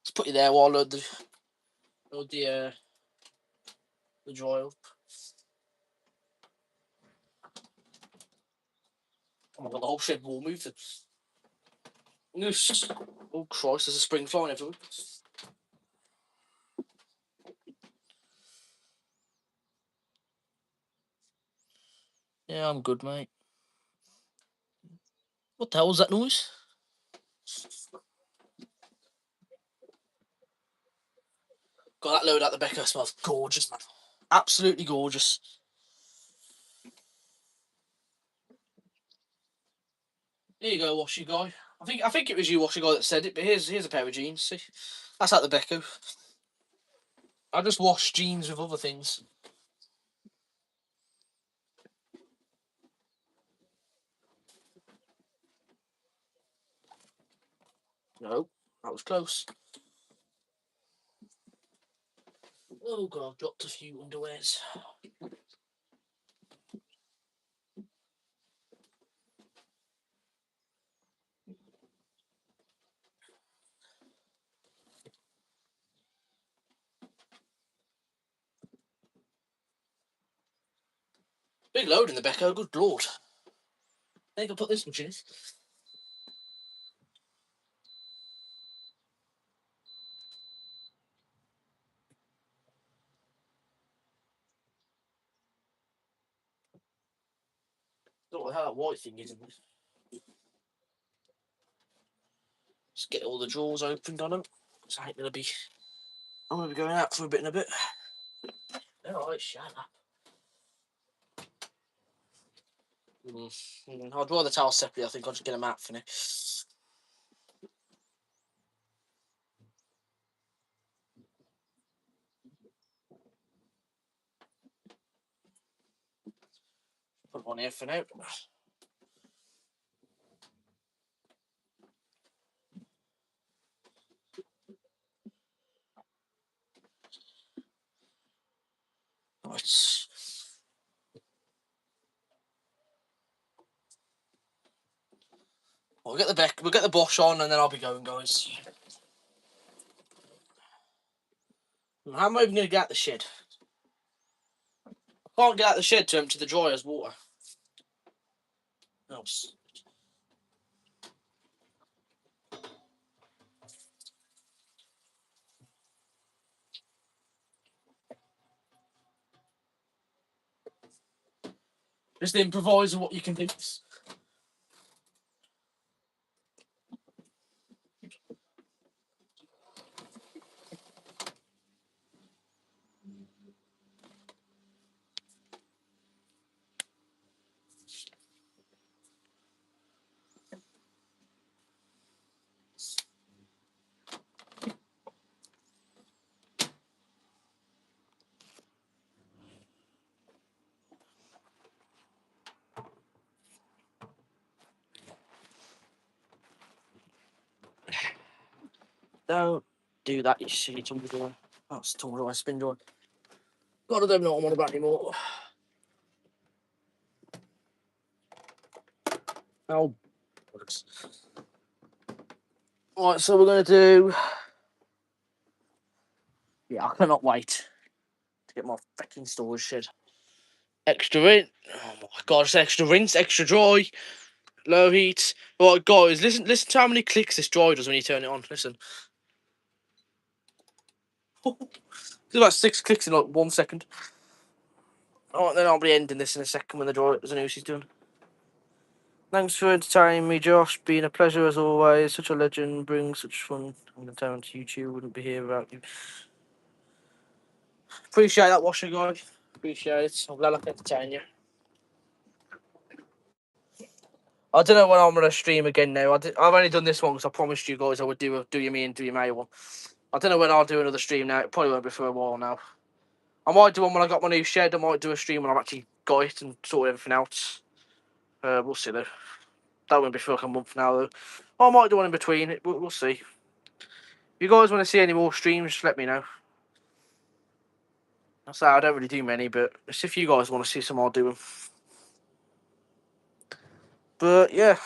Let's put you there while I load the dry up. Oh my god, the whole shed wall moved. Noose. Oh Christ, there's a spring flying everywhere. Yeah, I'm good, mate. What the hell was that noise? Got that load out the Becco, smells gorgeous, man. Absolutely gorgeous. Here you go, washy guy. I think it was you, washy guy, that said it. But here's a pair of jeans. See, that's out the Becco. I just wash jeans with other things. No, that was close. Oh god, I've dropped a few underwears. Big load in the Becco, good lord. They can put this much in it. what the hell that white thing is in this. Let's get all the drawers opened on them. So I'm gonna be going out for a bit in a bit. Alright, shut up. I'll draw the towels separately. I think I'll just get them out for now. Put one here for now. Right. We'll get the Bosch on, and then I'll be going, guys. How am I even going to get out the shed? I can't get out the shed to empty the dryer's water. Else. Just improvise what you can do. Don't do that, you silly tumble dryer. That's tumble dryer, spin dryer. God, I don't know what I'm on about anymore. Oh, bollocks. Right, so we're going to do... Yeah, I cannot wait to get my fucking storage shed. Extra rinse. Oh my god, it's extra rinse, extra dry, low heat. Right, guys, listen to how many clicks this dryer does when you turn it on. Listen. It's about 6 clicks in like 1 second. Alright, then I'll be ending this in a second when the dryer doesn't know what she's doing. Thanks for entertaining me, Josh. Been a pleasure as always. Such a legend. Brings such fun and entertainment to YouTube. Wouldn't be here without you. Appreciate that, Washer guy. Appreciate it. I'm glad I can entertain you. I don't know when I'm going to stream again now. I've only done this one because I promised you guys I would do a WME and WMA one. I don't know when I'll do another stream now. It probably won't be for a while now. I might do one when I got my new shed. I might do a stream when I've actually got it and sorted everything out. We'll see though. That won't be for like a month now though. I might do one in between. We'll see. If you guys want to see any more streams, just let me know. I say I don't really do many, but if you guys want to see some, I'll do them. But yeah,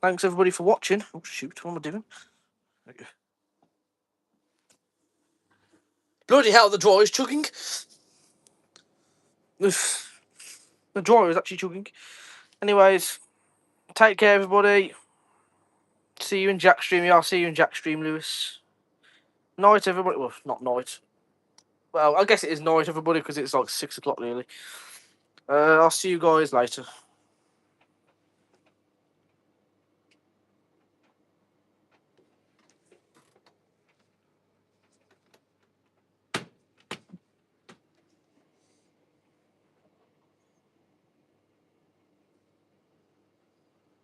thanks everybody for watching. Oh shoot, what am I doing? Bloody hell, the drawer is chugging. The drawer is actually chugging. Anyways, take care everybody. See you in Jack's stream. Yeah, I'll see you in Jack's stream, Lewis. Night everybody. Well, not night. Well, I guess it is night everybody because it's like 6 o'clock nearly. I'll see you guys later.